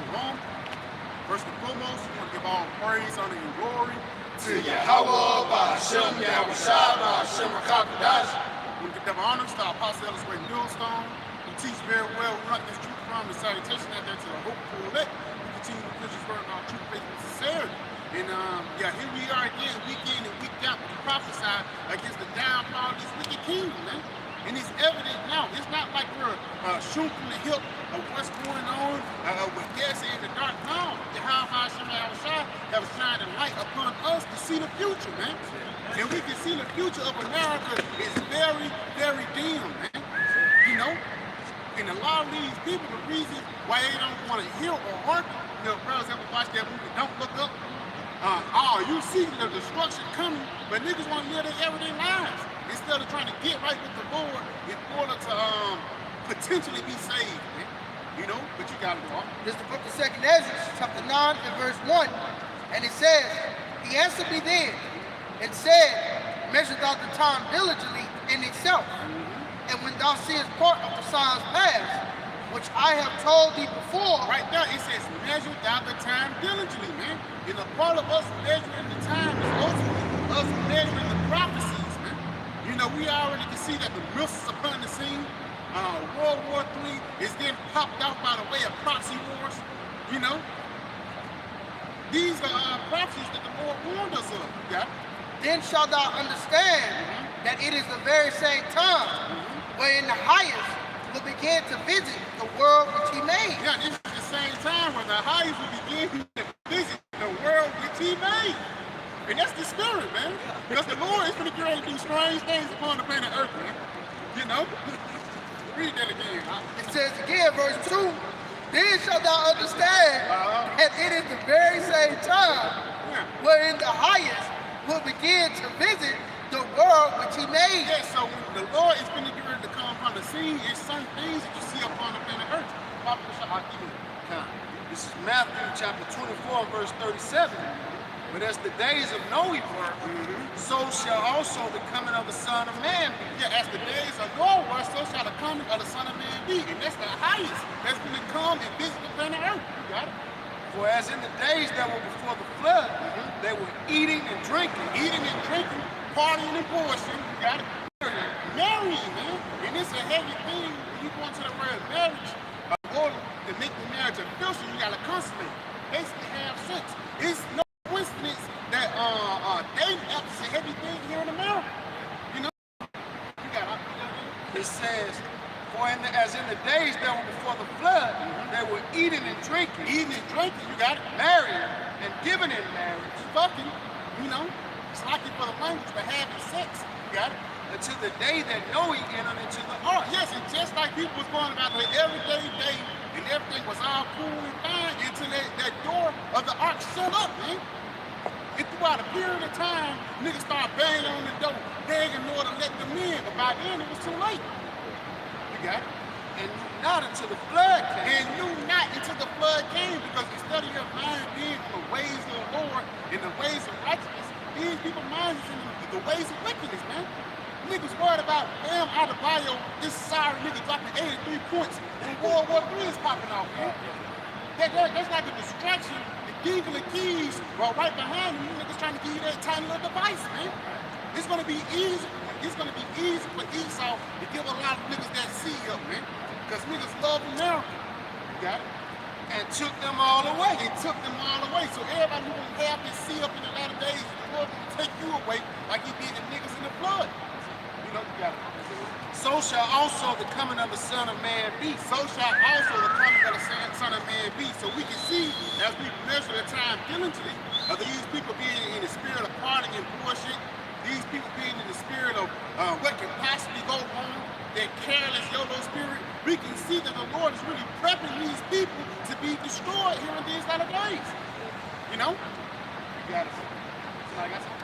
Shalom. First and foremost, we want to give all praise, honor, and glory to Yahweh, Ba'Shem, Yahushua, Ba'Shem, Rakakadash. We want to give honors to our Apostle Ellis Wade Millstone, who teach very well. We want this truth from the salutation out there to the hopeful elect. We continue to push this word on our truth, faith, and sincerity. And here we are again, week in and week out, we prophesy against the downfall of this wicked kingdom, man. And it's evident now. It's not like we're shooting from the hip of what's going on with gas in the dark. No, Yahweh have shined a light upon us to see the future, man. And we can see the future of America is very, very dim, man. You know? And a lot of these people, the reason why they don't want to hear or hearken, you know, brothers ever watch that movie, Don't Look Up? You see the destruction coming, but niggas want to live their everyday lives instead of trying to get right with the Lord in order to potentially be saved, man. You know, but you gotta go. This is the book of 2nd Ezra, chapter 9 and verse 1. And it says, he answered me then and said, measure thou the time diligently in itself. And when thou seest part of the signs past, which I have told thee before. Right there, it says, measure thou the time diligently, man. And a part of us measuring the time is ultimately us measuring the prophecies, man. You know, we already can see that the missiles upon the scene. World War III is getting popped out by the way of proxy wars. You know, these are prophecies that the Lord warned us of. Yeah. Then shalt thou understand that it is the very same time wherein the highest will begin to visit the world which he made. Yeah, this is the same time when the highest will begin to visit the world which he made. And that's the spirit, man. Because the Lord is going to create these strange things upon the planet Earth, man. You know? Read that again. It says again, verse 2, then shalt thou understand that it is the very same time wherein the highest will begin to visit the world which he made. Yeah, so when the Lord is going to get ready to come upon the scene, it's certain things that you see upon the planet Earth. This is Matthew chapter 24, verse 37. But as the days of Noe were, so shall also the coming of the Son of Man be. Yeah, as the days of Noah were, so shall the coming of the Son of Man be. And that's the highest that's going to come and visit the planet Earth. You got it? For as in the days that were before the flood, they were eating and drinking, partying and bullshit. You got it? Marrying, man. And it's a heavy thing when you go into the word marriage. In order to make the marriage official, you got to consummate. Basically have sex. It's no coincidence that dating apps is a heavy thing here in America. You know? You got it. It says, for as in the days that were before the flood, they were eating and drinking. Eating and drinking, you got it. Marrying and giving in marriage. Fucking, you know. It's like it for the language, but having sex, you got it. Until the day that Noe entered into the ark. Yes, and just like people was going about their everyday day and everything was all cool and fine until that door of the ark shut up, man. And throughout a period of time, niggas started banging on the door, begging Lord to let them in, but by then it was too late. You got it? And not until the flood came. And knew not until the flood came, because instead of your mind being in the ways of the Lord and the ways of righteousness, these people's minds is in the ways of wickedness, man. Niggas worried about, damn, Adebayo, this sorry nigga dropping 83 points when World War III is popping off, man. That's like a distraction. The giggling keys are right behind you. Niggas trying to give you that tiny little device, man. It's gonna be easy. It's gonna be easy for Esau to give a lot of niggas that seed up, man. Because niggas love America. You got it? And took them all away. It took them all away. So everybody who gonna have this seed up in the latter days, the Lord gonna take you away like he did the niggas in the flood. You know, you got it. So shall also the coming of the Son of Man be. So shall also the coming of the Son of Man be. So we can see, as we measure the time diligently, of these people being in the spirit of partying and bullshit, these people being in the spirit of what can possibly go wrong, that careless YOLO spirit, we can see that the Lord is really prepping these people to be destroyed here in these latter days. You know? You got it. Somebody got something?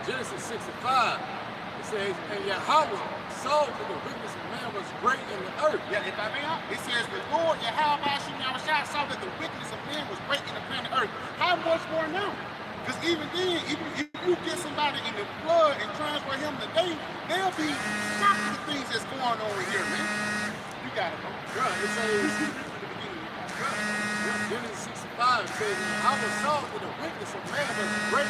Genesis 65, it says, and Yahweh saw that the wickedness of man was great in the earth. Yeah, if I may, it says the Lord Yahweh saw that the wickedness of man was great in the planet earth. How much more now? Because even then, even if you get somebody in the flood and transfer him today, they'll be shocked at the things that's going on here, man. You got it, bro. Right, it says, Genesis 65 says, I was saw that the wickedness of man was great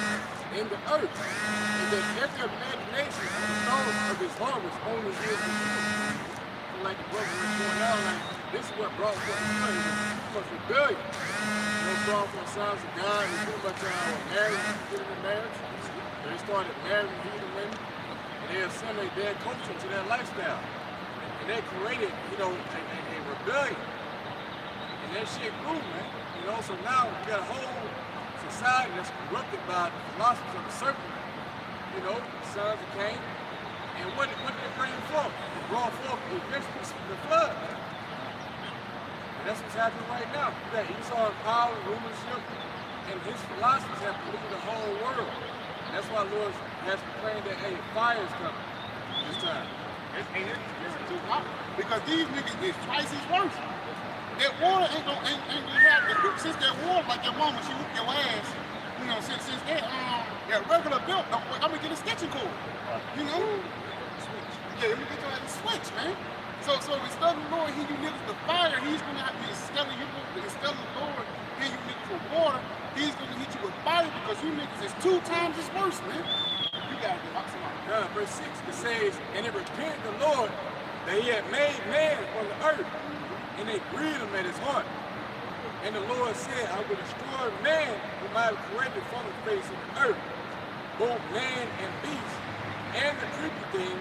in the earth, and that every imagination of the thoughts of his heart was only his fulfilled. So like the brother was going out, like this is what brought forth the flood. It was rebellion. You know, brought forth the sons of God, and pretty much were married, getting in marriage. So they started marrying heathen women, and they assimilated their culture to their lifestyle. And they created, you know, a rebellion. And that shit grew, man. You know, so now we got a whole society that's corrupted by the philosophies of the serpent. You know, the sons of Cain. And what did they bring forth? It brought forth eventually the flood, man. And that's what's happening right now. You got Esau in power, rulership, and his philosophies have polluted the whole world. And that's why Lord has proclaimed that, hey, fire is coming this time. It's too hot. Because these niggas is twice as worse. That water ain't gonna happen. Since that water, like your mama, she whoop your ass. You know, since that regular belt, I'm gonna get a stitching cord. You know? Switch. Yeah, let me get your ass a switch, man. So instead of the Lord, he you niggas the fire, he's gonna have to instead of the Lord, he you niggas with water, he's gonna hit you with fire because you niggas is 2 times as worse, man. You gotta get oxygen. Verse 6, it says, and it repented the Lord that he had made man on the earth, and it grieved him at his heart. And the Lord said, I will destroy man whom I have created from the face of the earth, both man and beast, and the creepy thing,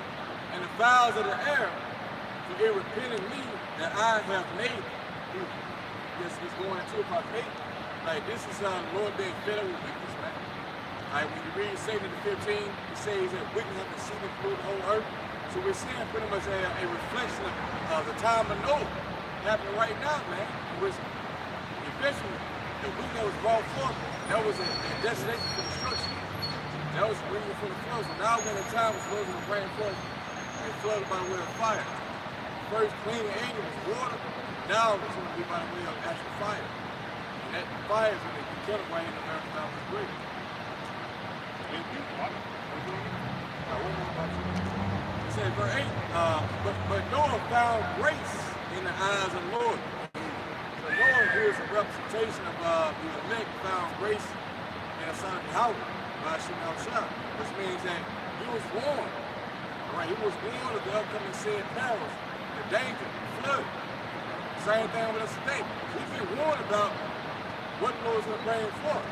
and the fowls of the air, for it repented me that I have made it. This is going into about 8. Like, this is the Lord being fed up with wickedness, man. Like, when you read 2 to 15, it says that wickedness has exceeded through the whole earth. So we're seeing pretty much a reflection of the time of Noah happening right now, man. Which eventually the wickedness was brought forth. That was a destination for destruction. That was the reason for the flood. So now when the time was flooding and bring forth a flood by way of fire. First clean angel was water. Now it's going to be by the way of actual fire. And that fire is going to be killed right in the American mountains great. It says, verse 8, but Noah found grace in the eyes of the Lord. So Noah here is a representation of the elect found grace in the son of Yahweh by Shemal Shah, which means that he was warned. Right? He was warned of the upcoming said perils, the danger, the flood. Same thing with us today. We've been warned about what the Lord is going to bring forth.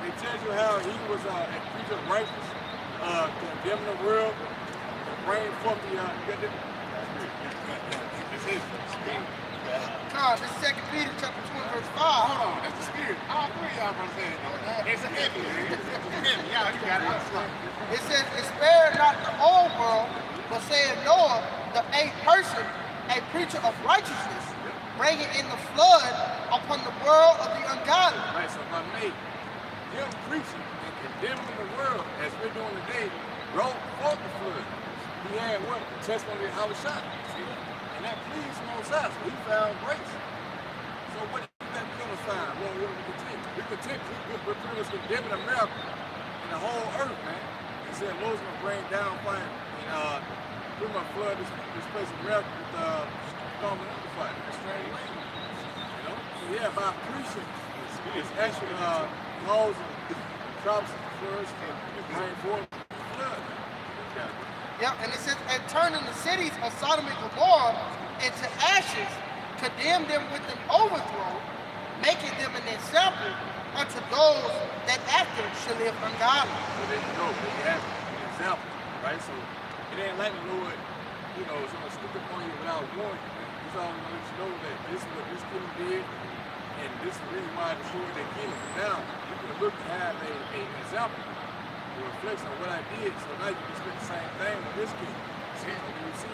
It tells you how he was a preacher of righteousness, condemning the world, and bringing forth the This is 2 Peter chapter 2 verse 5. Hold on, that's the spirit. All 3 of y'all gonna say it. It's a heavy. Y'all, you got it. It says, it spared not the old world, but said Noah, the 8th person, a preacher of righteousness, bringing in the flood upon the world of the ungodly. Right, so if I made him preaching and condemning the world as we're doing today, brought forth the flood. He had what? The testimony of how it shot. And that pleased Most High. So he found grace. So what do you think we're going to find? Well, what do we continue? We're pretty much condemning America and the whole earth, man. He said Lord's going to bring down fire and pretty much flood this place of America with storm and amplified. Strange language. You know? So yeah, by preaching, it's actually causing crops to flourish and bring forth flood. Yep, and it says, and turning the cities of Sodom and Gomorrah into ashes, condemn them with an overthrow, making them an example unto those that after shall live ungodly. So there you go, you have an example, right? So it ain't like the Lord, you know, is gonna stick upon you without warning you. He's always gonna let you know that this is what this kingdom did, and this is the reason why I destroyed that kingdom. Now, you can look and have an example. Reflects on what I did, so now you can expect the same thing with this kingdom. See, when you see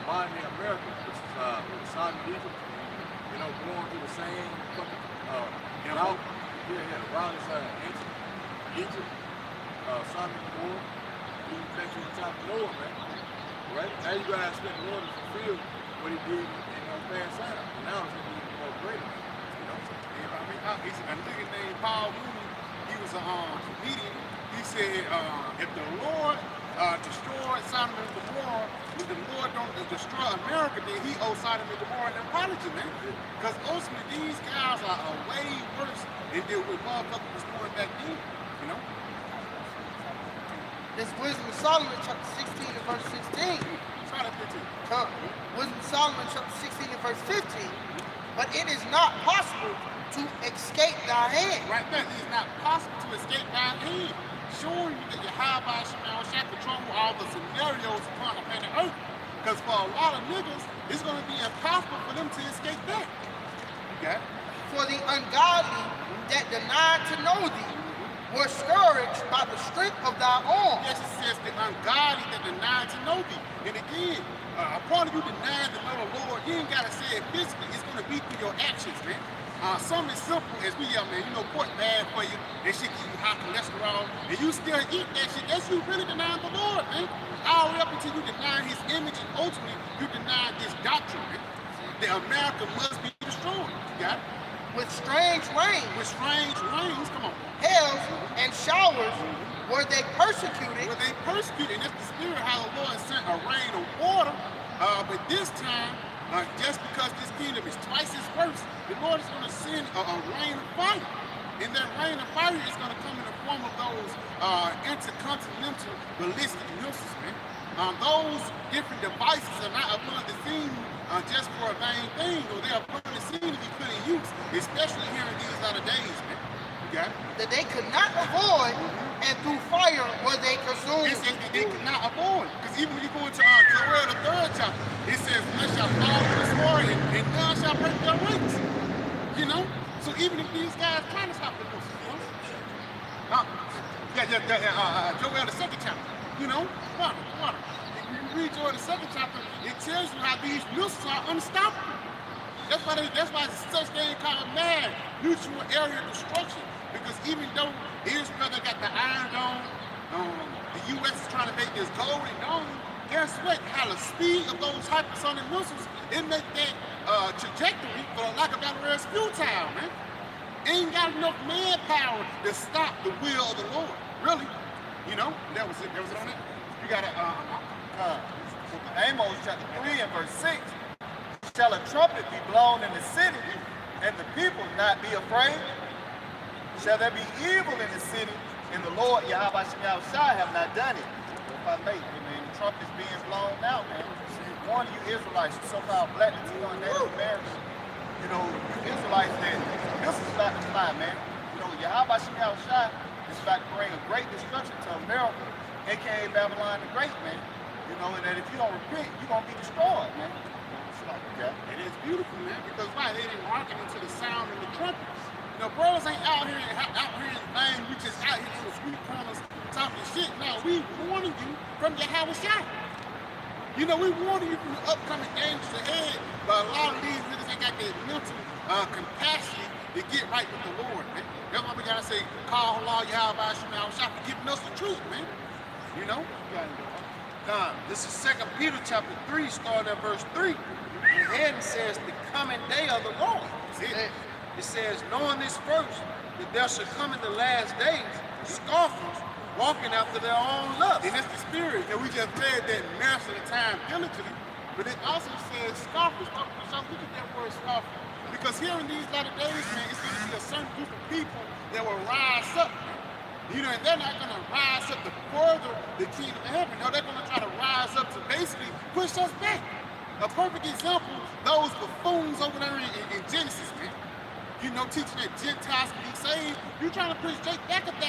modern day America, which is Sodom and Egypt, you know, going through the same fucking route. The route is ancient Egypt, Sodom and Gomorrah, even back to the top of Noah, man. Right? Now you gotta expect the Lord to fulfill what he did in past time. And now it's gonna be more greater. You know? I mean, he's a nigga named Paul Mooney. He was a comedian. He said, if the Lord destroyed Sodom and Gomorrah, if the Lord don't destroy America, then he owes Sodom and Gomorrah an apology, man. Because ultimately, these guys are way worse than they what motherfuckers was doing back then, you know? This Wisdom of Solomon, chapter 16 and verse 16. Try that 15. Wisdom of Solomon, chapter 16 and verse 15. But it is not possible to escape thy hand. Right there, it is not possible to escape thy hand. Showing you that Yahweh shall control all the scenarios upon the planet Earth. Because for a lot of niggas, it's going to be impossible for them to escape that. Okay? For the ungodly that deny to know thee were scourged by the strength of thy arm. Yes, it says the ungodly that deny to know thee. And again, a part of you denying to know the Lord, you ain't got to say it physically. It's going to be through your actions, man. Something as simple as we yell, man, you know, pork bad for you, that shit give you high cholesterol, and you still eat that shit. That's you really denying the Lord, man. All the way up until you deny his image, and ultimately you deny this doctrine, man. That America must be destroyed. You got it? With strange rain, With strange rains, come on. hails, and showers were they persecuted. Were they persecuted? And that's the spirit how the Lord sent a rain of water. But this time, just because this kingdom is twice as worse, the Lord is going to send a rain of fire. And that rain of fire is going to come in the form of those intercontinental ballistic missiles, man. Those different devices are not upon the scene just for a vain thing, or they are upon the scene to be put in use, especially here in these latter days, man. You got it? That they could not avoid, and through fire were they consumed. They cannot avoid. Because even when you go into Joel, the 3rd chapter, it says, none shall fall to the sword, and none shall break their ranks. You know? So even if these guys trying to stop the missiles, you know? Joel, the 2nd chapter, you know? Water. If you read Joel, the 2nd chapter, it tells you how these missiles are unstoppable. That's why it's such thing called mad mutual area destruction. Because even though Israel, they got the Iron Dome, the U.S. is trying to make this golden dome, guess what? How the speed of those hypersonic missiles, it make that trajectory, for lack of better words, futile, man. Ain't got enough manpower to stop the will of the Lord. Really. You know? That was it. That was it on it. You got Amos chapter 3 and verse 6. Shall a trumpet be blown in the city, and the people not be afraid? Shall there be evil in the city, and the Lord Yahweh Shai have not done it? If I may, man, the trumpet's being blown out, man. One of you Israelites, you so-called black Latino and Native Americans, you know, you Israelites, that this is about to fly, man. You know, Yahweh Shai is about to bring a great destruction to America, aka Babylon the Great, man. You know, and that if you don't repent, you're gonna be destroyed, man. Okay. And it's beautiful, man, because why? They didn't hearken into the sound of the trumpets. You know, bros ain't out here in vain. We just out here in the street corners talking shit. No, we warning you from Yahweh Shai. You know, we warning you from the upcoming dangers ahead. But a lot of these niggas ain't got that mental capacity to get right with the Lord, man. That's why we gotta say, call Allah Yahweh Shai for giving us the truth, man. You know? This is 2 Peter chapter 3, starting at verse 3. And then it says, the coming day of the Lord. It says, knowing this first, that there shall come in the last days scoffers walking after their own lust. And that's the spirit. And we just read that master the time diligently. But it also says scoffers. So look at that word scoffer. Because here in these latter days, man, it's going to be a certain group of people that will rise up. You know, and they're not going to rise up to further the kingdom of heaven. No, they're going to try to rise up to basically push us back. A perfect example, those buffoons over there in Genesis, man. You know, teaching that Gentiles can be saved. You're trying to push Jake back 1,000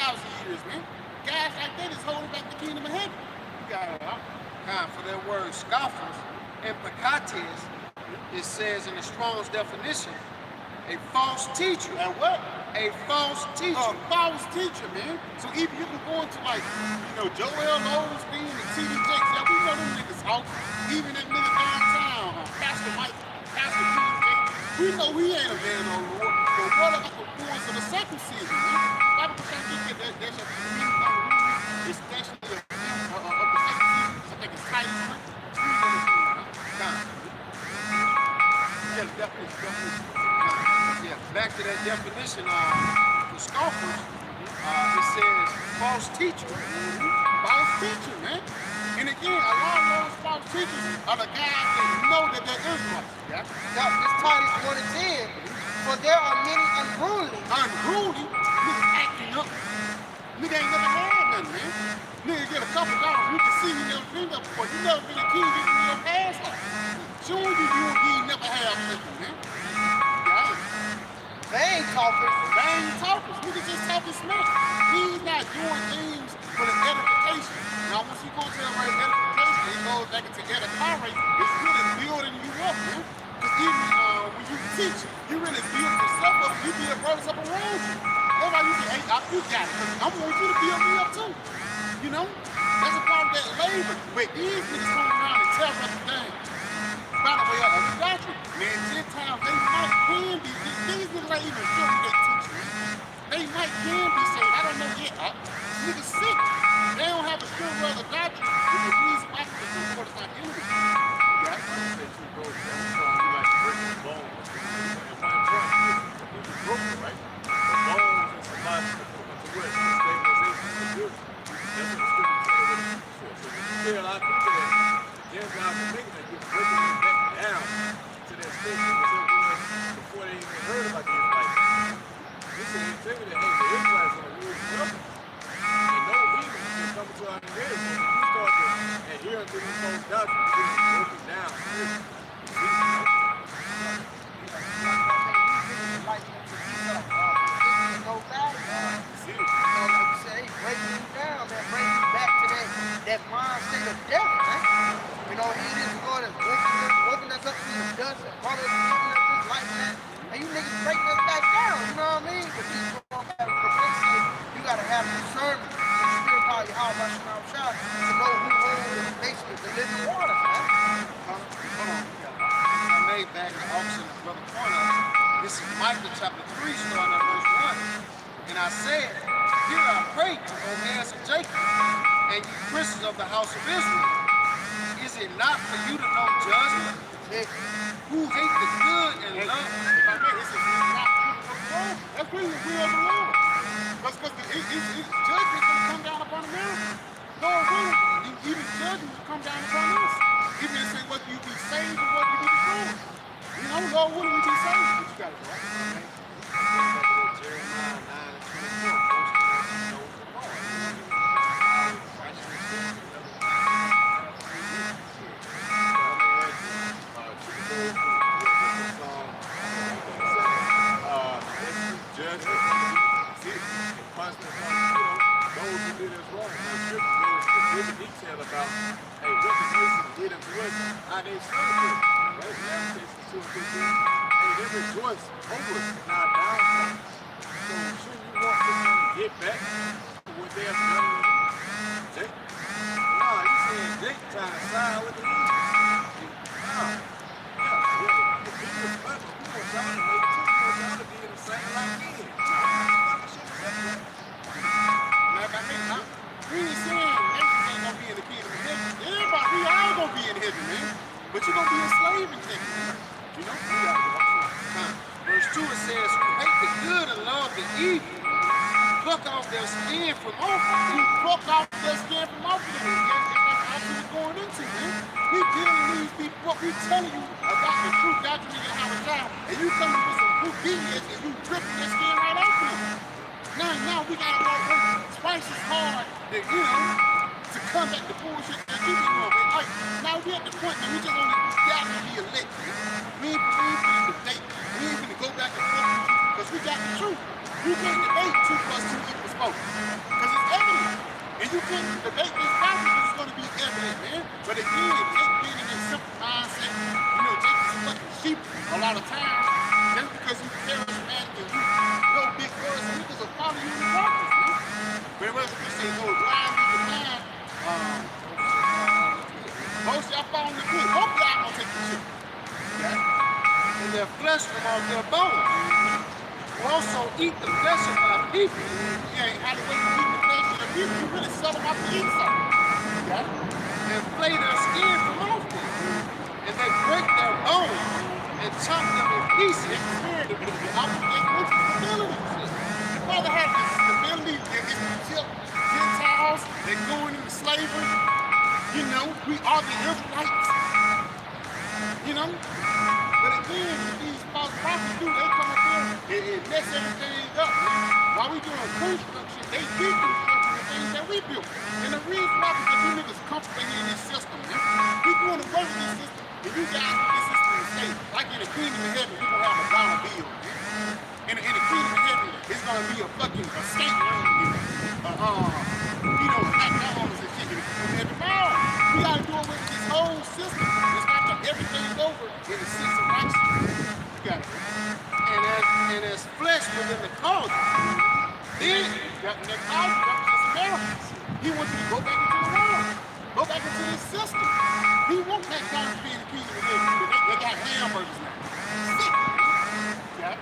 years, man. Guys like that is holding back the kingdom of heaven. You got it, huh? For that word scoffers and pekates, it says in the Strong's definition, a false teacher. And what? A false teacher. A false teacher, man. So even you can go into like, you know, Joel Osteen and T.D. Jakes. Yeah, we know them niggas out. Even that nigga downtown, Pastor Mike, Pastor King Jakes. We know he ain't a man on the Lord. But what about the boys of the circumcision, man? Bible can't get that shall be meaning on the room, especially of the circumcision. I think it's Titus, man. Yeah, definitely. Yeah, back to that definition, for scoffers, it says false teacher. False teacher, man. And again, a lot of those false false teachers are the guys that know that they're Israelites. Yeah? Now, this Titus 1 and 10, for there are many unruly. Unruly, niggas acting up. Nigga ain't never had nothing, man. Nigga get a couple dollars, you can see you never been there before. You never been a kid in your past life. Showing you ain't never had nothing, man. Yeah. Vain talkers. Vain talkers. Niggas just talking smack. He's not doing things for the edification. Now, once you go to the right edification, it goes back into edifying. It's really building you up, man. Because even when you teach, you really build yourself up. You build brothers up around you. That's why you say, hey, you got it. Because I want you to build me up too. You know? That's a part of that labor. But these niggas come around and tell us things. By the way, of the doctrine, man, Gentiles, they might can be, these niggas ain't even sure what they teach, man. They might can be saved. I don't know yet. Niggas sick. They don't have a sure word of doctrine. But the reason why is the Lord is not in them. Yeah? Gentiles are thinking that you're breaking them back down to that state that was so good before they even heard about the Israelites. This is integrity that, hey, the Israelites are going to lose nothing. And no evil is coming to our ears. So when you start to adhere to these false doctrines, you're broken down. Breaking you down, man, bring you back to that mindset of death, man. You know, he is the Lord that's woken us up from the dust and brought us giving us this life, man. And you niggas breaking us back down, you know what I mean? But you gotta have discernment in the spirit power of Yahweh to know who owns basically the living waters, man. Hold on. I made back the auction of Brother Corner. This is Micah chapter 3, starting at verse 1. And I said, here I pray, O heirs of Jacob, and you princes of the house of Israel. Is it not for you to know judgment? Who hate the good and love? If I may, this is not the Lord. That's really the will of the Lord. Because his judgment is going to come down upon America. Lord willing, even judgment will come down upon us. Even if say whether you be saved or whether you be destroyed. You know, Lord willing, we be saved. But you got it right. Jeremiah 9 and 24. Detail about, hey, what the nation did unto us, how they celebrated. Right? Hey, they rejoice over us in our downfall. So, should you want them to get back to what they have done with Jake? Nah, you saying Jake trying to side with the East. Nah. Yeah. The people is clever. We want y'all to make it too. We want y'all to be in the same line again. Matter of fact, we ain't saying nations ain't gonna be in the kingdom of heaven. Everybody, we all gonna be in heaven, man. But you're gonna be enslaved in heaven, man. You know? We gotta go on. Verse 2 it says, who hate the good and love the evil, pluck off their skin from off of them. You pluck off their skin from off of them. That's what we're going into, man. We dealing with these people, what we telling you about the true doctrine of our child, and you coming with some true obedience and you ripping their skin right off of them. Now we gotta work twice as hard to, to combat the bullshit that you been doing. Like, now we at the point that we just only got to be elected. We ain't finna debate. We ain't finna go back and forth because we got the truth. You can't debate 2 plus 2 equals 4 because it's evident. And you can't debate this topic because it's gonna be evident, man. But again, Jake being in this simple mindset, Jake is fucking sheep a lot of times. Just because you charismatic and you know big words, niggas will follow you in the practice, man. But whether you say go blind with the blind, most y'all fall in the pit. Hope y'all gonna take the shit. Okay? And their flesh from off their bones. Will also eat the flesh of my people. Yeah, how the way you eat the flesh of the people, you really sell them off to eat something. Okay? And flay their skin from off them. And they break their bones and chop them in pieces. Father had this stability, Gentiles, they're going into slavery. You know, we are the Israelites. You know? But again, what these false prophets do, they come up here and mess everything up, man. While we doing construction, they deconstructing the things that we built. And the reason why, because you niggas comfortable in this system, man. We doing the work of this system, and you guys want this system to stay. Like in the kingdom of heaven, we gonna have a dollar bill, man. In the kingdom of heaven, it's gonna be a fucking escape room here. You know, McDonald's and shit. And tomorrow, we gotta do it with this whole system. It's not that everything's over in the sense of righteousness. You got it. And as flesh within the cauldron, then the cauldron represents Americans. He wants you to go back into the world. Go back into this system. He won't McDonald's be in the kingdom of heaven. They got hamburgers now. Sick. Yeah.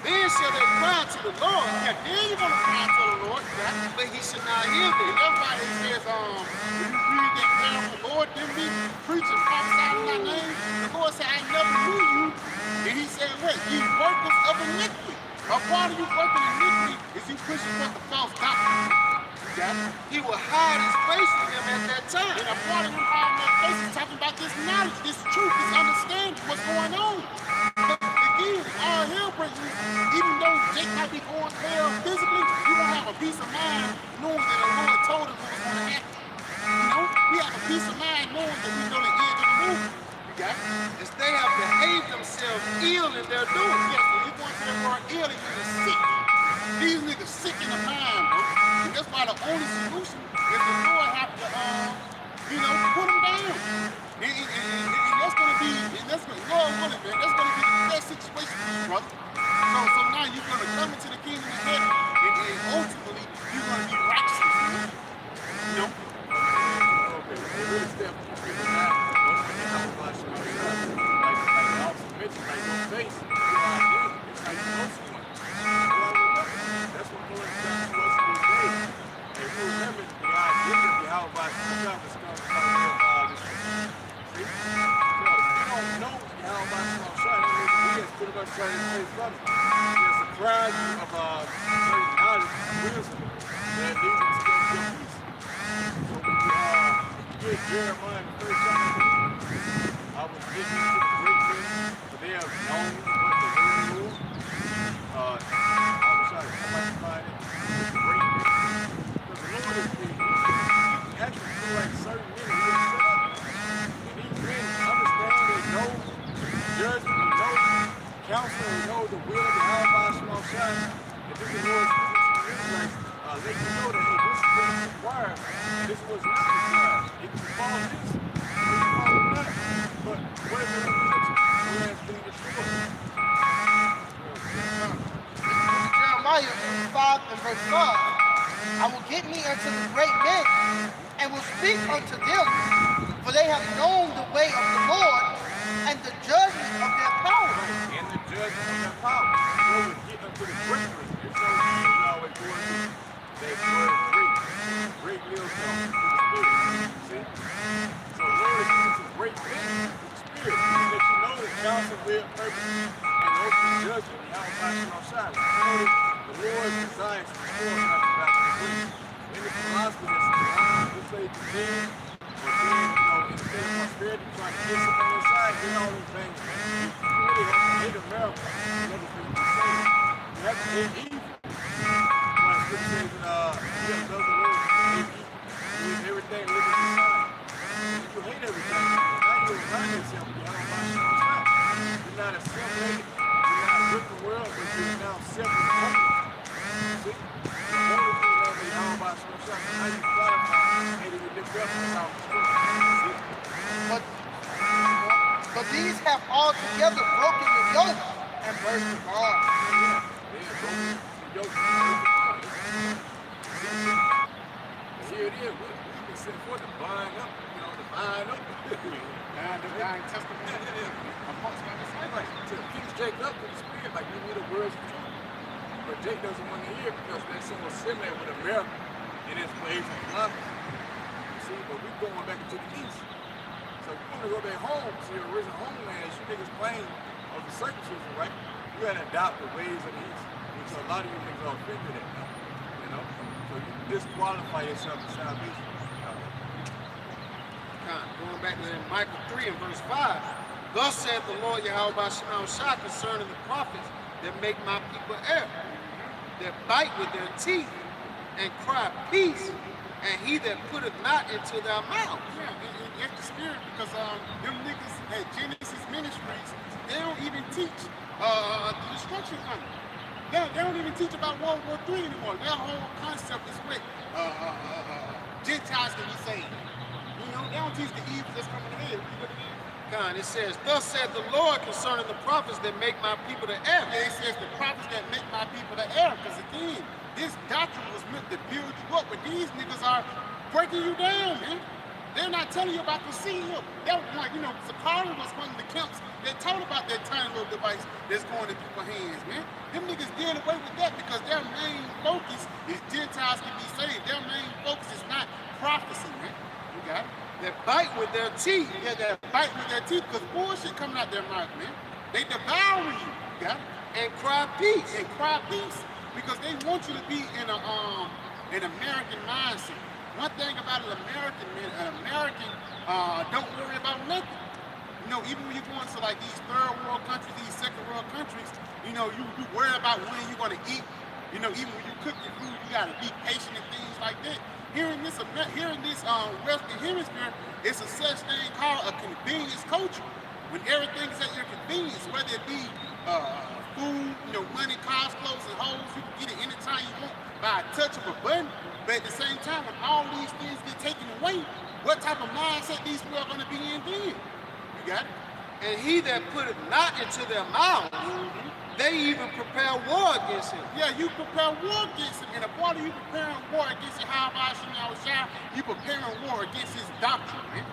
Then shall they cry to the Lord. Yeah, then you're gonna cry to the Lord, yeah, but he should not hear thee. Everybody says, when you read that prayer, the Lord didn't be preaching, prophesying in my name. The Lord said, I never knew you. And he said, what? Ye workers of iniquity. A part of you working iniquity is you pushing forth the false doctrine. Yeah. He will hide his face from them at that time. And a part of him hiding that face is talking about this knowledge, this truth, this understanding, what's going on. Again, all hell breaking loose. Even though Jake might be going hell physically, you won't have a peace of mind knowing that the Lord told us what was going to happen. You know, we have a peace of mind knowing that we know the end of the movie. You got it? As they have behaved themselves ill in their doing. Yes, when you going to the word ill, it means sick. These niggas sick in the mind, bro. And that's why the only solution is the Lord have to, put them down. And that's gonna be, Lord willing, man, that's gonna be the best situation for you, brother. So now you're gonna come into the kingdom of heaven, and ultimately you're gonna be righteous, man. You know? Okay, they really step back. Like the officer mentioned, like your face, your identity, it's like you know someone. That's what the Lord is done to us in these days. And we remember the identity of how about the job is coming from this. See? So if you don't know how about small shot, he has pretty much turned his face from it. He'll surprise you of certain knowledge and wisdom that leads him to go get peace. So when you get Jeremiah in the first chapter, I was getting into the great things, but they have known what the word is. I was trying to come out and find it. It's great things. Because the Lord is big. He actually feel like certain men he has set up. And these men understand, they know judgment, they know counsel, they know the will of the Almighty small shot. And then the Lord speaks to the Israelites, let you know that, hey, this is what is required. This is what's not required. If you follow this, you follow that. But what is the religion? Who has been destroyed? Jeremiah 5 and verse 5. I will get me unto the great men, and will speak unto them, for they have known the way of the Lord, and the judgment of their power. And the judgment of their power. So we get unto the great ones. It's so easy to always go into that word great. Great will come to the Spirit. See? So the Lord is giving some great things to the Spirit. And that you know the counsel, will, purpose, and ultimate judgment, the Almighty outside. You know that the Lord's desires to restore not to back to the place. In the philosophy that's behind this way to them, but then, instead of prosperity, trying to get something inside, get all these things. You really have to hate America. Another thing to say. You have to hate evil. Like Scripture says that you have to love the Lord, hate evil. With everything living inside. You hate everything. Now you remind yourself of the Almighty outside. You're not assimilated. You're not with the world, but you're now separate. See? The only thing that the Almighty outside, how you clarify, maybe you lift up the Almighty. But these have altogether broken the yoke and burst the bond. Yeah, broken the yoke and burst the bond. Here it is. We've been sent forth to bind up, to bind up. Dying testimony. Like, to fix Jake up with the Spirit, like we need the words of truth. But Jake doesn't want to hear because they're so similar with America in its ways and philosophy. See, but we're going back into the East. So if you want to go back home to your original homeland, you niggas claim of the circumcision, right? You got to adopt the ways of the East, which a lot of you niggas are offended at now. So you disqualify yourself from salvation. going back to that Micah 3 and verse 5. Thus saith the Lord Yahweh Shah concerning the prophets that make my people err, that bite with their teeth and cry peace, and he that putteth not into their mouth. Yeah, it's the spirit, because them niggas at Genesis Ministries, they don't even teach the destruction coming. They don't even teach about World War III anymore. Their whole concept is with Gentiles can be saved. You know, they don't teach the evil that's coming ahead. God, it says, thus saith the Lord concerning the prophets that make my people to err. Yeah, it says the prophets that make my people to err. Because again, this doctrine was meant to build you up, but these niggas are breaking you down, man. They're not telling you about the seal. They're like, you know, Sakari was one of the camps that told about that tiny little device that's going in people's hands, man. Them niggas did away with that because their main focus is Gentiles can be saved. Their main focus is not prophecy, man. You got it? That bite with their teeth. Yeah, that bite with their teeth, because bullshit coming out their mouth, man. They devour you, got it? And cry peace. And cry peace, because they want you to be in a an American mindset. One thing about an American, don't worry about nothing. You know, even when you go into like these third world countries, these second world countries, you know, you worry about when you're gonna eat. You know, even when you cook your food, you gotta be patient and things like that. Here in this Western Hemisphere, it's a such thing called a convenience culture. When everything is at your convenience, whether it be food, you know, money, cars, clothes, and hoes, you can get it anytime you want by a touch of a button. But at the same time, when all these things get taken away, what type of mindset these people are going to be in then? You got it? And he that putteth not into their mouth, they even prepare war against him. Yeah, you prepare war against him. And a part of you preparing war against Yahweh, you preparing war against his doctrine, man.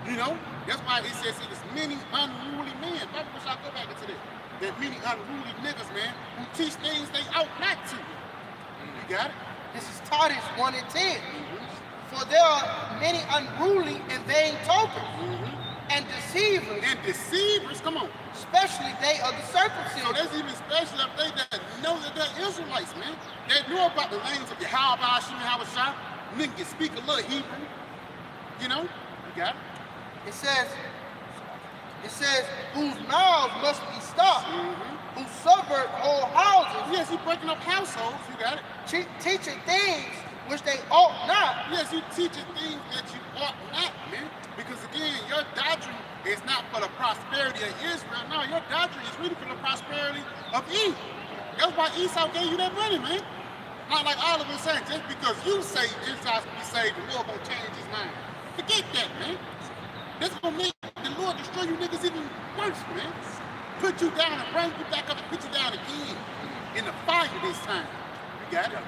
You know? That's why it says there's many unruly men. Maybe we should go back into that. There's many unruly niggas, man, who teach things they ought not to. You got it? This is Titus 1 and 10. For there are many unruly and vain talkers and deceivers. And deceivers, come on. Especially they of the So circumcision. there's even special of they that know that they're Israelites, man. They know about the names of Yahweh, nigga can speak a little Hebrew. You know? You got it? It says, whose mouths must be stopped, who subvert whole houses, Yes, you breaking up households, you got it. teaching things which they ought not. Yes, you teaching things that you ought not, man. Because again, your doctrine is not for the prosperity of Israel. No, your doctrine is really for the prosperity of Eve. That's why Esau gave you that money, man. Not like all of us saying, just because you say Gentiles can be saved, the Lord gonna change his mind. Forget that, man. That's gonna make the Lord destroy you niggas even worse, man. Put you down and bring you back up and put you down again in the fire this time. You got it?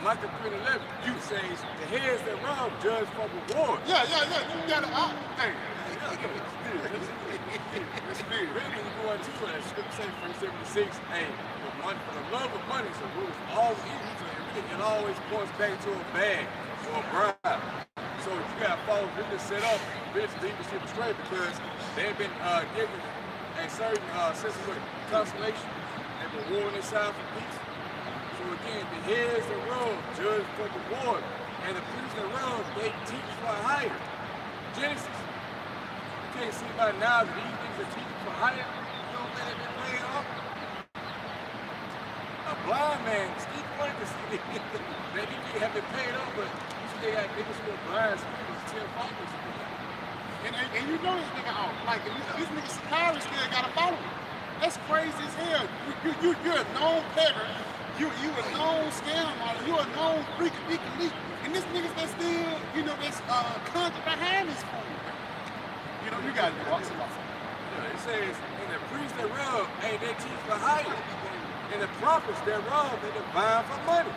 Micah 3:11, you says the heads that wrong judge for reward. Yeah, you got it out. Hey. Really, when you go into it, scripture says from 76, hey, for the love of money, so it was all evil, so it always points back to a bag or a bribe. So you gotta follow really set up, really to lead the ship straight, because they've been given a certain sense of consolation and reward inside for peace. So again, the heads that run judge for reward, and the priests that run, they teach for hire. Genesis. You can't see by now that these things are teaching for hire. You don't let it be paid off. A blind man, Steve wanted to see maybe they have been paid off, but they got niggas who are blind, so people 10 followers. And you know this nigga out. Like, this nigga Sakari still got a following. That's crazy as hell. You're a known beggar. You a known scam model. You're a known freak leak. And this nigga's that still, you know, that's conjured behind his phone. You know, you gotta do all stuff. Yeah, it says, and the priests that rub, hey, they teach for hire. And the prophets that rub, they divine for money.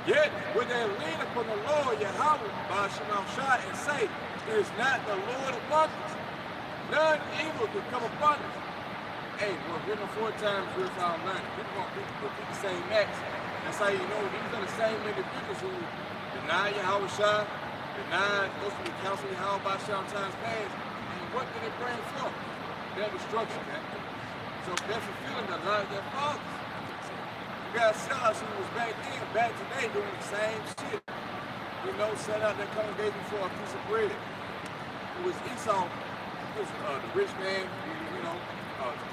Yet, when they lean upon the Lord, Yahweh, by Shemam Shah, and say, it is not the Lord among us. None evil can come upon us. Hey, we're written 4 times with our learning. People want people to the same acts. That's how you know these are the same individuals who deny Yahweh Shah, deny most of the counsel of Yahweh by Shah times past. And what did it bring forth? Their destruction, man. So they're fulfilling the lie of their fathers. You got sellers who was back then, back today, doing the same shit. sat out there congregation for a piece of bread. It was Esau, it was the rich man, the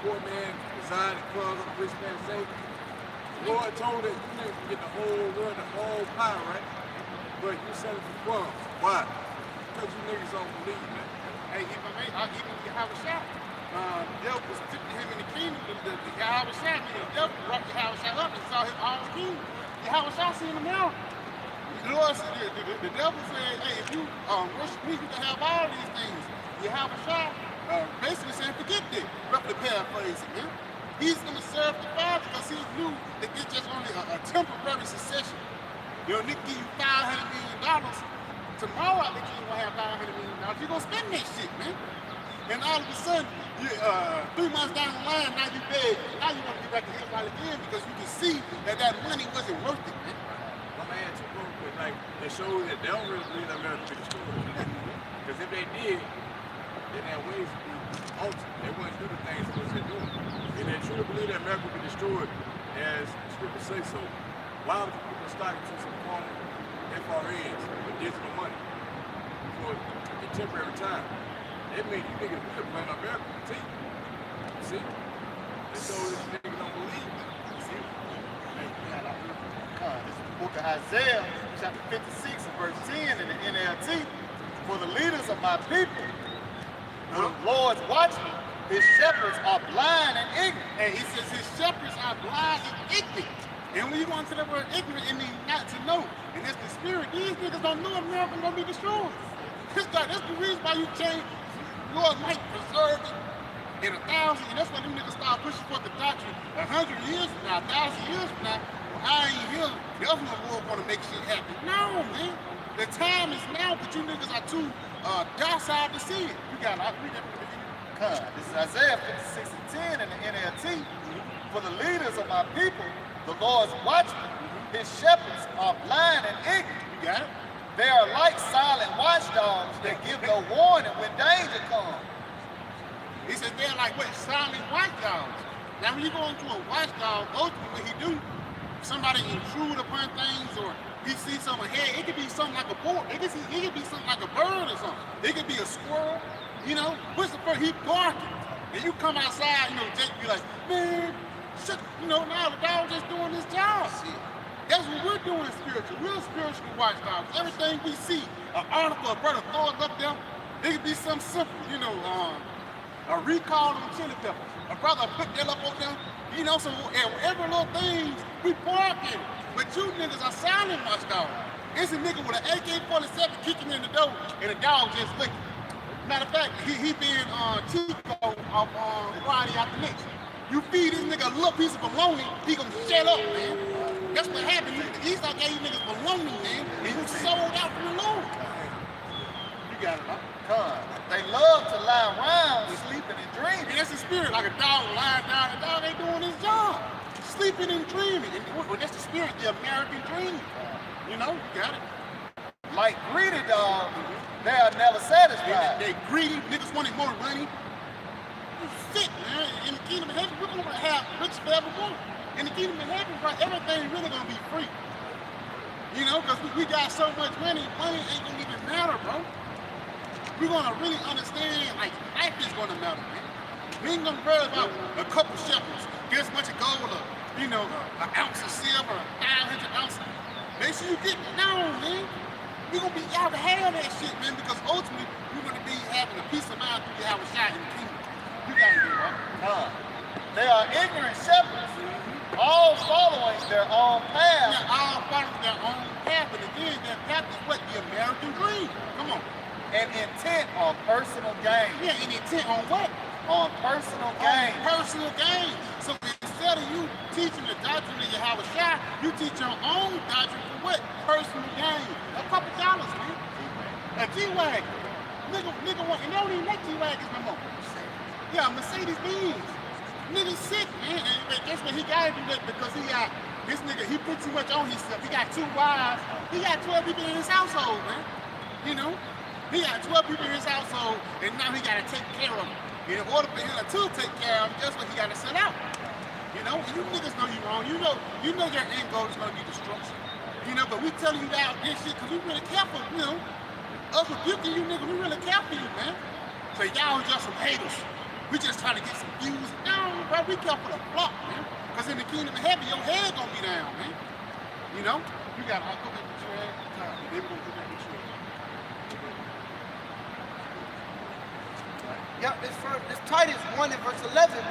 poor man desired the crumbs on the rich man's table. The Lord told that you niggas can get the whole world, the whole pie, right? But you selling for crumbs. Why? Because you niggas don't believe, man. Hey, if I may, even Yahweh Shah, the devil was tipping him in the kingdom. The Yahweh Shah, the devil brought Yahweh Shah up and saw his own king. Yahweh Shah seen him now. The Lord said, the devil said, hey, if you worship me, you can have all these things. Yahweh Shah basically saying, forget that. Roughly paraphrasing, man. He's going to serve the Father because he knew that it's just only a temporary succession. Nigga give you $500 million. Tomorrow I bet you ain't gonna have $500 million. You're gonna spend that shit, man. And all of a sudden, 3 months down the line, now you beg. Now you want to get back to Israel again because you can see that money wasn't worth it, man. My man too broke, but like it shows that they don't really believe that America be destroyed. Because if they did, then their ways would be altered. They wouldn't do the things that they're doing. If they truly believe that America will be destroyed, as the scriptures say so, why would people start to some corner FRAs with digital money for a temporary time? That made you niggas really blame America for the team. See? And so this nigga don't believe it. See? This is the book of Isaiah, chapter 56 and verse 10 in the NLT. For the leaders of my people, the Lord's watchmen, his shepherds are blind and ignorant. And he says his shepherds are blind and ignorant. And when you go into the word ignorant, it means not to know. And that's the spirit. These niggas don't know America gonna be destroyed. That's the reason why you change. Lord might preserve it in 1,000, and that's why them niggas start pushing for the doctrine 100 years from now, 1,000 years from now. Well, I ain't here. The government will wanna make shit happen. No, man. The time is now, but you niggas are too docile to see it. You gotta read that from the beginning. This is Isaiah 56 and 10 in the NLT. For the leaders of my people, the Lord's watchmen, his shepherds are blind and ignorant. You got it? They are like silent watchdogs that give no warning when danger comes. He said they're like what? Silent watchdogs. Now when you go into a watchdog, ultimately what he do, somebody intrude upon things or he sees something ahead, it could be something like a boar, it could be something like a bird or something. It could be a squirrel, what's the first? He barking. And you come outside, Jake be like, man, shut, now the dog just doing his job. That's what we're doing in spiritual. We're spiritual watchdogs. Everything we see, an article, a brother throw it up there, it could be something simple, a recall on chili peppers. A brother put that up on there, so and every little things, we barking. But you niggas are silent watchdogs. It's a nigga with an AK-47 kicking in the door and the dog just licking. Matter of fact, he being Chico off Friday after next. You feed this nigga a little piece of bologna, he gonna shut up, man. That's what happened. Esau gave you niggas bologna, man, and you sold out from the Lord. You got it, huh? They love to lie around, sleeping and dreaming. And that's the spirit, like a dog lying down. The dog ain't doing his job. Sleeping and dreaming. And that's the spirit, the American dream. You got it. Like greedy dogs, they are never satisfied. They greedy, niggas wanting more money. Sick, man. In the kingdom of heaven, we're gonna have rich forevermore. In the kingdom of heaven, bro, everything really gonna be free. Because we got so much money ain't gonna even matter, bro. We're gonna really understand, like, life is gonna matter, man. We ain't gonna worry about a couple shekels, get as much of gold, or, an ounce of silver, 500 ounces. Make sure you get it down, man. We're gonna be out to have that shit, man, because ultimately, we're gonna be having a peace of mind through our shot in the kingdom. You gotta do it, right? They are ignorant shepherds, all following their own path. Yeah, all following their own path, and again, that path is what? The American dream. Come on. And intent on personal gain. Yeah, and intent on what? On personal gain. Personal gain. So instead of you teaching the doctrine of Yahweh Shai, you teach your own doctrine for what? Personal gain. A couple dollars, man. A G-Wagon. Nigga want, and they don't even make G-Wagons no more. Yeah, Mercedes-Benz. Nigga sick, man. And that's what he gotta do that because this nigga, he put too much on himself. He got 2 wives. He got 12 people in his household, man. He got 12 people in his household, and now he gotta take care of them. And in order for him to take care of them, guess what? He gotta sell out. And you niggas know you wrong. You know your end goal is gonna be destruction. You know, but we telling you out this shit because we really care for, you know, us rebuking you niggas, we really care for you, man. So y'all just some haters. We just trying to get some views. No, bro, we care for the flock, man. Because in the kingdom of heaven, your head gonna be down, man. You know? You gotta go back to your head. They gonna go back to your head. Yep, this Titus 1 and verse 11.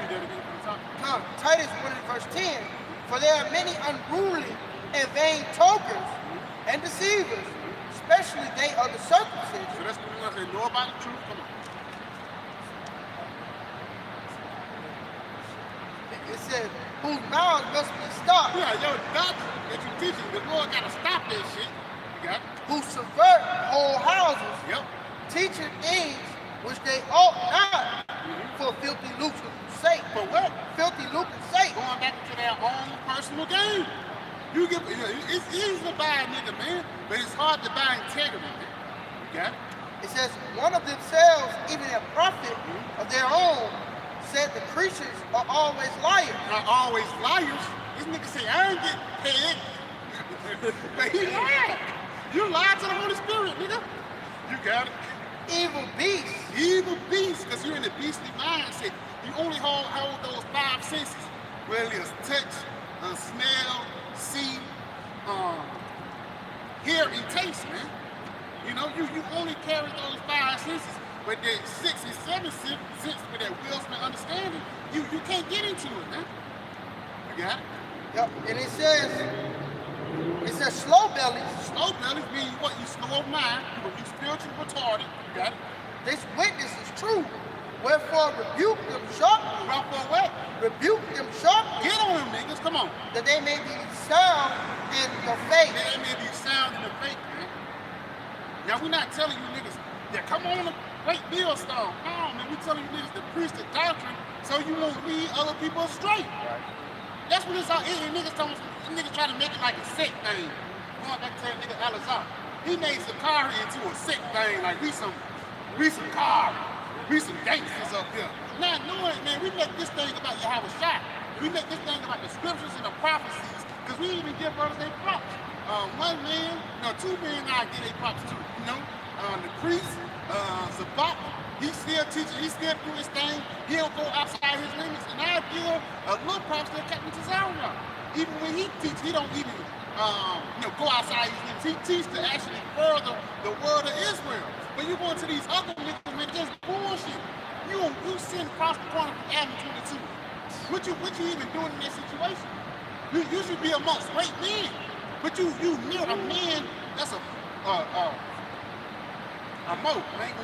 Come, Titus 1 and verse 10. For there are many unruly and vain talkers and deceivers, especially they of the circumcision. So that's what we want to say. Know about the truth. Come on. It says, whose mouths must be stopped. Yeah, yo, doctrine that you teaching, the Lord gotta stop that shit. You got it? Who subvert whole houses, Yep. teaching things which they ought not, for filthy lucre's sake. For what? Filthy lucre's sake. Going back to their own personal gain. You get, you know, it's easy to buy a nigga, man, but it's hard to buy integrity, man. You got it? It says, one of themselves, even a prophet of their own, said the creatures are always liars. Not always liars. This nigga say, I ain't getting paid. But he lied. You lied to the Holy Spirit, nigga. You got it? Evil beasts. Evil beast, because you're in the beastly mindset. You only hold those five senses. Whether it's touch, smell, see, hear, and taste, man. You know, you only carry those five senses. But that 6 and 7 sense with that wisdom and understanding, you can't get into it, man. You got it? Yep. And it says slow bellies. Slow bellies mean what? You slow of mind. You spiritually retarded. You got it? This witness is true. Wherefore rebuke them sharply. Wherefore what? Rebuke them sharply. Get on them niggas. Come on. That they may be sound in the faith. They may be sound in the faith, man. Now we're not telling you niggas, yeah, come on the great millstone. No, man, we're telling you niggas to preach the doctrine so you won't lead other people astray. Right. That's what it's all. Niggas try to make it like a sect thing. Going back to that nigga Alizar. He made Sakari into a sect thing, like we some Kari. We some gangsters up here. Not knowing, man, we make this thing about Yahweh Shai. We make this thing about the scriptures and the prophecies, because we even give brothers their props. One man, no, 2 men I give their props to. You know, the priest, Zabak, he still teaching, he still do his thing. He don't go outside his limits. And I give a little props to Captain Tazarian. Even when he teach, he don't even go outside his limits. He teaches to actually further the word of Israel. But you going to these other niggas, man, just bullshit. You sitting across the corner from Avenue 22. What you even doing in that situation? You should be amongst great men. But you near a man that's a mo. I ain't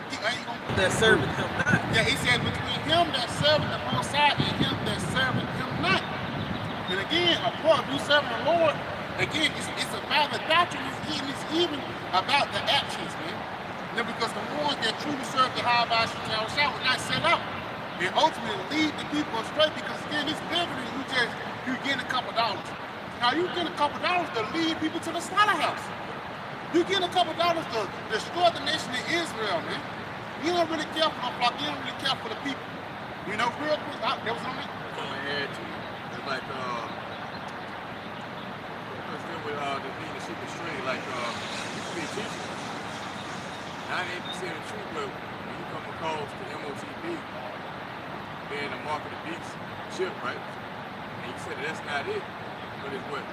gonna That serving him not. Yeah, he said between him that's serving the Most High and him that's serving him not. And again, of course, you serving the Lord, again, it's about the doctrine, it's even about the actions, man. Because the ones that truly serve the high by Shah will not set out and ultimately lead the people astray, because again, it's bigger than you getting a couple dollars. Now you getting a couple dollars to lead people to the slaughterhouse. You getting a couple dollars to destroy the nation of Israel, man. You don't really care for the flock, you don't really care for the people. You know, real quick, that was on me. I'm gonna add to it. It's like let's deal with the leadership astray, like you can be a teacher. 98% of the truth, but when you come across the MOTB, being the mark of the beast, chip, right? And you said that's not it, but it's what?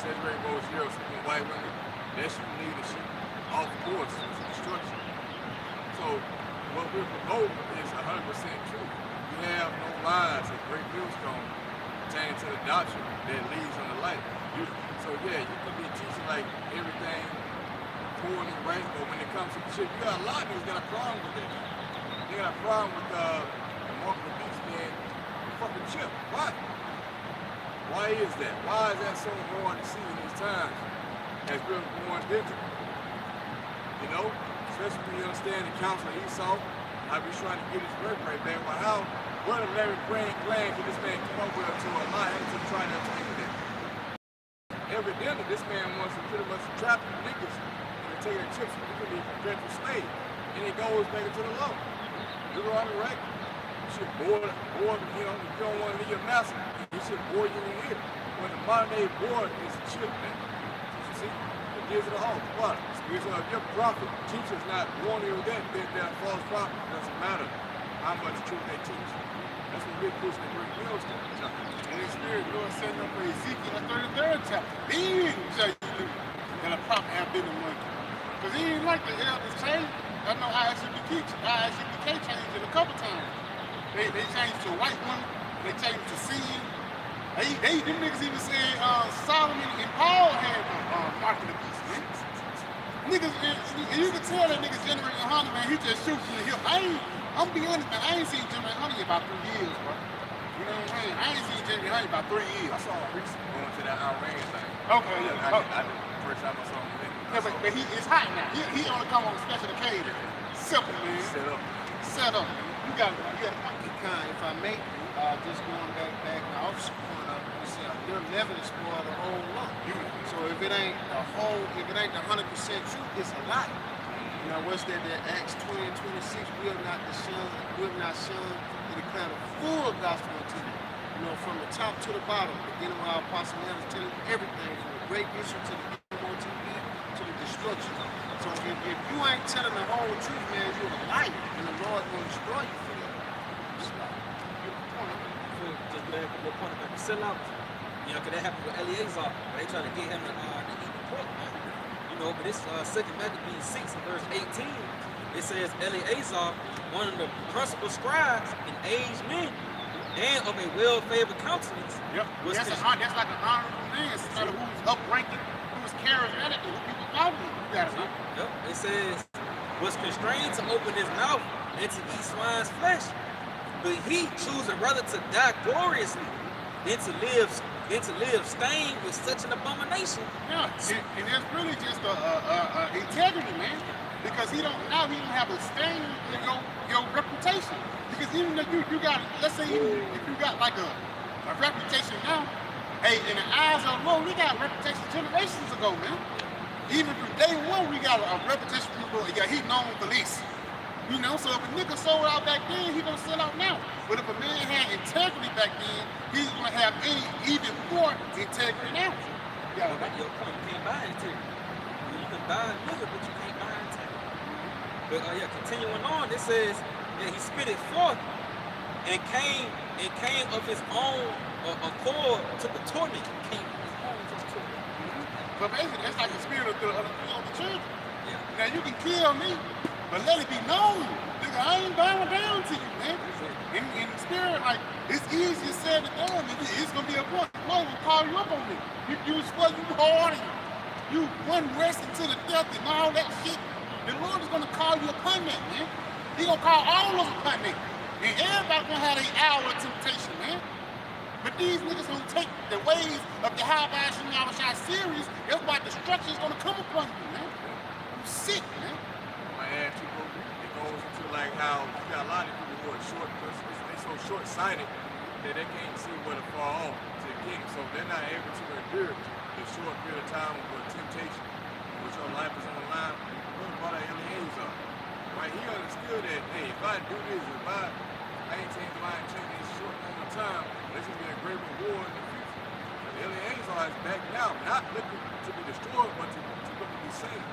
Cedric Rose Zero, sleeping white women, that's your leadership. Off course, it's destruction. So, what we're promoting is 100% true. You have no lies at Great Millstone pertaining to the doctrine that leads on the light. So, yeah, you can be teaching like everything and right, but when it comes to the shit, you got a lot of niggas got a problem with that. They got a problem with the mark of the beast being fucking chip. Why? Why is that? Why is that so hard to see in these times as we're going digital? You know? Especially when you understand the council of Esau, how he's trying to get his birthright back. Well, what a Larry Brand plan can this man come up with to allow him to try to obtain that? Evidently, this man wants to pretty much trap the niggas taking the chips from the perpetual slave, and it goes back into the law. You're right. You should board, you know, if you don't want to leave your master, you should board you in here. When the modern day board is a chip, man. You see? gives it a hope. What? Because if your prophet teaches not warning you that they're a false prophet, it doesn't matter how much truth they teach. That's what we're pushing to bring millstones. And the Spirit, Lord, setting up for Ezekiel, the 33rd chapter. Then shall you do that a prophet have been among you. Because he ain't like the elders change. I know ISUPK changed it a couple times. They changed to a white woman. They changed to sin. Them niggas even said Solomon and Paul had the mark of the beast, man. Niggas, you can tell that niggas generating honey, man. He just shoots from the hip. I'm be honest, man. I ain't seen generating honey in about 3 years, bro. You know what I'm saying? I ain't seen generating honey about 3 years. I saw a recent going to that Iran thing. Okay, yeah. I did first time I saw him. Yeah, but it's hot now. He only come on special occasion. Simple, man. Set up. You got it. Kind, if I may, just going back to officer point up, you said your level is spoil the whole law. So if it ain't the 100% truth, it's a lie. You know, what's that Acts 20:26, will not shun to declare the full gospel unto you. You know, from the top to the bottom, beginning with our apostle is telling you everything from the great issue to the MOTV to the destruction. So if you ain't telling the whole truth, man, you're a liar, and the Lord will destroy you for that. Just back to your point about the sellout, you know, because that happened with Eleazar. They trying to get him to eat the pork, man. You know, but this 2nd Maccabees 6 and verse 18, it says Eleazar, one of the principal scribes, an aged man, and of a well-favored countenance. Yep. That's like an honorable man, instead of who's up-ranking, who's charismatic, and who people follow. You got it, huh? Yep. It says, was constrained to open his mouth and to eat swine's flesh. But he choosing rather to die gloriously than to live stained with such an abomination. Yeah, and it's really just integrity, man. Because he don't have a stain in your reputation. Because even if you got, let's say if you got like a reputation now, hey, in the eyes of the Lord, we got a reputation generations ago, man. Even from day one, we got a reputation for people. Yeah, he known for this. You know, so if a nigga sold out back then, he gonna sell out now. But if a man had integrity back then, he's gonna have even more integrity now. Yeah, but your point, you can't buy integrity. You can buy a nigga, but you can't buy integrity. But continuing on, it says that he spit it forth and came of his own accord to the torment. Came of his own to the torment. But basically, that's like the spirit of the children. Yeah. Now you can kill me, but let it be known, nigga, I ain't bowing down to you, man. In the spirit, like, it's easier said than done. It's gonna be a point. The Lord will call you up on it. You swear you hard, you one wrestling to the death and all that shit. The Lord is gonna call you upon that, man. He gonna call all of us upon that. And everybody gonna have their hour of temptation, man. But these niggas gonna take the ways of the Yahweh Shem Yahushua serious. That's why destruction is gonna come upon you, man. I'm sick, man. It goes into like how you got a lot of people who are short because they're so short-sighted that they can't see where to fall off to the king. So they're not able to endure the short period of time of temptation, which your life is on the line. What about Eleazar? Right? He understood that, hey, if I do this, if I maintain my integrity in a short moment of time, this will be a great reward in the future. But Eleazar is back now, not looking to be destroyed, but to look to be saved.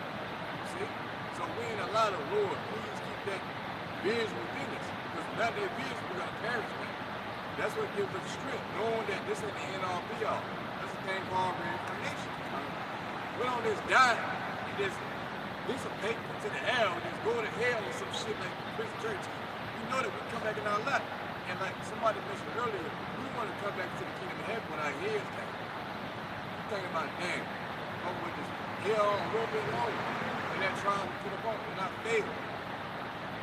See? So we ain't allowed the Lord, please keep that vision within us. Because without that vision, we're going to perish, man. That's what gives us strength, knowing that this ain't the end all be all. That's the thing called reincarnation. We don't just die and just dissipate into the hell, just go to hell or some shit like Christian church. We know that we come back in our life. And like somebody mentioned earlier, we want to come back to the kingdom of heaven when our heads down. You're thinking about, damn, I'm with this hell a little bit longer. That trial to the bone, and I failed.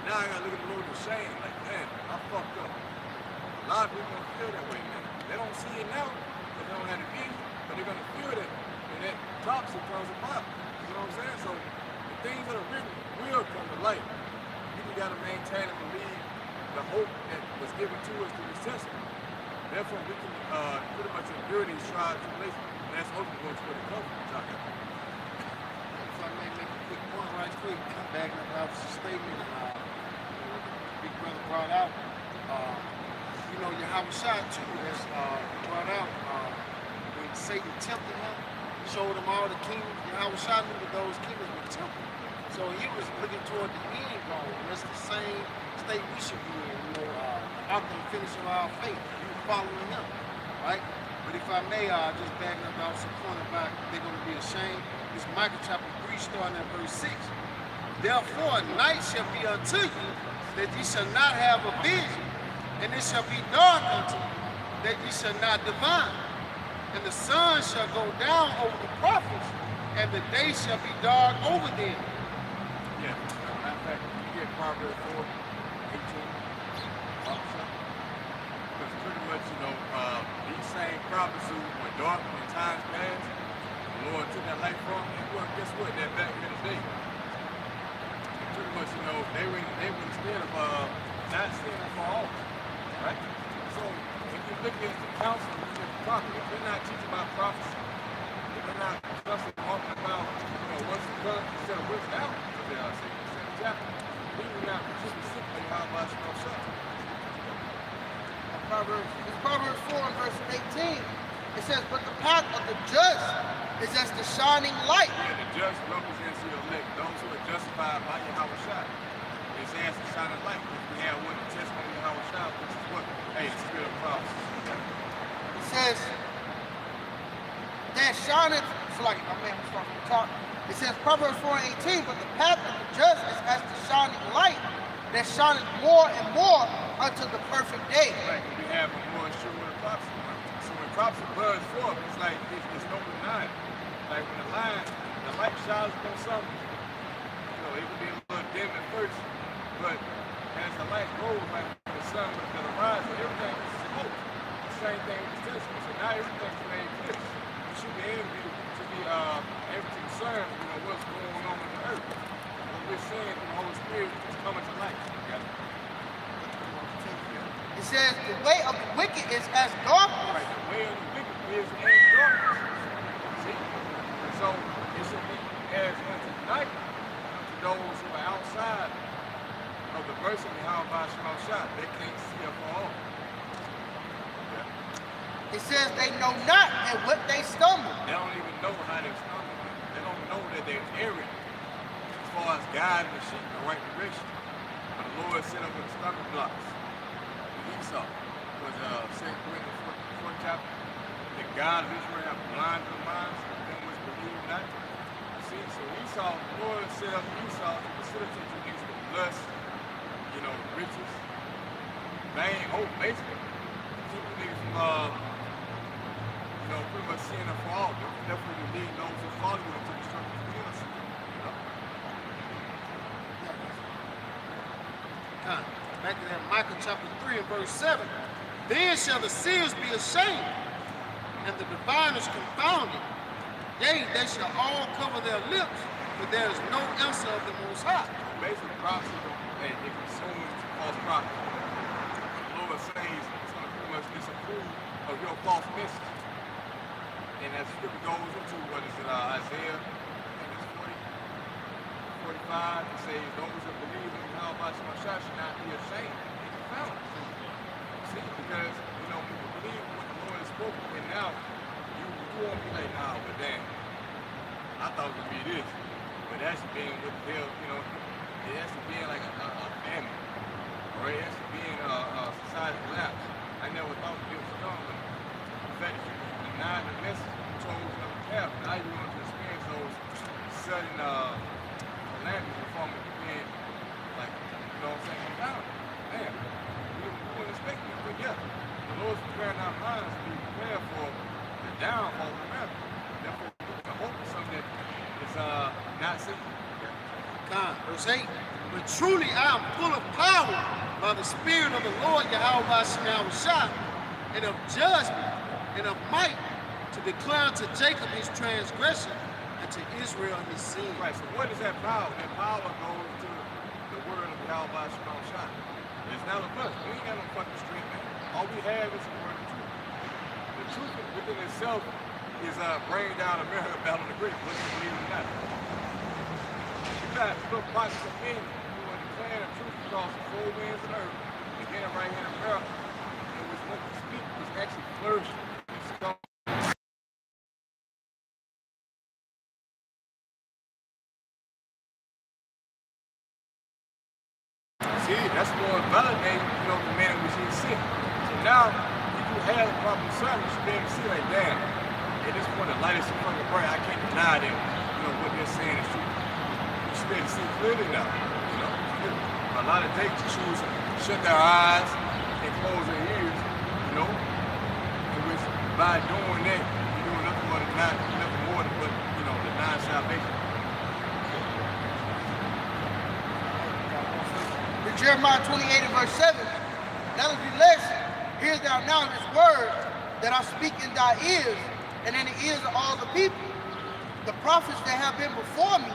Now I gotta look at the Lord with shame, like, man, I fucked up. A lot of people don't feel that way, man. They don't see it now, because they don't have the vision, but they're gonna feel that, and that toxic comes about. You know what I'm saying? So the things that are written will come to light. You gotta maintain and believe the hope that was given to us through the Testament. Therefore, we can pretty much endure these trials and tribulations, and that's ultimately going to the covenant. If I may make a quick point right quick, back in the officer's statement, what the big brother brought out, you know, Yahweh Shai too has brought out when Satan tempted him, showed him all the kingdoms. Yahweh Shah knew that those kingdoms were temple. So he was looking toward the end goal. And that's the same state we should be in, after the finish of our faith. You following them, right? But if I may, just backing up off some point about they're going to be ashamed. It's Micah chapter 3, starting at verse 6. Therefore, night shall be unto you, that ye shall not have a vision, and it shall be dark unto you, that ye shall not divine. And the sun shall go down over the prophets, and the day shall be dark over them. Yeah, matter of fact, you get Proverbs 4, 18, because pretty much, these same prophets who were dark when times passed, the Lord took that light from them, well, guess what, they're back here today. Pretty much, they were instead of not standing for all, right? So if you look at the council, you look at the prophet, if they're not teaching about prophecy, if they're not discussing, talking about, what's to come instead of what's out, so they are saying in the same chapter, then you're not specifically how about yourself. Proverbs 4 and verse 18. It says, but the path of the just is as the shining light. Yeah, the just represents the elect, those who are justified by Yahweh Shah. It's as the shining light. If we have one testimony of Yahweh Shah, which is what? Hey, the spirit of prophecy. It says, that shineth, it's like, I'm starting from the top. It says, Proverbs 4 and 18, but the path of the just is as the shining light that shineth more and more unto the perfect day. Right, we have a more sure with the prophecy. So when prophecy buzz forth, it's like it's no denying. Like when the light shines on something, it can be a little dim at first, but as the light grows, like the sun with the horizon, everything is smoke. The same thing with the testament. So now everything's made clear. You should be able to be able to discern, what's going on in the earth. What we're seeing through the Holy Spirit is coming to light. It says, the way of the wicked is as darkness. Right, the way of the wicked is as darkness. See? And so it should be as unto night to those who are outside of the verse of Yahweh Shema Shah. They can't see up all. Yeah. It says they know not at what they stumble. They don't even know how they stumble. They don't know that they're erring as far as guiding the sheep in the right direction. But the Lord set up with stumbling blocks. Esau was 2 Corinthians 4th chapter. The God of Israel have blinded the minds of them which believe not. See, so Esau, the Lord set up Esau to facilitate you against the lust, riches, vain hope, basically. Keep the niggas from, pretty much seeing them fall. Definitely lead those who follow you into destruction of us. Back to that Micah chapter 3 and verse 7. Then shall the seers be ashamed, and the diviners confounded. Yea, they shall all cover their lips, but there is no answer of the Most High. Basically, prophecy, it consumes false prophets. The Lord says it's going to pretty much disapprove of your false message. And as the scripture goes into, what is it, Isaiah, I think it's 45, it says, those that believe in Yahweh Shah should not be ashamed and confounded. See, because, people believe what the Lord has spoken, and now you won't be like, nah, but damn, I thought it would be this. But that's being with the hell, it has to be like a famine, or it has to be in a society collapse. I never thought it was coming, but the fact that you denied the message, you chose another path, now you're going to experience those sudden calamities in the form of being, like, confounded. Man, we weren't expecting it, but yeah, the Lord's preparing our minds to be prepared for the downfall of America. Therefore, we can hope for something that is not seen. Verse 8. But truly I am full of power by the Spirit of the Lord Yahweh Shah, and of judgment and of might, to declare to Jacob his transgression and to Israel his sin. Right, so what is that power? That power goes to the word of Yahweh Shah. It's not a us. We ain't got no fucking strength, man. All we have is the word of truth. The truth within itself is bringing down America battle the Greek, whether you believe it or not. You got little pockets of men who are declaring the truth across the four winds of the earth, beginning right here in America, and which when we speak is actually flourishing. See, that's more validating, the man which he is sick. So now, if you have a proper discernment, you should be able to see like, damn, at this point, the light is so fucking bright, I can't deny that, what they're saying is true. You should be able to see clearly now, A lot of dates choose to shut their eyes and close their ears, in which by doing that, you're doing nothing more than deny salvation. In Jeremiah 28 and verse 7, nevertheless, hear thou now this word that I speak in thy ears, and in the ears of all the people. The prophets that have been before me,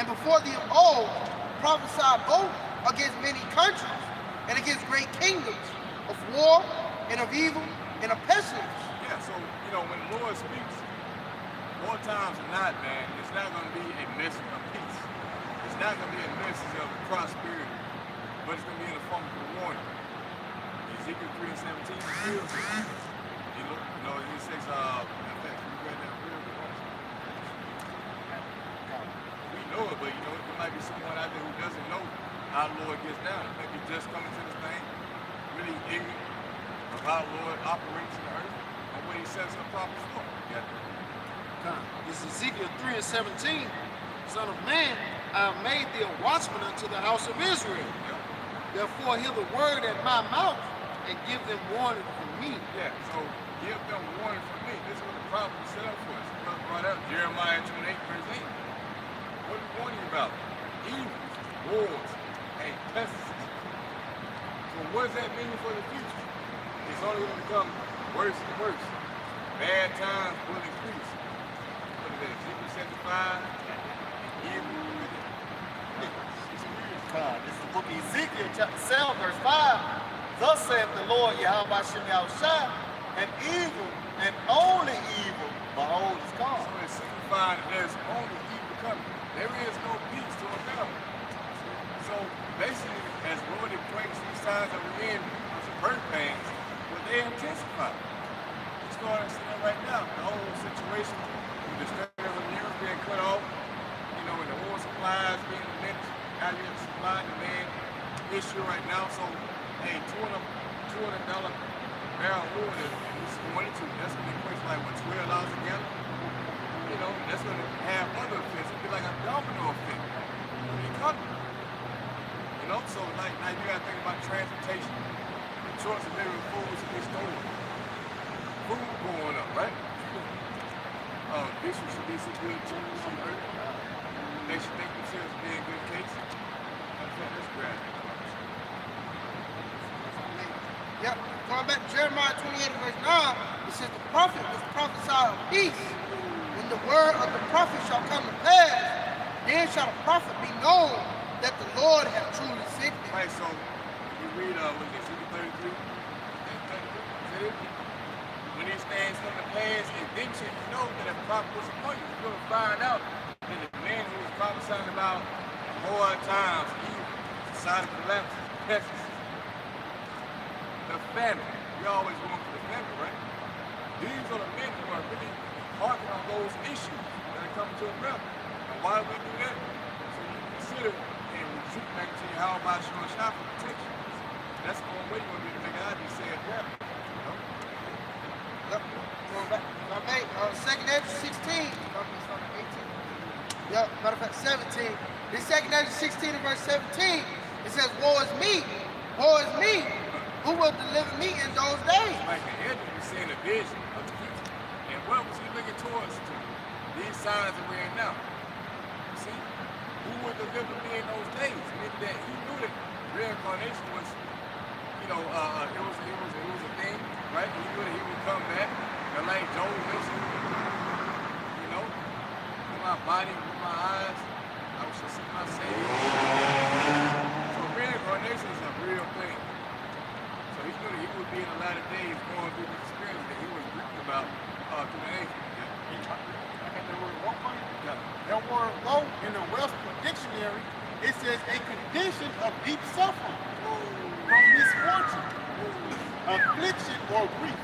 and before thee of old, prophesied both against many countries, and against great kingdoms, of war, and of evil, and of pestilence. Yeah, so, when the Lord speaks, more times than not, man, it's not going to be a message of peace. It's not going to be a message of prosperity, but it's going to be in the form of a warning. Ezekiel 3 and 17 reveals it. He says, in fact, you read that real quick. We know it, but there might be someone out there who doesn't know how the Lord gets down. Maybe just coming to this thing, really ignorant of how the Lord operates in the earth and what he sets up prophets for. This is Ezekiel 3 and 17. Son of man, I have made thee a watchman unto the house of Israel. Yeah. Therefore hear the word at my mouth and give them warning from me. Yeah, so give them warning from me. This is what the prophet set up for us. Brother brought up Jeremiah 28 verse 8. What are we warning about? Evil, wars, and pestilences. So what does that mean for the future? It's only going to become worse and worse. Bad times will increase. What is that? Ezekiel 75, evil. This is the book of Ezekiel, chapter 7, verse 5. Thus saith the Lord, Yahweh Shem Yahushua, and evil, and only evil, behold, is come. So it's signifying that there's only evil coming. There is no peace to a God. So basically, as Lord brings these times that we're in, some birth pains, well, they intensify. You start to see that right now. The whole situation with the state of Europe being cut off, and the oil supplies being diminished. Now you have a supply and demand issue right now. So, hey, $200 barrel oil is 22. That's going to equate to like what, $12 a gallon? That's going to have other effects. It'll be like a domino effect on the economy. So like now you got to think about transportation, the choice of living foods in these stores. Food going up, right? This should be some good cheese on earth. They should think themselves to be in good case. Let's grab it. Yep, going back to Jeremiah 28 and verse 9, it says the prophet was prophesied of peace. When the word of the prophet shall come to pass, then shall the prophet be known that the Lord hath truly sent him. Right, so you read what is it, Ezekiel 33? Is that it? When these things come to pass, and then you know that a prophet was appointed, you're going to find out that the man who was prophesying about hard times, evil, societal collapses, pestilences, the famine. We always going for the famine, right? These are the men who are really harking on those issues that are coming to America. And why do we do that? So you consider and retreat back to your how about showing shop for protection. That's the only way you're going to be able to make it out of these sad ground. Yep. Going back, 2nd Ezra 16. 18. Yep, matter of fact, 17. This 2nd Ezra 16 and verse 17, it says, woe is me, who will deliver me in those days? Like the Ezra was seeing a vision of the future. And what was he looking towards to? These signs that we're in now. See? Who would deliver me in those days? Meaning that he knew that reincarnation was, it was a thing, right? He knew that he would come back. And like Job mentioned, with my body, with my eyes, I shall see my Savior. So reincarnation is a real thing. So he knew that he would be in a lot of days going through the experience that he was reading about through the angel. I got that word woe on it. Yeah. That word woe in the Webster Dictionary, it says a condition of deep suffering from misfortune, affliction, or grief.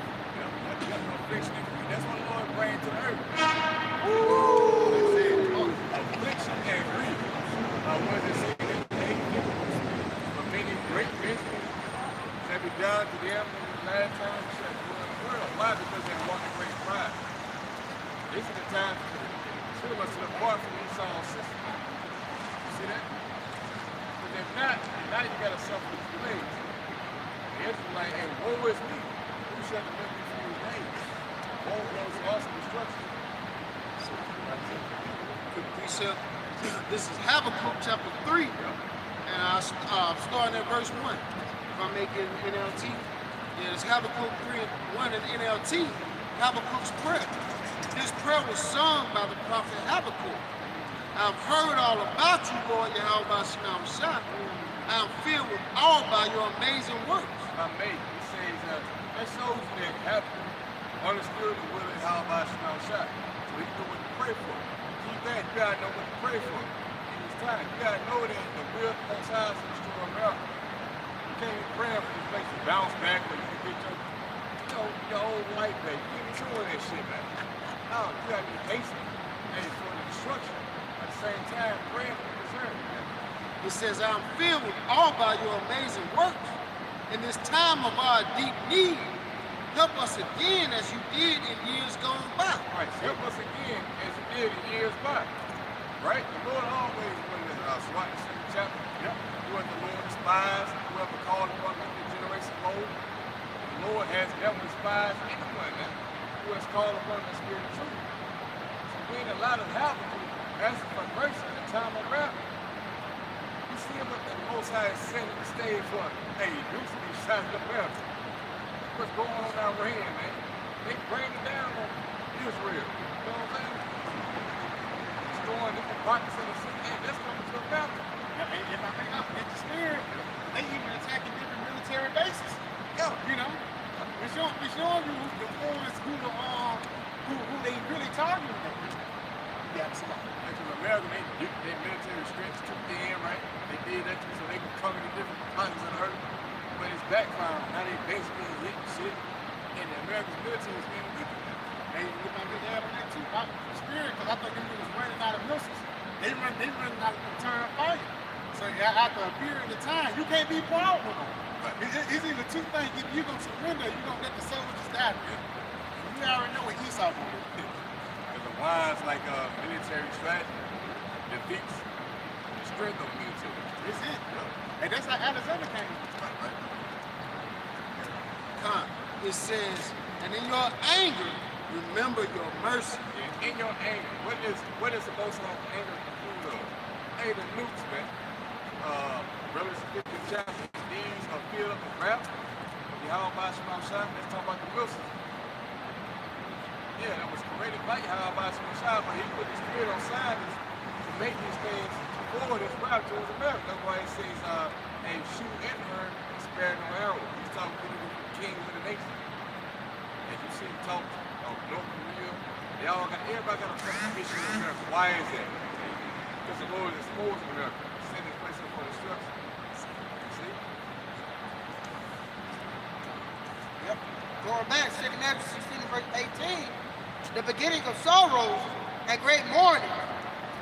Affliction and grief. That's what the Lord brings to the earth. They said, Affliction and grief. What does it say? For many down to them in the last time we shall dwell in the world. Why? Because they walk in great pride. This is the time to us to depart from Esau's system. You see that? Because if not, now you got to suffer the plagues. The Israelite, and woe is me. Who shall deliver me from these names? Woe goes to us in destruction. Good precept. This is Habakkuk chapter 3. And I'm starting at verse 1. If I make it NLT. Yeah, it's Habakkuk 3:1 in NLT. Habakkuk's prayer. This prayer was sung by the prophet Habakkuk. I've heard all about you, Lord Yahweh Shem Shah. I am filled with awe by your amazing works. Amazing. It says that shows you that Habakkuk understood the will of Yahweh Shem Shah. So he knew what to pray for. Keep that, you gotta know what to pray for in this time. You gotta know that the will of the Most High is to destroy America. You can't be praying for this place to bounce back or you can get your old life back. You can't be doing that shit, man. No, you gotta be patient and for the destruction. At the same time, praying for the preserve, man. It says, I am filled with awe by your amazing works. In this time of our deep need, help us again as you did in years gone by. Right, help us again as you did in years by. Right? The Lord always, what is it, SWAT, the second chapter? Yep. You are the Lord despised, whoever called upon him in generation old. The Lord has never despised anyone, man, who has called upon the spirit of truth. So we ain't allowed to have to asking for grace in the time of wrath. You see what the Most High is setting the stage for? Hey, you should be shot in America. What's going on down here, man? They bring it down on Israel. You know what I'm saying? Destroying different pockets of the city. Hey, that's coming to America. Yeah, and if I think I'm in the spirit, they even attacking different military bases. Yeah. You know? It's showing you who they really targeting. Yeah, absolutely. Because America, they military strength took in, right? They did that so they could cover the different pockets of the earth. But it's backfiring. Now they basically hitting shit. And the American military is getting weaker. They look like they have on that too. The spirit, because I think them niggas running out of missiles. They running out of return fire. So after a period of time, you can't be proud with them. Right. It's either two things. If you're going to surrender, you're going to let the soldiers die. And you already know what Esau going to do. Because the wise, like military strategy, defeats the strength of military. It's it. And that's how Alexander came. Right. It says, and in your anger, remember your mercy. Yeah, in your anger, what is the most of anger full of? Hey, the nukes, man. Revelation 15 chapter, these are filled up with wrath. Yahweh Shem Shah, let's talk about the Wilsons. Yeah, that was created by Yahweh Shem Shah, but he put the spirit on scientists to make these things forward as wrath towards America. That's why he says, hey, shoot at her and spare no arrow. He's talking to the kings of the nation. As you see him talk of North Korea, everybody got a fucking mission in America. Why is that? Because the Lord is exposing America, sending places for destruction. See? Yep. Going back, 2 Matthew 16 verse 18, the beginning of sorrows and great mourning,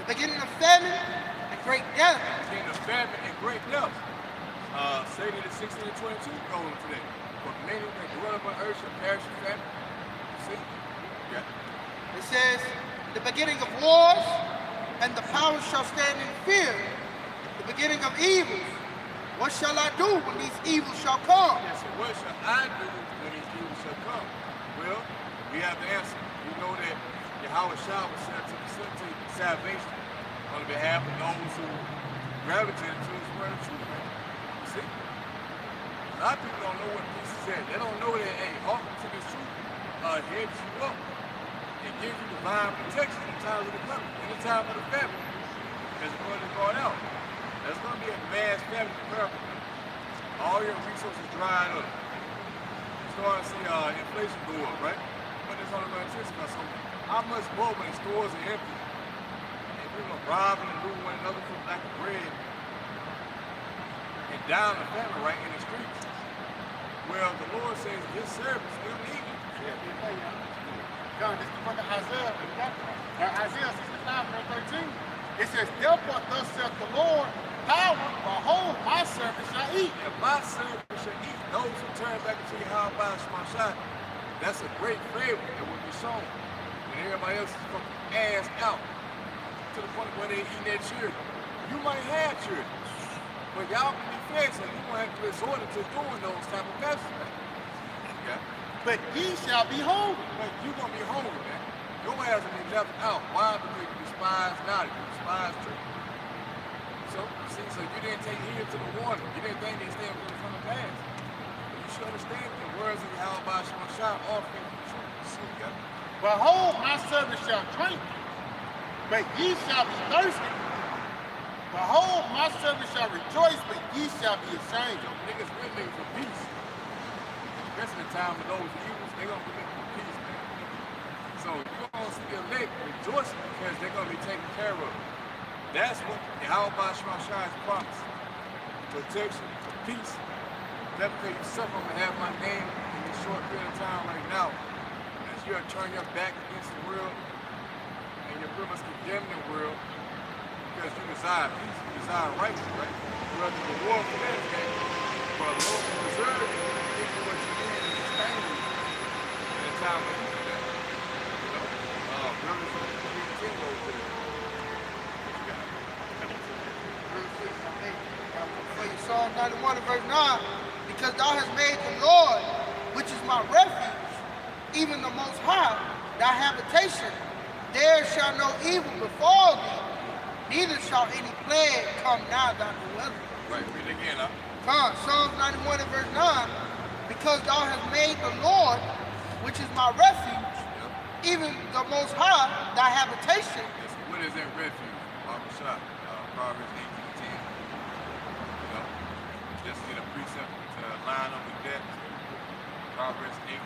the beginning of famine and great death. Beginning of famine and great death. Satan is 16 and 22 going today. But many that dwell upon earth shall perish in famine. See? Yeah. It says, the beginning of wars, and the powers shall stand in fear. The beginning of evils. What shall I do when these evils shall come? Yes, so what shall I do when these evils shall come? Well, we have the answer. We know that Yahweh Shah was sent to facilitate salvation on behalf of those who gravitated to his word of truth. You see? A lot of people don't know what peace is at. They don't know that, hey, hearken to this truth heads you up. It gives you divine protection in times of the coming, in the time of the famine. As the Lord has brought out. There's going to be a mass famine in America. All your resources dried up. You're starting to see inflation go up, right? But there's only going to intensify. So how much more when the stores are empty and people are robbing and looting one another for lack of bread and down the famine right in the streets? Well, the Lord says his servants will need it. John, this is the book of Isaiah. Isaiah 65 verse 13. It says, therefore thus saith the Lord, power, behold, my servant shall eat. And my servant shall eat. Those who turn back into your how about my shot, that's a great favor that will be shown. And everybody else is fucking ass out to the point where they eating their children. You might have children, but y'all can be fed, so you're going to have to resort to doing those type of passages. Okay? But ye shall be hungry. But you're going to be hungry, man. Your ass will be left out. Why? Because you despise God. You despise truth. So, see, so you didn't take heed to the warning. You didn't think these things were going to pass. But you should understand the words of Yahweh Shemashah are faithful to truth. See, you got it? Behold, my servant shall drink, but ye shall be thirsty. Behold, my servant shall rejoice, but ye shall be ashamed. Yo, niggas really looking for peace. Especially in the time of those evils, they're going to be looking for peace, man. So you're going to see the elect rejoicing because they're going to be taken care of. That's what Yahweh Shemashah has promised. Protection, peace. That's because you suffer to have my name in this short period of time right now. As you are turning your back against the world, and you're pretty much condemning the world because you desire peace, you desire righteousness, right? You're the reward for that, okay? For the Lord will preserve you, give you what you need and sustain you in a time of need. Psalm 91 and verse 9, because thou hast made the Lord, which is my refuge, even the Most High, thy habitation. There shall no evil befall thee, neither shall any plague come nigh thy dwelling. Right, read it again, huh? Psalms 91 and verse 9, because thou hast made the Lord, which is my refuge, even the Most High, thy habitation. Yes, what is that refuge? Proverbs 18:10. You know, just get a precept to line up with that. Proverbs 18:10.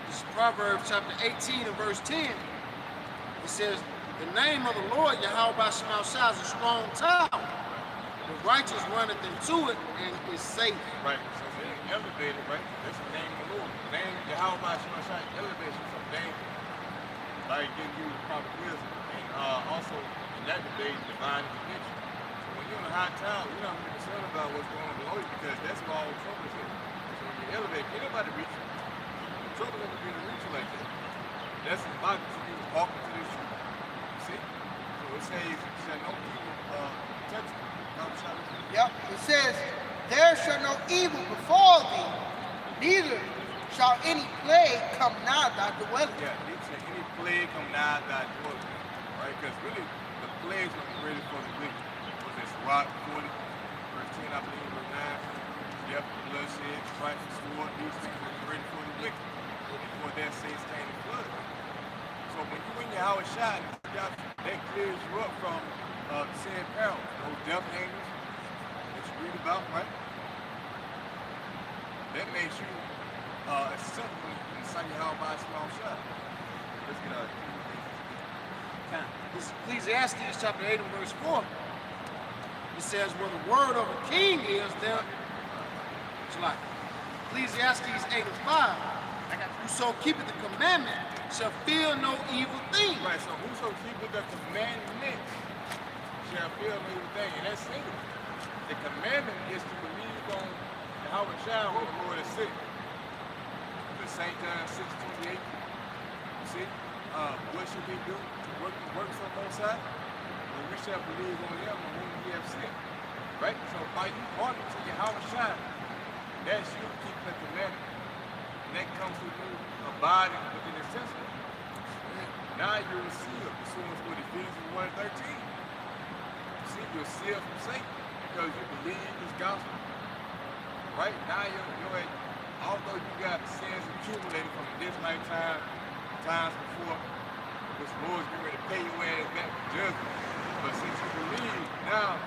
This is Proverbs chapter 18 and verse 10. It says, the name of the Lord, Yahweh Shemashah, is a strong tower. The righteous runneth into it and is safe. Right, so it's elevated, right? That's the name of the Lord. The name Yahweh Shemashah elevates you from danger. Like give you proper wisdom. And also, in that day, divine intervention. So when you're in a high tower, you're not really concerned about what's going on below you because that's where all the trouble is here. So when you elevate, anybody reach you. Trouble never be to reach you like that. That's the Bible to you walking to this truth. You see? So it says, shall no evil touch you. Yep, it says, there shall no evil befall thee, neither shall any plague come nigh thy dwelling. Yeah, any plague come nigh thy dwelling. Right? Because really, the plagues were ready for the wicked. Was this Rock 40, verse 10, I believe, verse 9. Death, bloodshed, strife, and sword, these things were ready for the wicked. Before their sins came in flood. So when you in your house shine, that clears you up from sin perils, those death angels that you read about, right? That makes you acceptable in the sight of Yahweh by a small shot. Let's get out of here. This is Ecclesiastes chapter 8 and verse 4. It says, where the word of a king is, there, it's like Ecclesiastes 8 and 5. Whoso keepeth the commandment shall fear no evil thing. Right, so whoso keepeth the commandment shall fear no evil thing. And that's single. The commandment is to believe on Yahweh Shah when the Lord is sick. The St. John 6:28. You see? What should we do to work the works on both sides? Well, we shall believe on him and whom we have sent. Right? So by you walking to Yahweh Shah, that's you keeping the commandment. And that comes with you abiding within his testimony. Now you're sealed, pursuant to Ephesians 1:13. See, you're sealed from Satan because you believe his gospel. Right? Now you're although you got sins accumulated from this lifetime, times before, which the Lord's getting ready to pay your ass back for judgment. But since you believe, now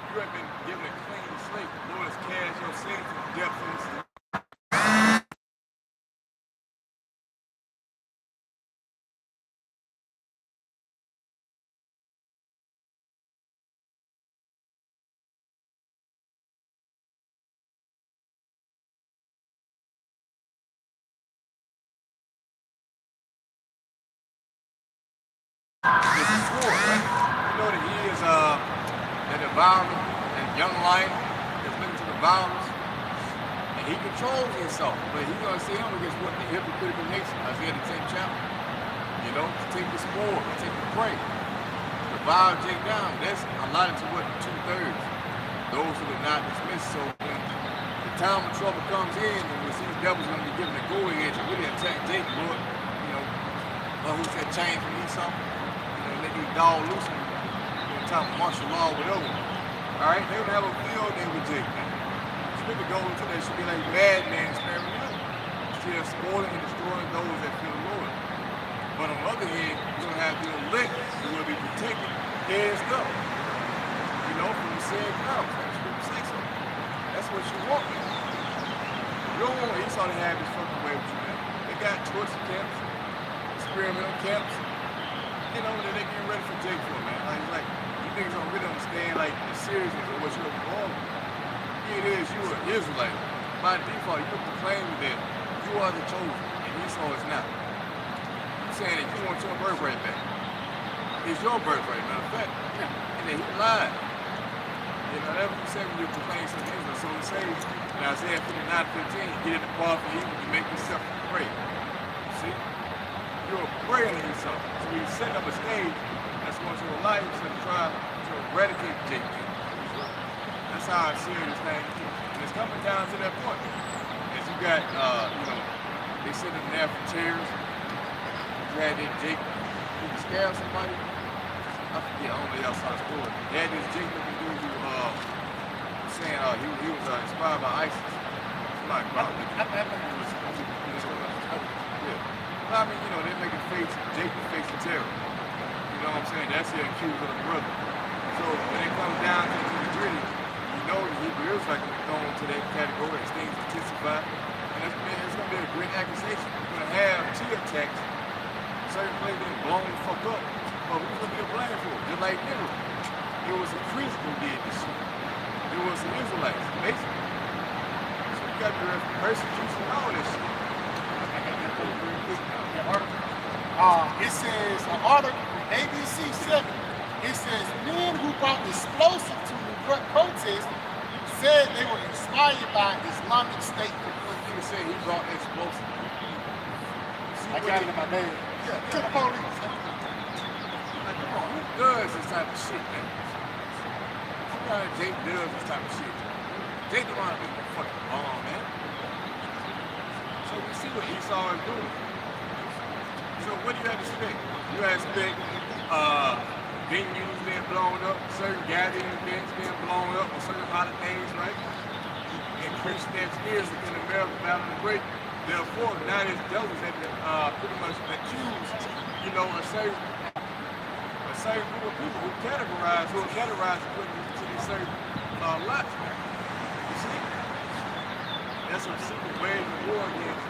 you have been given a clean slate. The Lord has cast your sins to the depths of the sea. Right? You know that he is that the violence, that young lion that's looking to the violence, and he controls himself, but he's going to see him against what the hypocritical nation, Isaiah the 10th chapter. You know, to take the spoil, to take the prey, to bow Jake down. That's allotted to what 2/3, those who did not dismiss. So when the time of trouble comes in, and we see these devils going to be given a go ahead to really attack Jake, Lord, you know, who said change from Esau, you know, let these dogs loose and time of martial law, whatever. All right, they're gonna have a field day with Jake. Scripture goes into that should be like madmen sparing the young, still spoiling and destroying those that fear the Lord. But on the other hand, you're gonna have the elect who will be protected, edged up, you know, from the said crowds. Scripture says so. That's what you want, man. You don't want Esau to have his fucking way with you, man. They got torture camps, experimental camps, you know, that they getting ready for Jake for, man. Like you niggas don't really understand like the seriousness of what you're involved with. Here it is, you are an Israelite. By default, you're proclaiming that you are the chosen, and Esau is not. You're saying that you want your birthright back. It's your birthright, matter of fact. And then he lied. You know, that's what you say when you proclaim something Israel. So it says in Isaiah 59:15, get in the path of evil, you make yourself a prey. See? You're a prey on Esau. So you're setting up a stage that's going to allow you to try to eradicate Jacob. That's how I see this thing. And it's coming down to that point. As you got, you know, they sit in there for chairs. You had that Jacob, he was scared somebody. I forget, I don't know y'all saw the story. They had this Jacob dude who saying he was inspired by ISIS. Somebody about it. Yeah. I mean, you know, they're making Jacob face the terror. You know what I'm saying? That's the accused of the brother. So when it comes down to the gritty, you know the Hebrew Israelites are thrown into that category as things intensify. And it's going to be a great accusation. You're going to have Chia attacks, certain places being blown the fuck up. But who's going to be the blame for it? Just like Nimrod. It was a priest who did this shit. It was the Israelites, basically. So you got the persecution and all this shit. It says, an article, ABC 7, it says, men who brought explosives to the protest said they were inspired by Islamic State. Nigga said he brought explosives. I got it in my name. Yeah, to the police. Like, come on, who does this type of shit, man? Somebody Jake does this type of shit. Jake don't want to be a fucking bomb, man. So we see what Esau is doing. So what do you expect? You expect venues being blown up, certain gathering events being blown up, or certain holidays, right? And Christian engineers in America about to break. Therefore, now there's devils that pretty much accuse, you know, a certain group of people who are categorized according to these certain lots. You see? That's some secret ways of war against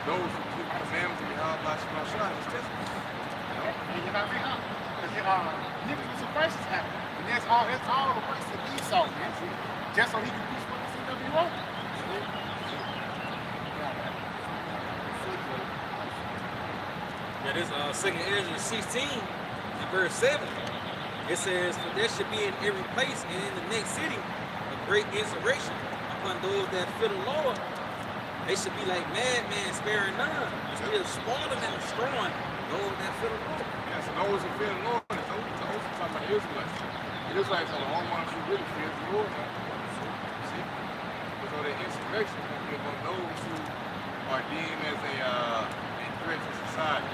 those who keep the commandments of Yahweh Shema Shah in his testimony. And you're not being honest. Because niggas some crisis happen. And that's all the works of Esau, man. Just so he can do what he does wrong. Yeah, this 2nd Ezra 16 and verse 7. It says, for there should be in every place and in the next city a great insurrection upon those that fear the Lord. They should be like madmen, sparing none, still spoiling and destroying those that fear the Lord. Yeah, so those who fear the Lord, those are talking about the Israelites. The Israelites are the only ones who really fear the Lord. See? So the insurrection is going to be among those who are deemed as a threat to society.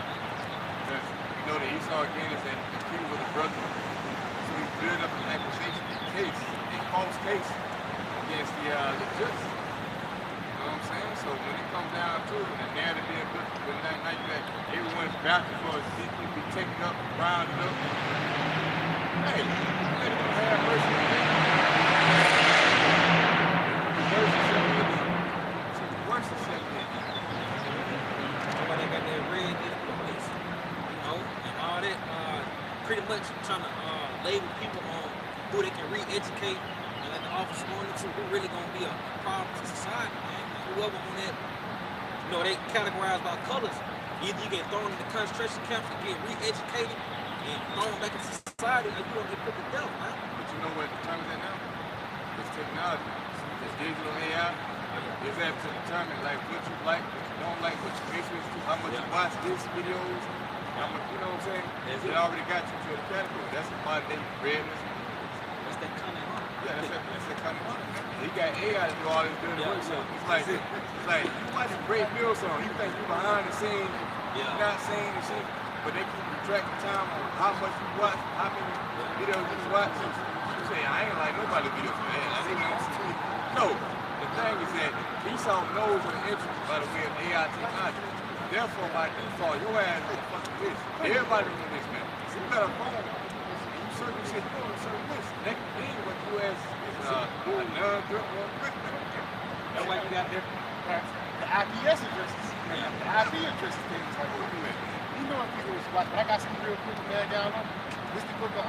Because you know that Esau again is an accuser of the brother. So he's building up an accusation, a false case against the judge. You know what I'm saying? So when it comes down to it, the narrative being built, now you got everyone's vouching for it, to be taken up, rounded up. Hey, let them have mercy on that. The worst is set in. So the worst is set in. Somebody got that red in the police, you know, and all that, pretty much trying to label people on who they can re-educate and let the officer go into who really gonna be a problem to society, man. Whoever on that, you know, they categorized by colors. Either you get thrown into concentration camps and get re-educated and thrown back into society, or you gonna get put to death, man. But you know what determines that technology, this digital AI, is able to determine like what you like, what you don't like, what you interest in, how much you watch these videos, how much, you know what I'm saying? It already got you to the category. That's a modern day redness. That's that cunning heart. Yeah, that's that kind of money. He got AI to do all this dirty work. So it's like you watch a great meal song, you think you behind the scenes, you're not seeing the shit, but they keep tracking time on how much you watch, how many videos you watch. You say, I ain't like nobody video for that. I didn't even see it. No. The thing is that Esau knows your interest by the way of AI technology. Therefore, by default, your ass is a fucking bitch. Everybody doing this, man. So you got a phone, and you certain shit, you doing certain this. Next thing, what you ask is a non-grip or grip. That's why you got there. The IPS addresses. The IP addresses things like that. You know what people was like, but I got some real quick bad down on. This the book of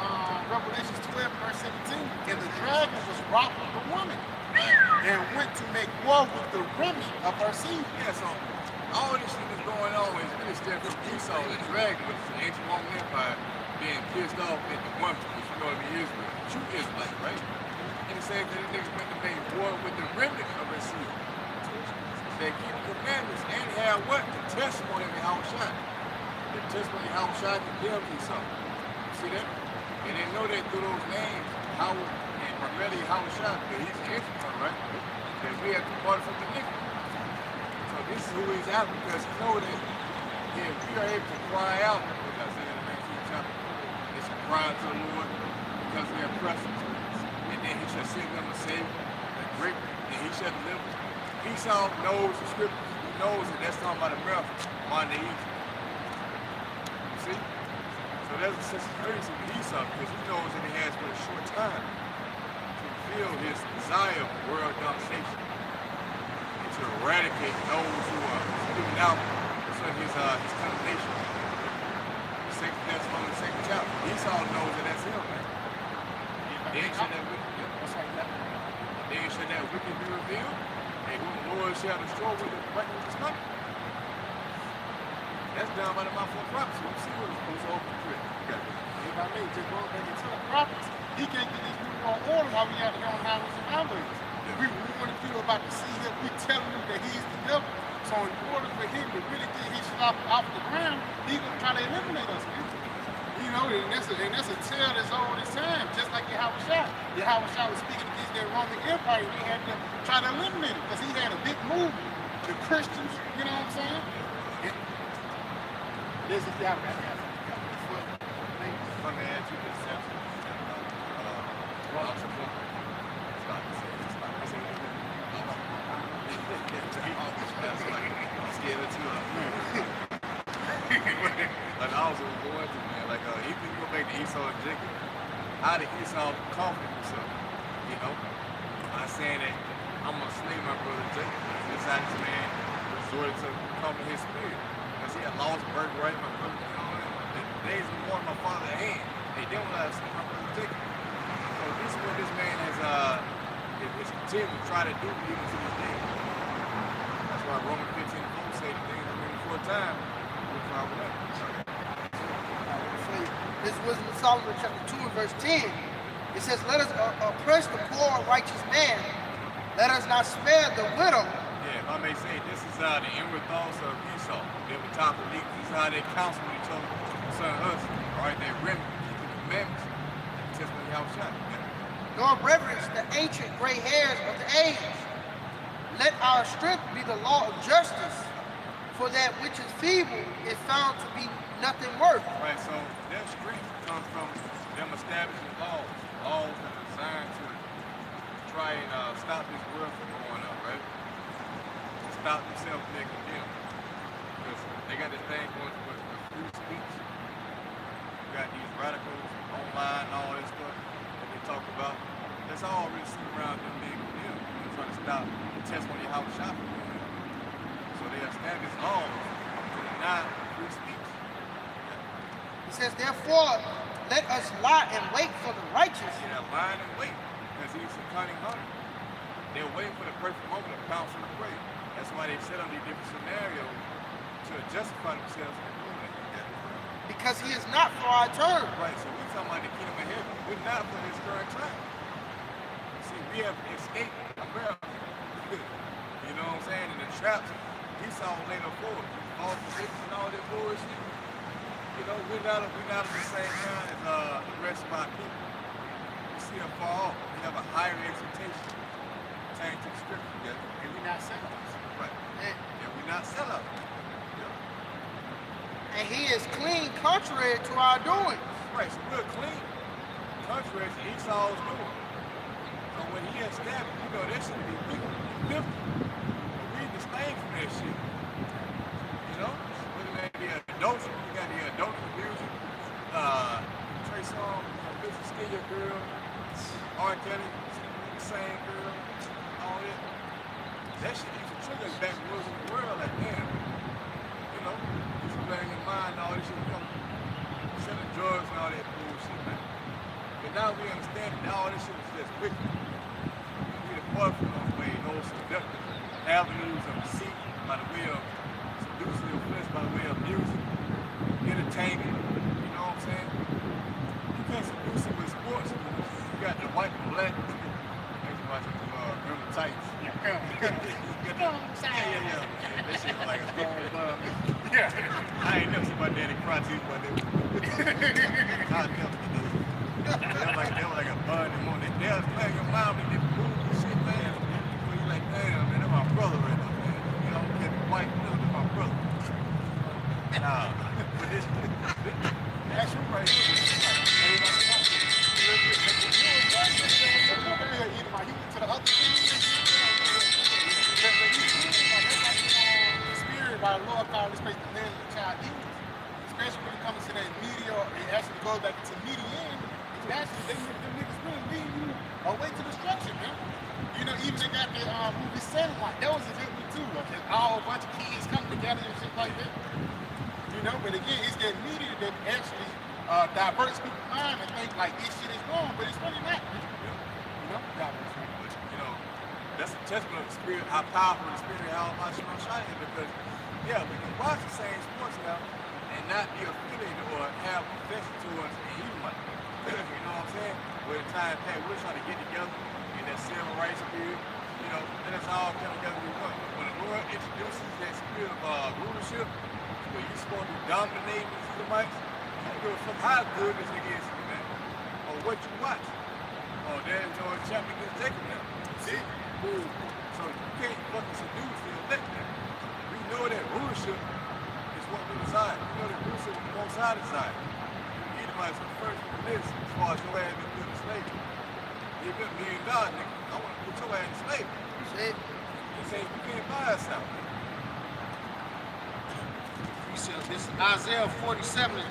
Revelations 12, verse 17. And the dragon was wrought with the woman and went to make war with the remnant of her seed. Yeah, so all this shit that's going on is really still from Esau, the dragon, which is the ancient Roman Empire, being pissed off at the woman, which you know to be Israel, true Israelite, right? And it says that the niggas went to make war with the remnant of her seed. They keep the commandments and have what? The testimony of Yahushua. The testimony of Yahushua condemned Esau. See that? And they know that through those names, Howard and primarily Yahushua, because he's the infant, right? That we have to part from the nigga. So this is who he's out because he know that if we are able to cry out, because in the 19th chapter, it's a cry to the Lord because we have presence. And then he shall send them a savior, a great, and he shall deliver. Esau knows the scriptures. He knows that that's talking about America, modern day Egypt. You see? So there's a sense of urgency with Esau because he knows that he has but a short time to fulfill his desire of world domination and to eradicate those who are giving out his condemnation. The second Thessalonians, the second chapter. Esau knows that that's him, man. Then shall that wicked be revealed, and whom the Lord shall destroy with the brightness of his coming. That's down by the mouth of the prophets. You see what it's over the trip. If I may, just going back into the prophets, he can't get these people on order while we out here on highways and byways. We warning people about to see him. We telling them that he's the devil. So in order for him to really get his shit off the ground, he's gonna try to eliminate us, man. You know, and that's a tale that's old as time, just like Yahushua. Yahushua was speaking against that Roman Empire, and they had to try to eliminate it because he had a big movement. The Christians, you know what I'm saying? This is Yahushua. Let me ask you this, Samson. Like I was going to, man, like even if you go back to Esau and Jacob, how did Esau comfort himself? You know, by saying that I'm gonna slay my brother Jacob. This how this man resorted to comfort his spirit because he had lost birthright, my brother. You know, the days of war in my father's hand, they didn't allow to slay my brother Jacob. So this is what this man has is continuing to try to do even to this day. That's why Romans 15:4 say the things are written before time. This is Wisdom of Solomon chapter 2 and verse 10. It says, let us oppress the poor and righteous man. Let us not spare the widow. Yeah, if I may say, this is the inward thoughts of Esau. They were top of league. This is how they counsel each other concerning us. All right, they remember keeping the commandments and the testimony of Yahushua. Nor reverence the ancient gray hairs of the age. Let our strength be the law of justice. For that which is feeble is found to be nothing worth. Right, so their strength comes from them establishing laws. Laws that are designed to try and stop this world from going up, right? To stop themselves being condemned. Because they got this thing going with free speech. You got these radicals online and all this stuff that they talk about. That's all really sitting around them being condemned. They're trying to stop the testimony of Yahushua. So they establish laws to deny free speech. It says, therefore, let us lie and wait for the righteous. Yeah, lying and wait, because he's a cunning hunter. They're waiting for the perfect moment to pounce on the prey. That's why they set on these different scenarios to justify themselves in doing that. Because he is not for our turn. Right, so we're talking about the kingdom of heaven. We're not for his current time. See, we have escaped America. You know what I'm saying? And the traps Esau laid up for us. All the cities and all that bullshit. You know, we're not at the same time as the rest of our people. We see them far off. We have a higher expectation pertaining to the scripture. Yeah. And we're not sellouts. Right. Yeah, we're not sellouts. Yeah. And he is clean contrary to our doings. Right, so we're clean. Contrary to Esau's doing. So when he established, you know, that should be wicked. We disdain from that shit. You know? Whether that be adultery, you got the adultery music, Trey Songz, Mr. Skinny Girl, R. Kelly, the same girl, all that. That shit used to trigger us back when we was in the world, like, damn. You know? Used to bear in your mind all this shit come. Selling drugs and all that bullshit, man. But now we understand that all this shit is just wicked. We depart from those ways, those seductive avenues of deceit by the way of seducing your flesh, by the way of music, entertainment, you know what I'm saying? You can't seduce it with sports. You got the white and black. Thanks for watching the Girl Titans. Yeah. That shit was like a strong love. Yeah. I ain't never seen my daddy cry to you, but they I never did. They were like a bud in the morning. They was playing your mom and they moved and shit, man. So you like, damn, man, that's my brother right now, man. You know, get white, that's my brother. Nah, but this that's you right here. By the Lord called this place the land of the child demons. Especially when it comes to that media, it actually goes back to median. Actually, them niggas really lead you away to destruction, man. You know, even they got the movie Sandlot. That was a good one too. Just all a bunch of kids coming together and shit like that. You know, but again, it's that media that actually diverts people's mind and think like this shit is wrong, but it's really not. You know, You know, that's a testament of the spirit, how powerful the spirit of Allah Shine is, because yeah, we can watch the same sports now and not be affiliated or have affection towards the Edomite. You know what I'm saying? Where the time pack, we're trying to get together in that civil rights period. You know, let us all come together we want. When the Lord introduces that spirit of rulership, where you're supposed to dominate the Edomites, you don't give a fuck how good this nigga is, man, or what you watch. Oh, there's no champion against Jacob now. See? Ooh. So you can't fucking seduce the elect now. We know that rulership is what we desire. We know that rulership is the most high desire. The Edomites are the first on the list as far as your ass been put in slavery. You've been $1 million, nigga. I want to put your ass in slavery. You say you can't buy us out. He said, this is Isaiah 47:12.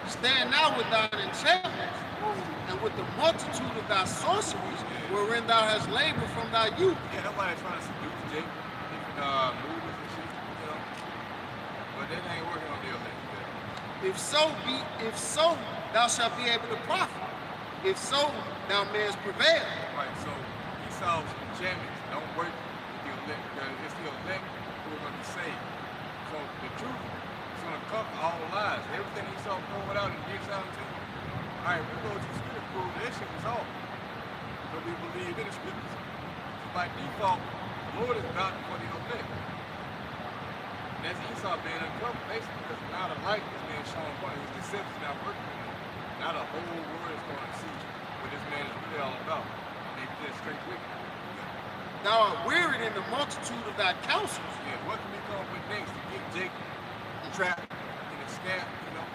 Stand now with thine enchantments, and with the multitude of thy sorceries, wherein thou hast labored from thy youth. Yeah, nobody's trying to seduce Jake. Movies and shit, you know. But that ain't working on the elect. If so, thou shalt be able to profit. If so, thou mayest prevail. Right, so Esau's enchantments don't work with the elect, because it's the elect who are going to be saved. So the truth is going to conquer all lies. Everything Esau throw it out and gives out to you. All right, we go to the scripture prove that shit was off. But we believe in the scriptures. So by default, the Lord is God for the elect. And that's Esau being uncovered, basically, because now the light is being shown upon him. His deception is not working for him. Now the whole world is going to see what this man is really all about. They just straight wicked. Thou art wearied in the multitude of thy counsels. Yeah, what can we come up with next to get Jake trapped in a snap, you know?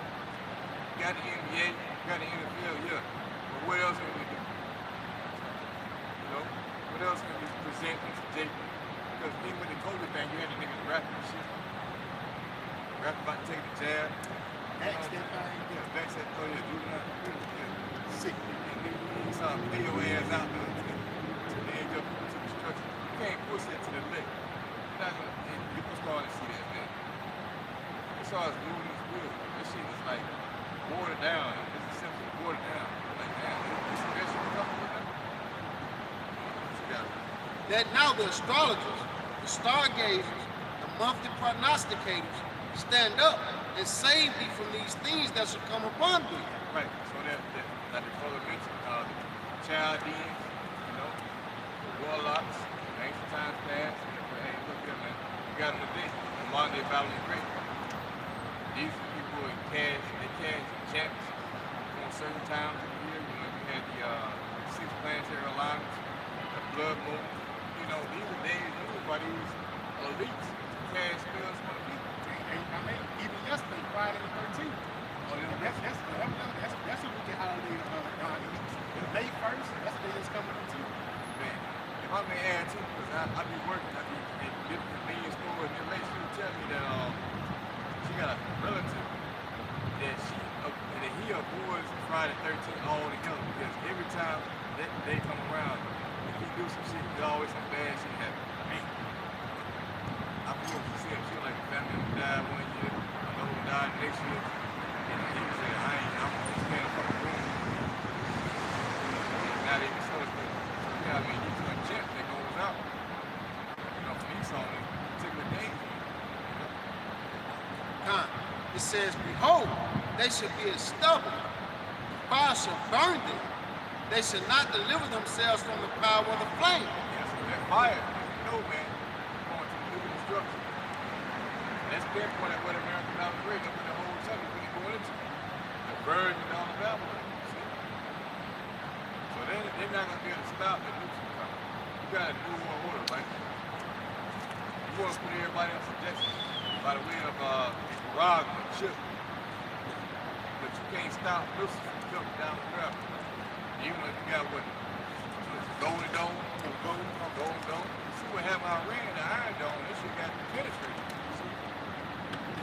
You got the NBA, you got the NFL, yeah. But what else can we do? You know? What else can we present to Jake? Because even with the COVID thing, you had the niggas rapping and shit. Rapping about to take the jab. Next, that thing. Yeah, back said, oh yeah, do that. Yeah. Sick. And then you saw pay your ass out there to the edge of to the structure. You can't push that to the left. You're not gonna, and people starting to see that, man. They saw us moving this wheel. This shit is like watered down. It's essentially watered down. Like, damn, this is the best you can come up with that. That now the astrologers, the stargazers, the monthly prognosticators stand up and save thee from these things that shall come upon thee. Right. So that like the color mentioned, the child demons, you know, warlocks, ancient times past. Hey, look here, man. You got them today. The modern day battle is great. These people in cash, they cash champs on certain times of the year. You know, you had the six planetary alignments, the blood moon. You know, these are days used by these elites to cash spells for the people. I mean, even yesterday, Friday the 13th. Oh, yeah, That's a wicked holiday. May 1st, that's the day that's coming up too. man. If I may add too, because I be working at the different convenience store, and then late she would tell me that she got a relative that he avoids Friday 13th all together because every time that they come around, if he do some shit, there's always some bad shit happen. I feel what she said. She was like, family member died one year, another one died next year, and he was saying, I'm just paying a fucking room. Now they be so expensive. Yeah, I mean, you can check that goes out. You know, for these on particular days. It says, behold, they shall be as stubble. Fire shall burn them. They shall not deliver themselves from the power of the flame. Yeah, so that fire, you know, man, going to nuclear destruction. That's pinpoint at what American Mountain Bridge up in the whole country we going into. The bird and all the Babylon. See? So they're not going to be able to stop the nukes from coming. You got to do more order, right? You want to put everybody on subjection by the way of Rog and Chip. But you can't stop Lucifer from coming down the river. Even if you got what? Golden Dome? Golden Dome. You see what happened to Iran, the Iron Dome, this shit got penetrated.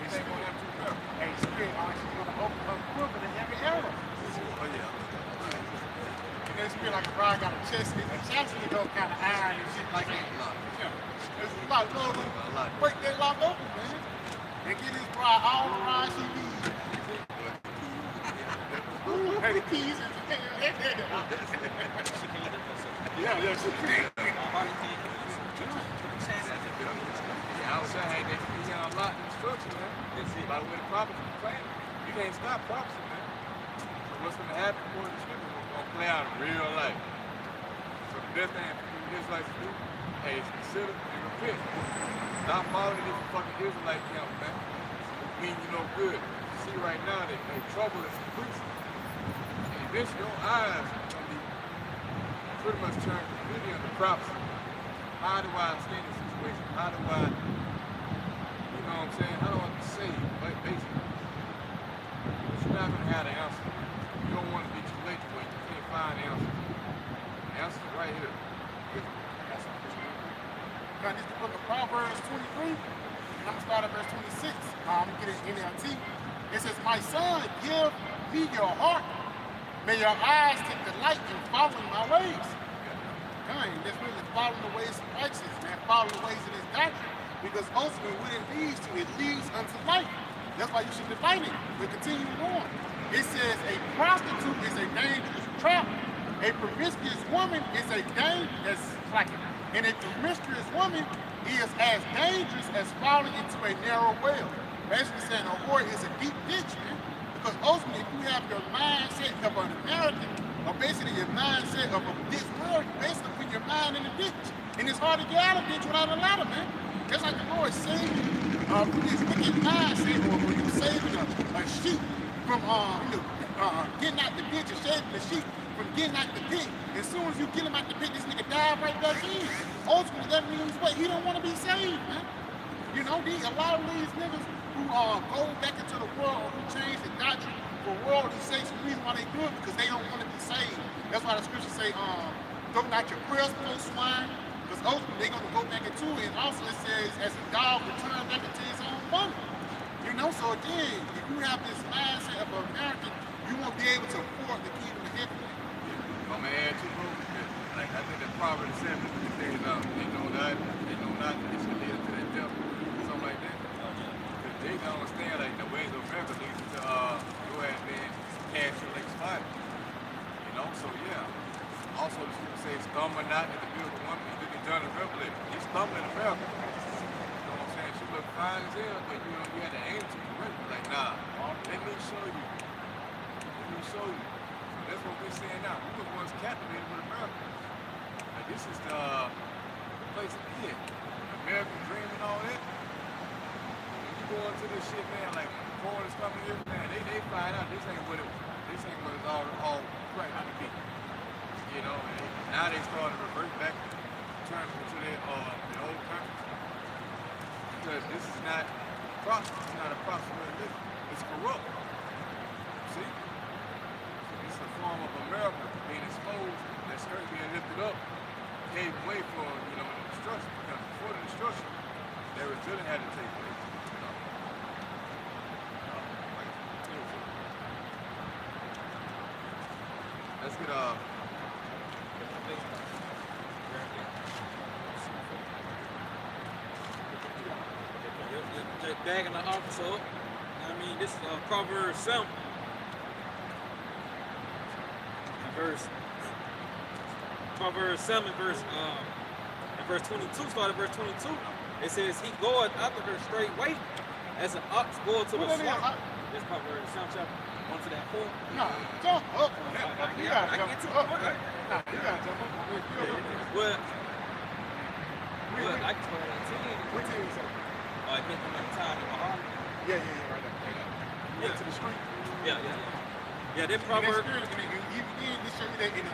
This ain't gonna have two cover. Hey, Spirit actually going to open up quiver in every era. Oh yeah. And then Spirit like a rod got a chest, a chastity go kind of iron and shit like that. Yeah. It's a lot of break that lock open, man. And get this bride all the rides she needs. Hey, the keys is yeah, she can't. I was saying, hey, they got a lot of instruction, man. By the way the prophecy is playing. You can't stop prophecy, man. So what's going to happen for the scripture is going to play out in real life. So the best thing for you Israelites to do, hey, is consider and repent. Stop following these fucking Israelite camps, man. It mean you no good. You see right now that trouble is increasing. And eventually your eyes are going to be pretty much turned completely under prophecy. How do I stay in this situation? How do I, you know what I'm saying? How do I be saved? Like, basically. But you're not going to have the answer. You don't want to be too late to wait. You can't find the answer. The answer is right here. Now, this is the book of Proverbs 23, and I'm going to start at verse 26. I'm going to get it in NLT. It says, my son, give me your heart. May your eyes take delight in following my ways. Dang, that's really following the ways of righteousness, man. Following the ways of this doctrine. Because ultimately, what it leads to, it leads unto life. That's why you should define it. We're continuing on. It says, a prostitute is a dangerous trap. A promiscuous woman is a dangerous slacking. And a promiscuous woman is as dangerous as falling into a narrow well. Basically saying a whore is a deep ditch, man. Because ultimately, if you have your mindset of an American, or basically your mindset of this world, you basically put your mind in the ditch. And it's hard to get out of the ditch without a ladder, man. Just like the Lord saved you from this wicked mindset, or when you saving a sheep from getting out the ditch and saving the sheep from getting out the pit. As soon as you get him out the pit, this nigga dive right back in. Ultimately, that means what? He don't want to be saved, man. You know, a lot of these niggas who go back into the world or who change the doctrine for worldly sakes, the reason why they do it because they don't want to be saved. That's why the scriptures say, throw not your prayers before swine, because ultimately they're going to go back into it. And also it says, as a dog returns back into his own vomit. You know, so again, if you have this mindset of an American, you won't be able to afford the kingdom of heaven. I'm going to add two more. Like, I think that Proverbs 7, it says, they know not, they should live to that devil. Something like that. They don't understand, like, the ways of America leads to go ahead and cash your legs fire. You know, so yeah. Also, the scripture says, stumble not at the beautiful woman. You look at John the Revelator. He's stumbling in America. You know what I'm saying? She look fine as hell, but you know, you had to aim to be ready. Like, nah, let me show you. Let me show you. So that's what we're saying now. We were once captivated with America. Like, this is the place to be in. American dream and all that. When you go into this shit, man, like foreigners coming here, man, they find out this ain't what it's all right to be. You know, and now they start to revert back, turn to their old countries. Because this is not prosperous. It's not a prosperous religion. It's corrupt. See? It's a form of America being exposed, that skirt being lifted up, gave way for, the destruction. Because before the destruction, there was really had to take place. Let's get Just bagging the officer up. I mean, this is Proverbs 7. Proverbs 7, verse 22, start at verse 22. It says, he goeth after her straight way, as an ox goeth to the slaughter. That's Proverbs 7, chapter 1 to that 4. No, jump up. You gotta I jump get to up. it. Nah, you gotta jump up. Well, I can start at 10. What team is that? I get them at the time in my heart. Yeah, right there. Yeah. To the street. Yeah. Yeah, that And Proverbs. that spirit, and you begin to show you that in the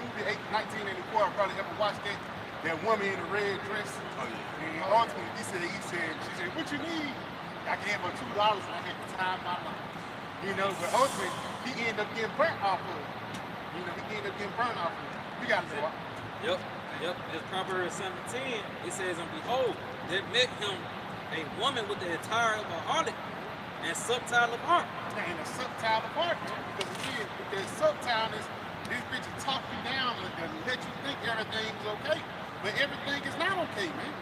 movie 1984. I probably ever watched that. That woman in the red dress. Oh yeah. And ultimately, she said, what you need? I can have $2 and I had the time of my life. But ultimately, he ended up getting burnt off of it. He ended up getting burnt off of it. You got to go. Yep. It's Proverbs 17. It says, and behold, there met him a woman with the attire of a harlot and subtile of heart. And a subtile of heart, because again, with that subtile is this bitch will talk you down and let you think everything's okay. But everything is not okay, man.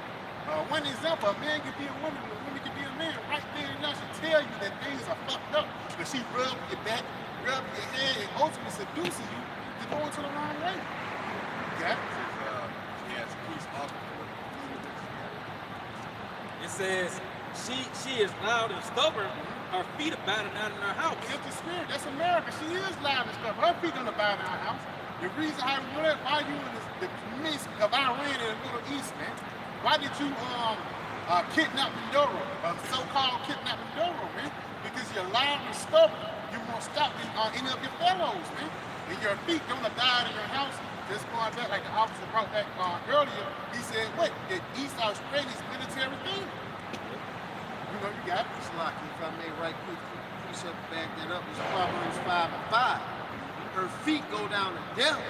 One example, a man can be a woman, a woman can be a man. Right there and now, she tell you that things are fucked up. But she rub your back, rub your head, and ultimately seducing you to go into the wrong way. Yeah? Yes, peace off. It says, she is loud and stubborn, her feet are bowing out in her house. It's the spirit. That's America. She is loud and stuff. Her feet on the bottom of our house. The reason why you in the midst of Iran in the Middle East, man? Why did you kidnap Maduro, so-called kidnap Maduro, man? Because you're loud and stubborn. You won't stop any of your fellows, man. And your feet don't abide in your house. Just going back, like the officer brought back earlier, he said, what? That East Australia's military thing. You got it. It's like, if I may right quick, precept to back that up, it's Proverbs 5 and 5. Her feet go down to death.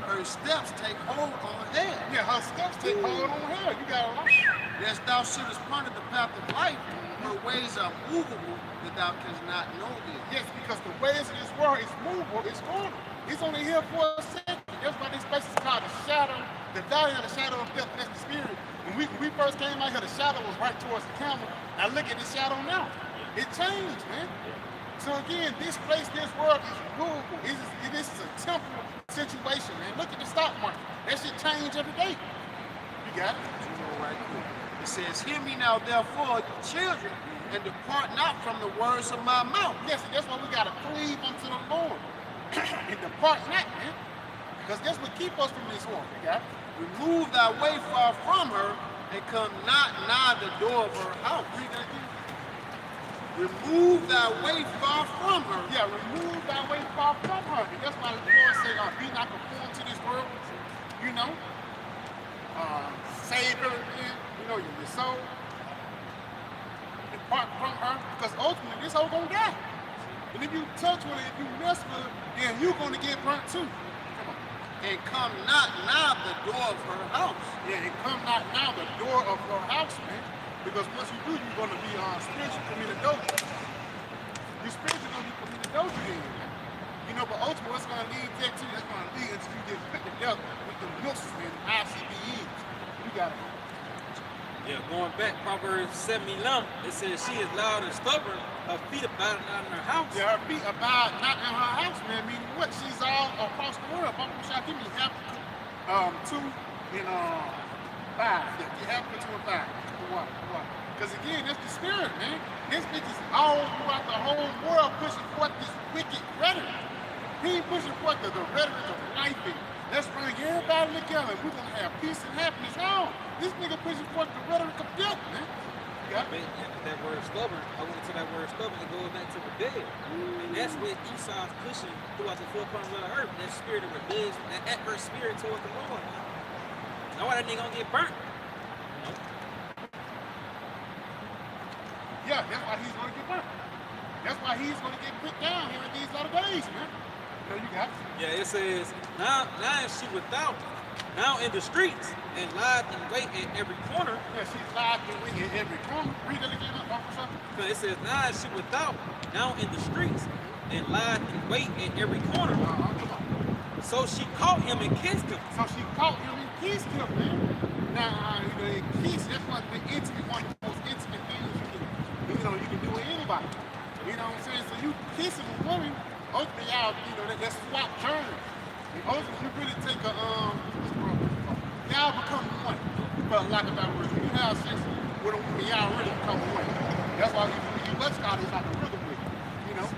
Her steps take hold on her. Yeah, her steps take hold on her. You got it. Lest thou shouldest ponder the path of life, her ways are movable that thou canst not know them. Yes, because the ways of this world is movable, it's going. It's only here for a second. That's why this place is called the shadow, the valley of the shadow of death, and that's the spirit. When we first came out here, the shadow was right towards the camel. Now look at the shadow now. It changed, man. So again, this place, this world is movable. This is a temporal situation, man. Look at the stock market. That shit change every day. You got it? You know, right quick. It says, hear me now, therefore, you children, and depart not from the words of my mouth. Yes, and that's why we got to cleave unto the Lord. And depart not, man. Because that's what keep us from this war. You got it? Remove thy way far from her, and come not nigh the door of her house. Read that again. Remove thy way far from her. Yeah, remove thy way far from her. And that's why the Lord say, be not conformed to this world. Save everything, your soul. Depart from her, because ultimately this whole gonna die. And if you touch with it, if you mess with it, then you're gonna get burnt too. Come on. And come not nigh the door of her house. Yeah, and come not now the door of her house, man. Because once you do, you're gonna be spiritual committed adultery. You're spiritual gonna be committed adultery in man. But ultimately what's gonna lead that to? That's gonna lead until you get put together with the milks and ICBEs. You got it. Yeah, going back, Proverbs 7:11, it says she is loud and stubborn, her feet abide not in her house. Yeah, her feet abide not in her house, man. Meaning what? She's all across the world. Give me half 2 and 5. Yeah, you have 2 and 5. What? Because again, that's the spirit, man. This bitch is all throughout the whole world pushing forth this wicked rhetoric. He ain't pushing forth the rhetoric of life and Let's bring everybody together. We're gonna have peace and happiness. No, this nigga pushing forth the rhetoric of death, man. Yeah, that word stubborn, I went into that word stubborn, it goes back to rebellion. And that's what Esau's pushing throughout the four corners of the earth. That spirit of rebellion, that adverse spirit towards the Lord. That's why that nigga gonna get burnt. Yeah, that's why he's gonna get burnt. That's why he's gonna get put down here in these other days, man. You know, you got it. Yeah, it says, now is she without, now in the streets, and lied and wait at every corner. Yeah, she's lied and wait at every corner. Read it again, officer. It says, now is she without, now in the streets, and lied and wait at every corner. Come on. So she caught him and kissed him. So she caught him and kissed him, man. Now, kiss, that's one of the most intimate things you can do with anybody. You know what I'm saying? So you kissing a woman, ultimately y'all, that's swap terms. And ultimately you really take y'all become one. For lack of better words, when you have sex with a woman, y'all really become one. That's why you West Scott is like a rhythm with it, you know?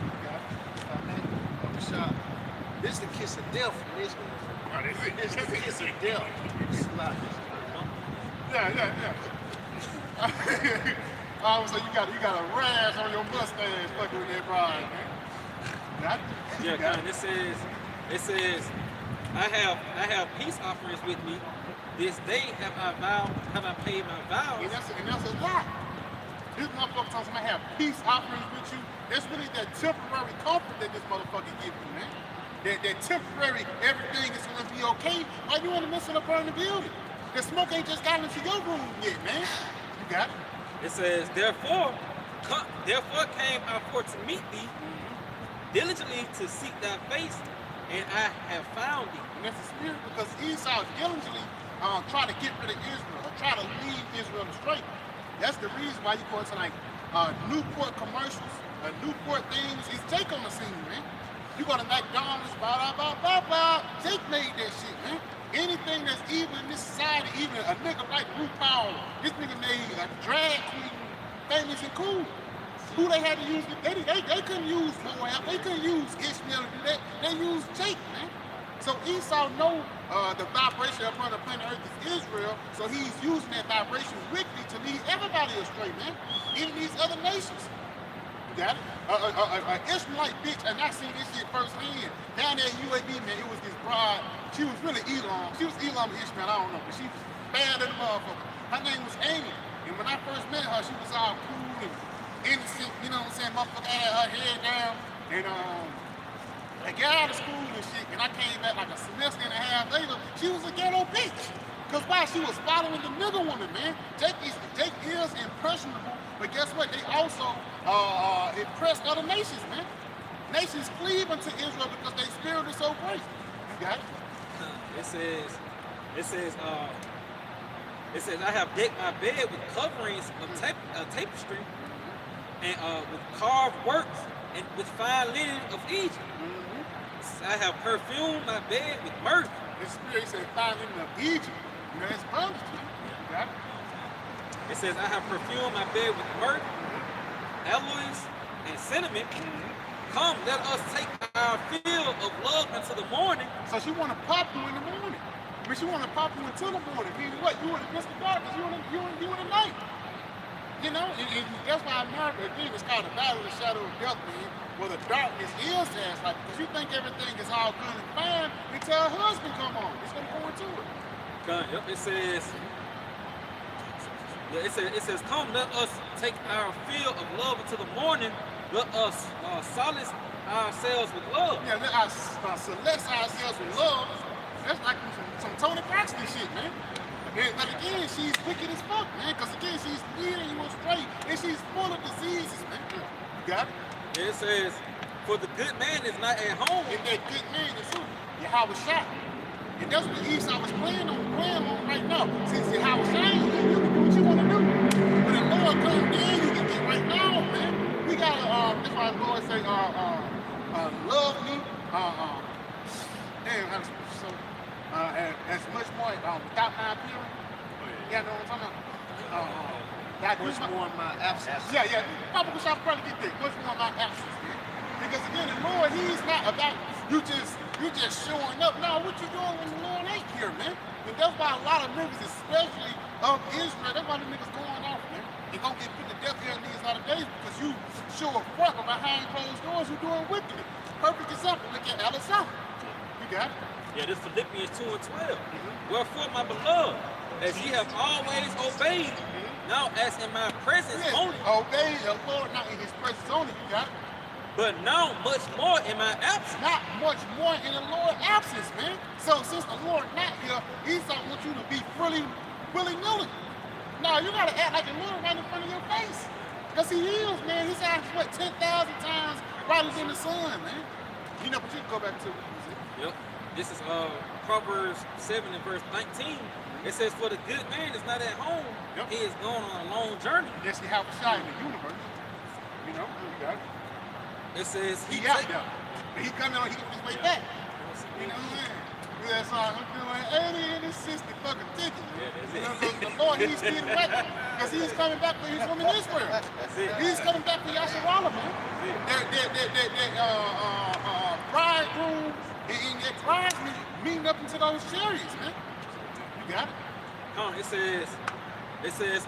This is the kiss of death in this one. This is the kiss of death. Yeah. So you got a rash on your mustache fucking with that bride, man. Yeah, God, it says, I have peace offerings with me. This day have I paid my vows. And that's a lie. This motherfucker talking about have peace offerings with you. That's really that temporary comfort that this motherfucker gives you, man. That temporary everything is gonna be okay. Why you in the midst of the burning building? The smoke ain't just got into your room yet, man. You got it. It says, therefore came I forth to meet thee, diligently to seek thy face, and I have found thee. And that's the spirit, because Esau diligently try to get rid of Israel, or try to lead Israel astray. That's the reason why you go into like Newport commercials, Newport things. It's Jake on the scene, man. You go to McDonald's, blah, blah, blah, blah. Jake made that shit, man. Anything that's evil in this society, even a nigga like RuPaul, this nigga made a drag queen famous and cool. Who they had to use? They couldn't use Moab. They couldn't use Ishmael to do that. They used Jake, man. So Esau know the vibration upon the planet Earth is Israel, so he's using that vibration wickedly to lead everybody astray, man. Even these other nations. You got it? Ishmaelite bitch, and I seen this shit firsthand. Down there at UAB, man, it was this bride. She was really Elam. She was Elam Ishmael, I don't know, but she was bad as a motherfucker. Her name was Amy. And when I first met her, she was all cool and innocent, you know what I'm saying? Motherfucker had her head down. And I got out of school and shit, and I came back like a semester and a half later, she was a ghetto bitch. Cause why? She was following the nigga woman, man. Jake is impressionable, but guess what? They also impress other nations, man. Nations cleave unto Israel because their spirit is so great. You got it? It says, I have decked my bed with coverings of tapestry and with carved works and with fine linen of Egypt. I have perfumed my bed with myrrh. The spirit said fine linen of Egypt. You know, it's bondage. You got it? It says, I have perfumed my bed with myrrh, aloes, and cinnamon. Come, let us take our fill of love into the morning. So she want to pop you in the morning. But she want to pop you until the morning. Meaning what? You in the midst of darkness. You in the night. You know? And that's why America, again, it's called the battle of the shadow of death, man. Where the darkness is as like, because you think everything is all good and fine until her husband come on. It's going to go into it. Yep, it says, come, let us take our fill of love into the morning. Let us solace ourselves with love. Yeah, let us solace ourselves with love. That's like some Tony Braxton shit, man. But again, she's wicked as fuck, man. Because again, she's leading you astray, and she's full of diseases, man. You got it? It says, for the good man is not at home. And that good man is who? Yahweh Shai. And that's what Esau was playing on right now. Since Yahweh Shai, you can do what you want to do. When the Lord comes in, you can get right now, man. We gotta, that's why the Lord say, love me, as much more, without my appearance. Yeah, know what I'm talking about? Much more in my absence. Yeah. Papa Bishop probably get that. Much more in my absence, man. Because again, the Lord, he's not about you just You just showing up. Now, what you doing when the Lord ain't here, man? And that's why a lot of niggas, especially of Israel, that's why the niggas going off, man. They gonna get put to death here in these latter days because you show a front or behind closed doors, you doing wickedly. Perfect example, look at Alisson. You got it? Yeah, this Philippians 2 and 12. Wherefore, my beloved, as ye have always obeyed, now as in my presence only, Obey the Lord, not in his presence only, you got it? but now much more in my absence. Not much more in the Lord's absence, man. So since the Lord not here, he don't want you to be willy-nilly. No, you gotta act like the Lord right in front of your face. Because he is, man. His eyes, what, 10,000 times brighter than the sun, man. You know, but you can go back to it. Yep. This is Proverbs 7 and verse 19. It says, for the good man is not at home. Yep. He is going on a long journey. Yes, he have a shot in the universe. You know, you got it. It says He out there. But he coming on, he get his way back. You know what I'm saying? Yeah, so I'm doing 80 and 60 fucking tickets. Yeah, that's You it. know, the Lord, he's still back. Because he's coming back for his woman Israel. That's it. He's coming back for Yasharala, man. That bridegroom and that bridesmaid meeting up into those chariots, man. You got it? It says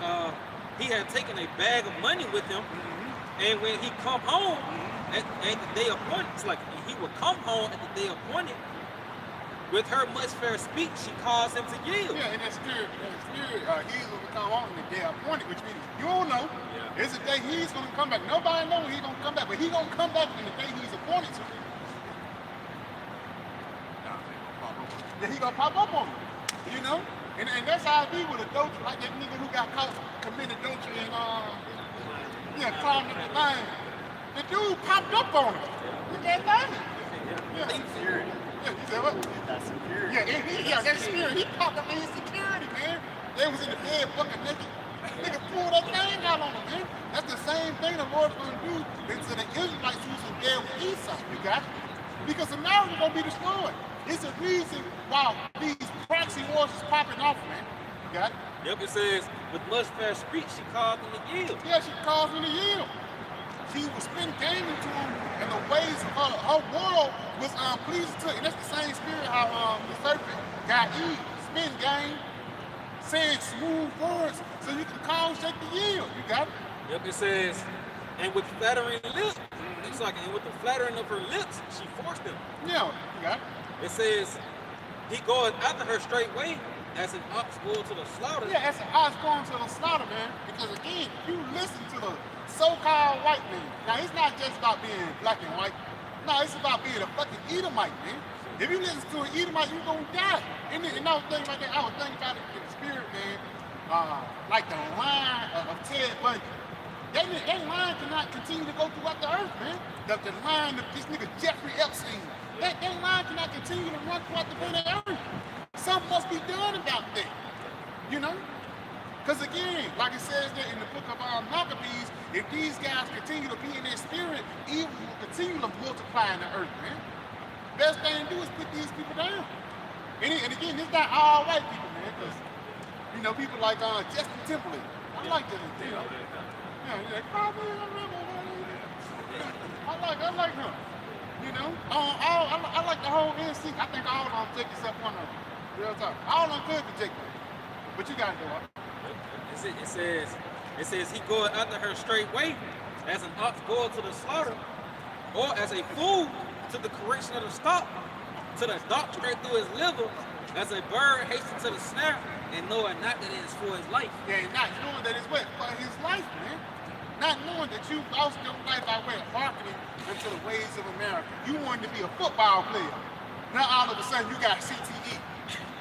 he had taken a bag of money with him, and when he come home at the day appointed, it's like he will come home at the day appointed. With her much fair speech, she caused him to yield. Yeah, and that spirit, he's going to come on in the day appointed, which means you don't know. Yeah. It's the day he's going to come back. Nobody knows he's going to come back, but he's going to come back in the day he's appointed to. Yeah, he's going to pop up on him, you know? And that's how it be with adultery, like that nigga who got caught committing adultery and climbing up the line. The dude popped up on him. Look at that thing. Yeah. Security. Yeah, you said what? That's security. Yeah, that spirit, he popped up in his security, man. They was in the bed fucking naked. Nigga pulled that thing out on him, man. That's the same thing the Lord's gonna do to the Israelites who's in there with Esau. You got it? Because America's gonna be destroyed. It's a reason why these proxy wars is popping off, man. You got it? Yep, it says, with much fair speech, she caused him to yield. Yeah, she caused him to yield. She was spin gaming to him, and the ways of her world was pleasing to her. And that's the same spirit how the serpent got Eve. Spin game, saying smooth words, so you can cause Jake to yield. You got it? Yep, it says, and with flattering lips, it's like, and with the flattering of her lips, she forced him. Yeah, you got it. It says, he goeth after her straightway, as an ox goes to the slaughter. Yeah, that's an ox going to the slaughter, man. Because again, you listen to the so-called white man. Now, it's not just about being black and white. No, it's about being a fucking Edomite, man. If you listen to an Edomite, you're gonna die. And I was thinking about that. I was thinking about it in the spirit, man. Like the line of Ted Bundy. That line cannot continue to go throughout the earth, man. The line of this nigga Jeffrey Epstein. That line cannot continue to run throughout the planet earth. Something must be done about that. You know? Because again, like it says there in the book of Maccabees, if these guys continue to be in their spirit, evil will continue to multiply in the earth, man. Best thing to do is put these people down. And again, it's not all white people, man, because, you know, people like Justin Timberlake. I like that, you know. Yeah, he's like, I like him. You know? I like the whole NC. I think all of them take yourself one of them. Real talk. All of them could be Jake. But you gotta do it. It says he goeth after her straightway, as an ox goeth to the slaughter, or as a fool to the correction of the stock, to the dart straight through his liver, as a bird hastens to the snare, and knowing not that it is for his life. Yeah, not knowing that it's what? For his life, man. Not knowing that you lost your life by way of marketing into the ways of America. You wanted to be a football player. Now all of a sudden you got CTE.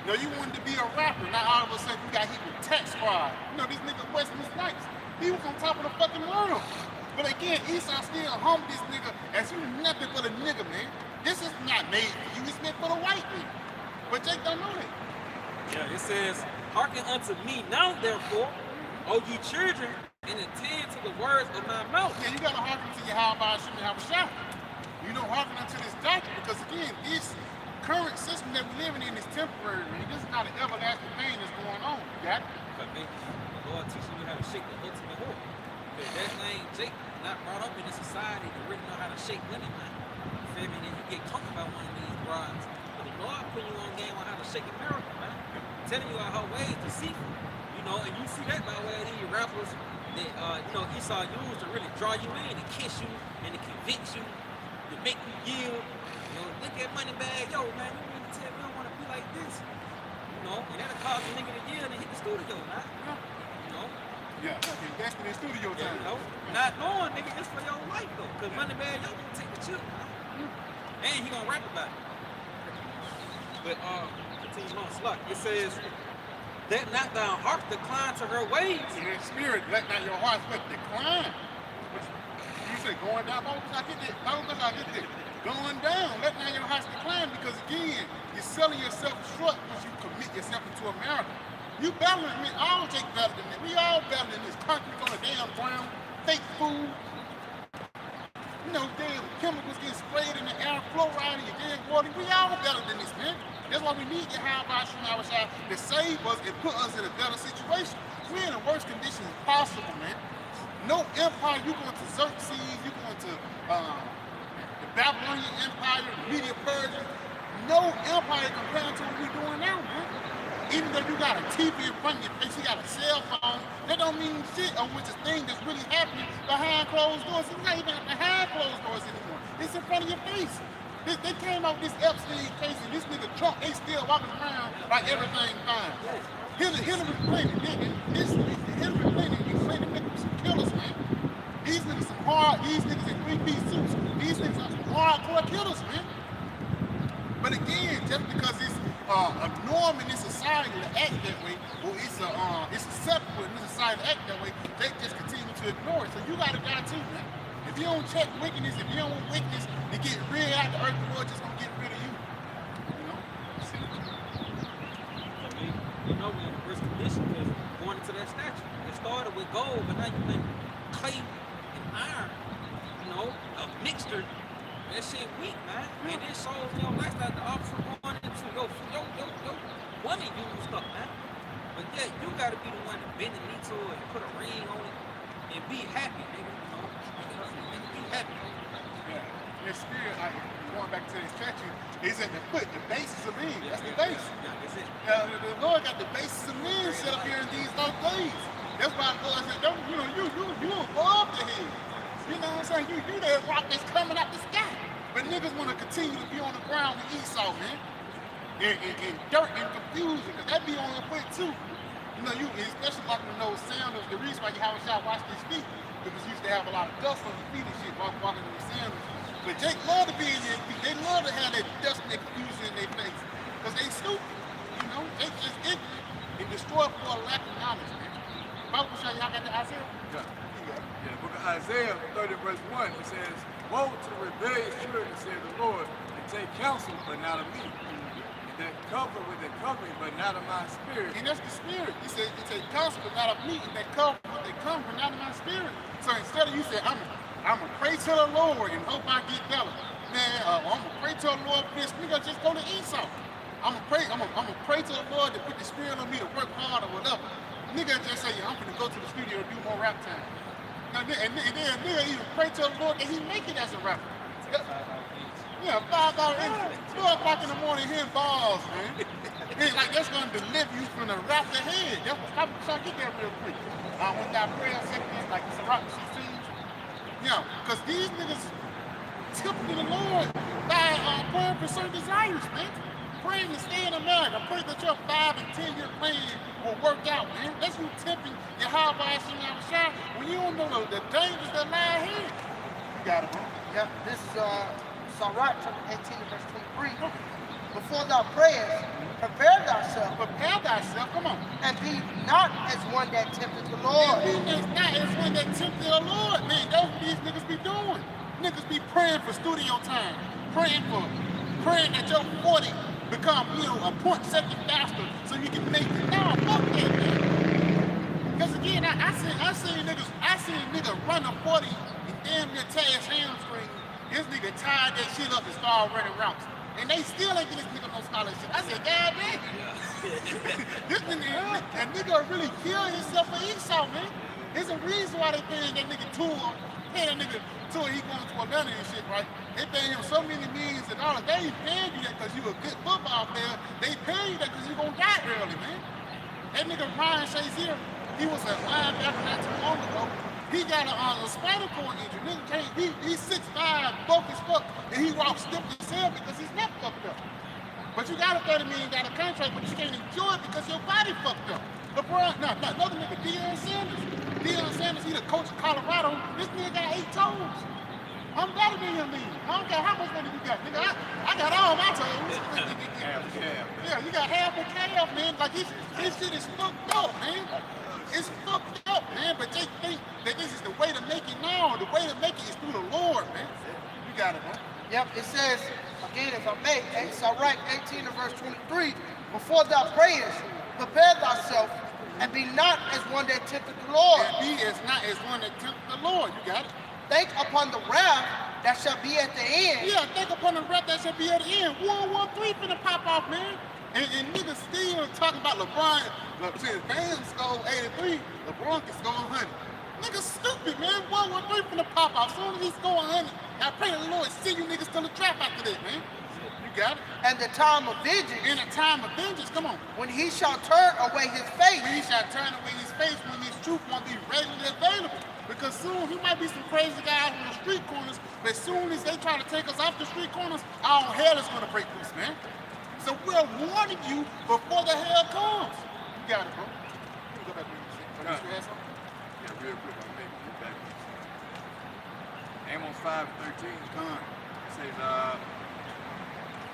No, you wanted to be a rapper. Now all of a sudden you got hit with Tech Squad. You know, this nigga Wesley Snipes. He was on top of the fucking world. But again, Esau still hummed this nigga as you nothing but a nigga, man. This is not made for you. It's meant for the white man. But Jake don't know that. Yeah, it says, hearken unto me now, therefore, O ye children, and attend to the words of my mouth. Yeah, you gotta hearken to your how about Shimon have a shot. You don't hearken unto this doctrine because again, this current system that we're living in is temporary, man. This is not an everlasting thing that's going on. You got it? But man, the Lord teaching you how to shake the ultimate whore. Because that thing, Jake, not brought up in a society to really know how to shake women, man. feel me? And then you get coached by one of these brides. But the Lord put you on game on how to shake America, man. Telling you how her ways deceitful. You know, and you see that by way of these rappers that you know, Esau used to really draw you in, to kiss you and to convince you, to make you yield. You know, look at Moneybag, yo, man, you mean to tell me I want to be like this? You know, and that'll cause a nigga to yield and hit the studio, man. You know? Yeah, invest in the studio Yeah, time. you know, not knowing, nigga, it's for your life, though. Because Moneybag, yo, gonna take the chip, man. And he gonna rap about it. But, continue on, Slug. It says, let not thy heart decline to her ways. In that spirit, let not your hearts but decline. You say going down, I get that. Going down, let not your hearts decline, because again, you're selling yourself short once you commit yourself into America. You battling me, all take better than that. We all battling this concrete on the damn ground, fake food. You know, damn chemicals getting sprayed in the air, fluoride in your damn water. We all better than this, man. That's why we need Yahweh to save us and put us in a better situation. We're in the worst conditions possible, man. No empire, you going to Xerxes, you going to the Babylonian Empire, the Media Persia. No empire compared to what we're doing now, man. Even though you got a TV in front of your face, you got a cell phone, that don't mean shit on which is thing that's really happening behind closed doors. It's not even behind closed doors anymore. It's in front of your face. They came out with this Epstein case, and this nigga Trump, they still walking around like everything fine. Hillary Clinton, Hillary Clinton niggas some killers, man. These niggas in three-piece suits, these niggas are some hardcore killers, man. But again, just because it's a norm in this society to act that way, or it's acceptable in this society to act that way, they just continue to ignore it. So you gotta die too, man. If you don't check wickedness, if you don't want wickedness to get rid out the earth, the Lord just gonna get rid of you. You know? I mean, you know, we're in the worst condition because going into that statue. It started with gold, but now you think clay and iron, you know, a mixture. That shit weak, man. And it shows your lifestyle, the officer going into your woman used stuff, man. But yeah, you gotta be the one to bend the knee to it and put a ring on it and be happy, nigga. You know, be happy. Yeah. Your spirit, like going back to this statue, is at the foot, the basis of men. That's the base. Yeah, that's it. The Lord got the basis of men set up here in these dark days. That's why the Lord said, don't, you know, you above the head. You know what I'm saying? You that rock that's coming out the sky. But niggas want to continue to be on the ground with Esau, man. And dirt and confusion, because that be on your foot too. You know, you especially walking in those sandals, the reason why you haven't shot washed his feet, because you used to have a lot of dust on your feet and shit walking in the sandals. But Jake love to be in their feet. They love to have that dust and that confusion in their face. Because they stupid. You know, they just ignorant and destroyed for a lack of knowledge, man. Bible show y'all got the Isaiah? Yeah. Yeah, the book of Isaiah 30 verse 1, it says, woe to the rebellious children, said the Lord, and take counsel, but not of me. And that cover with the covering, but not of my spirit. And that's the spirit. He said, you take counsel, but not of me. And that cover with the covering, but not of my spirit. So instead of you say, I'm going to pray to the Lord and hope I get better. Man, I'm going to pray to the Lord for this. Nigga, just go to Esau. I'm gonna pray to the Lord to put the spirit on me to work hard or whatever. Nigga just say, I'm gonna go to the studio and do more rap time. And then nigga even pray to the Lord and he make it as a rapper. Yeah, $5 income. 2 o'clock in the morning hitting balls, man. It's like that's gonna deliver you from the rap ahead. That's what I'm trying to get there real quick. When that prayer section, like Sarah, she sings. Yeah, because these niggas tempting the Lord by praying for certain desires, man. Praying to stay in America. Pray that your 5 and 10 year plan will work out, man. That's you tempting your high shot when you don't know the dangers that lie ahead. You got it, man. Yep, this is Sirach chapter 18, verse 23. Before thou prayest, prepare thyself. Prepare thyself, come on. And be not as one that tempted the Lord. It's not as one that tempted the Lord, man. That's what these niggas be doing. Niggas be praying for studio time. Praying that your 40 become, a point second faster so you can make it. Nah, fuck that, man. Because again, I seen niggas run a 40 and damn near tear his hamstring. This nigga tied that shit up and started running routes. And they still ain't get this nigga no scholarship. I said, God damn. This nigga really kill himself for Esau, man. There's a reason why they paying that nigga tour. Paying that nigga tour, he going to Atlanta and shit, right? They pay him so many millions of dollars. They ain't paying you that because you a good football player. They pay you that because you gonna die early, man. That nigga Ryan Shazier, he was a linebacker not too long ago. He got a spinal cord injury. Nigga can't, he's 6'5", broke as fuck, and he walks stiff as hell because his neck fucked up. But you got a $30 million contract, but you can't enjoy it because your body fucked up. LeBron, another nigga, Deion Sanders. Deion Sanders, he the coach of Colorado. This nigga got 8 toes. I'm better than him, man. I don't care how much money you got, nigga. I got all my toes. Yeah, you got half a calf, man. Like this shit is fucked up, man. It's fucked up, man. But they think that this is the way to make it now. The way to make it is through the Lord, man. You got it, man. Yep, it says, again, if I may, so right, 18 and verse 23, before thou prayest, prepare thyself, and be not as one that tempteth the Lord. And be as not as one that tempteth the Lord. You got it. Think upon the wrath that shall be at the end. Yeah, think upon the wrath that shall be at the end. World War III finna pop off, man. And niggas still talking about LeBron. Since Bam scored 83, LeBron can score 100. Niggas stupid, man. World War III finna pop off. Soon as he score 100, I pray the Lord send you niggas to the trap after that, man. You got it. And the time of vengeance. In the time of vengeance, come on. When he shall turn away his face. When he shall turn away his face, when his truth won't be readily available. Because soon he might be some crazy guys on the street corners, but soon as they try to take us off the street corners, all hell is gonna break loose, man. So we're warning you before the hell comes. You got it, bro. You can go back to what you had something? Yeah, real quick, I'm making it back. Amos 5:13 says,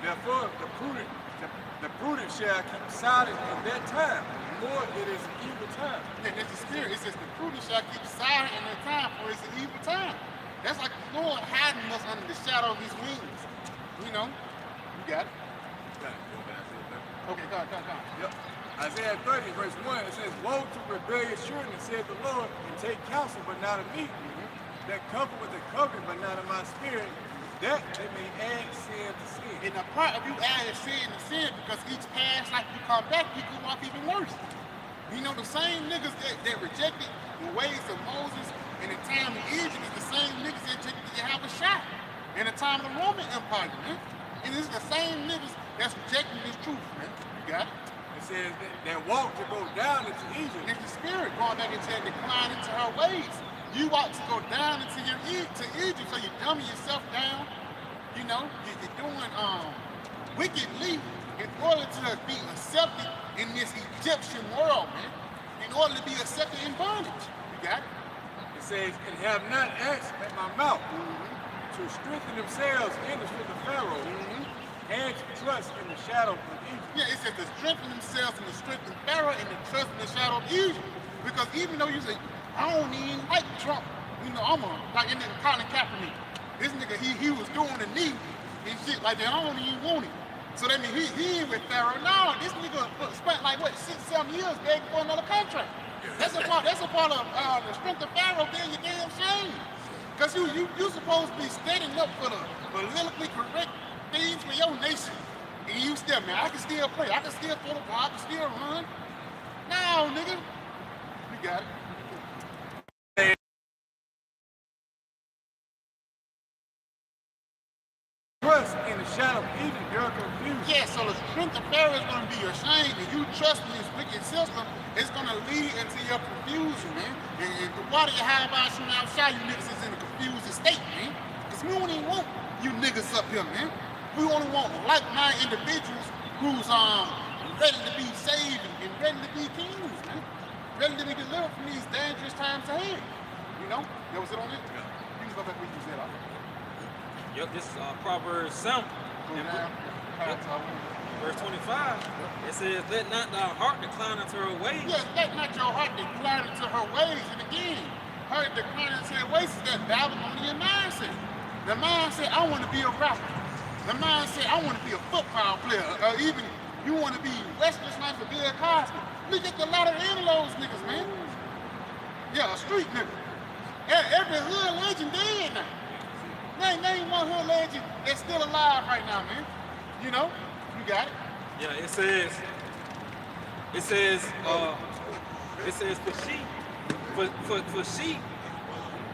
therefore the prudent shall keep silent in that time, for it is an evil time. Yeah, that's the spirit. It says the prudent shall keep silent in their time, for it's an evil time. That's like the Lord hiding us under the shadow of his wings. You know? You got it. Okay, go on. Yep. Isaiah 30, verse 1, it says, woe to rebellious children, said the Lord, and take counsel, but not of me. That cover with the covering, but not of my spirit, that they may add sin to sin. And the part of you adding sin to sin, because each past life you come back, you go off even worse. You know, the same niggas that rejected the ways of Moses in the time of Egypt is the same niggas that rejected Yahweh Shai in the time of the Roman Empire, man. And it's the same niggas that's rejecting this truth, man. You got it? It says that walk to go down into Egypt. It's the spirit going back into that decline into her ways. You ought to go down into Egypt, so you dummy yourself down. You know, you're doing wickedly in order to be accepted in this Egyptian world, man. In order to be accepted in bondage. You got it? It says, and have not asked at my mouth to strengthen themselves in the strength of Pharaoh and to trust in the shadow of Egypt. Yeah, it says to strengthen themselves in the strength of Pharaoh and to trust in the shadow of Egypt. Because even though you say, I don't even like Trump, you know, I'm like that nigga Colin Kaepernick. This nigga, he was doing the knee and shit like that. I don't even want him. So that means he ain't with Pharaoh. No, this nigga spent like, what, 6-7 years begging for another contract. That's a part of the strength of Pharaoh being your damn shame. Because you supposed to be standing up for the politically correct things for your nation. And you still, man, I can still play. I can still throw the ball. I can still run. No, nigga. You got it. Trust in the shadow of Egypt, you're confused. Yeah, so the strength of Pharaoh is going to be your shame, and you trust in this wicked system, it's going to lead into your confusion, man. And the water you have about you outside, you niggas is in a confused state, man. Because we don't even want you niggas up here, man. We only want like-minded individuals who's ready to be saved and ready to be kings, man. Ready to be delivered from these dangerous times ahead. You know? That was it on it? Yeah. You can go back where you said off. Yep, this is Proverbs 7. Verse 25, it says, let not thy heart decline into her ways. Yes, let not your heart decline into her ways. And again, her decline into her ways is that Babylonian mindset. The mindset, I want to be a rapper. The mindset, I want to be a football player. Or even you want to be Wesley Snipes or Bill Cosby. Look at the lot of those niggas, man. Yeah, a street nigga. Every hood legend dead now. Name one hood legend that's still alive right now, man. You know? You got it? Yeah, it says for sheep,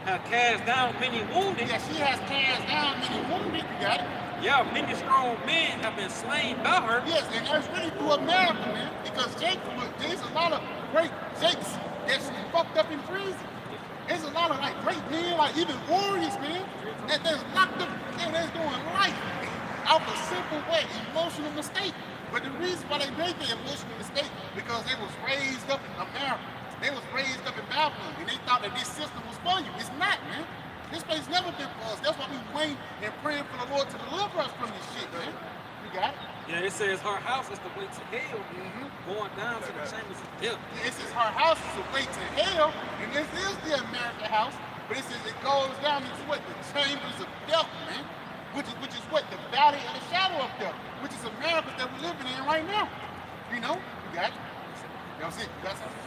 have cast down many wounded. Yeah, she has cast down many wounded. You got it? Yeah, many strong men have been slain by her. Yes, and that's really through America, man. Because there's a lot of great Jakes that's fucked up in prison. There's a lot of like great men, like even warriors, man, that's locked up and that's doing life out of a simple way, emotional mistake. But the reason why they made the emotional mistake because they was raised up in America. They was raised up in Babylon, and they thought that this system was for you. It's not, man. This place never been for us. That's why we waiting and praying for the Lord to deliver us from this shit, man. You got it? Yeah, it says her house is the way to hell, going down to the chambers of death. It says her house is the way to hell, and this is the American house, but it says it goes down into what? The chambers of death, man. Which is what? The valley of the shadow of death, which is America that we're living in right now. You know? You got it? Y'all see? You got something?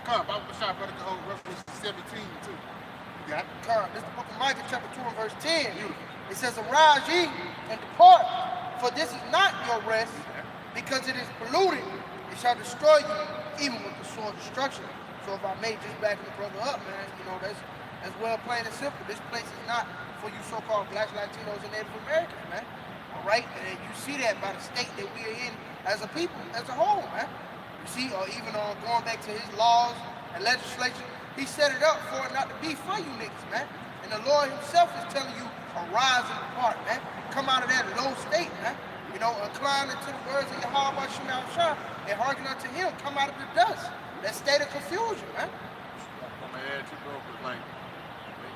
Come on, Bible shot, brother, go Revelation 17 too. You got it? This is the book of Micah, chapter 2 and verse 10. It says, arise ye and depart, for this is not your rest, because it is polluted. It shall destroy you, even with the sword of destruction. So if I may just back the brother up, man, you know, that's well plain and simple. This place is not for you so-called blacks, Latinos, and Native Americans, man. All right? And you see that by the state that we are in as a people, as a whole, man. You see, or even going back to his laws and legislation, he set it up for it not to be for you niggas, man. And the Lord himself is telling you, arise and depart, man. Come out of that low state, man. You know, incline into the words of Yahweh Shema Shah and hearken unto him. Come out of the dust. That state of confusion, man. I'm gonna add to bro, but like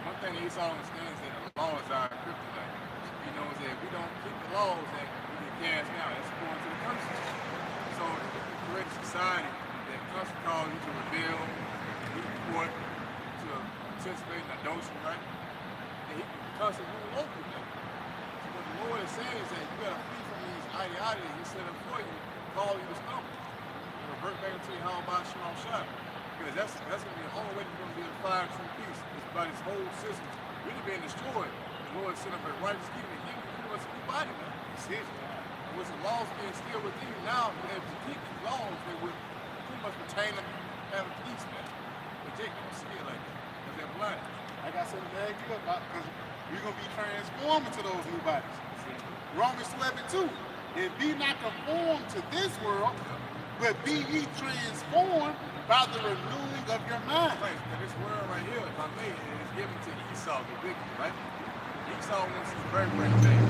one thing that Esau understands that the laws are kryptonite. He knows that if we don't keep the laws, that we get cast down. That's going to the country. So if we create a society that constantly calls you to rebel, to report, to participate in adultery, right? Then he can constantly rule over that. So what the Lord is saying is that you gotta flee from these ideologies He set up for you, call you to stumble. Revert back into your how about Shema Shah. Because that's gonna be the only way you're gonna be able to find true peace. It's about this whole system really being destroyed. The Lord set up a righteous kingdom and give us a new body, man. It's His. And with the laws being still with you now, if you keep these laws, they would pretty much retain them and have a peace, man. But Jake don't see it like that. Because they're blind. I got something to add you up about because we're going to be transformed into those new bodies. Romans 12:2. And be not conformed to this world, but be ye transformed by the renewing of your mind. Right, and this world right here, if I may, is given to Esau, the victim, right? Esau wants his birthright back.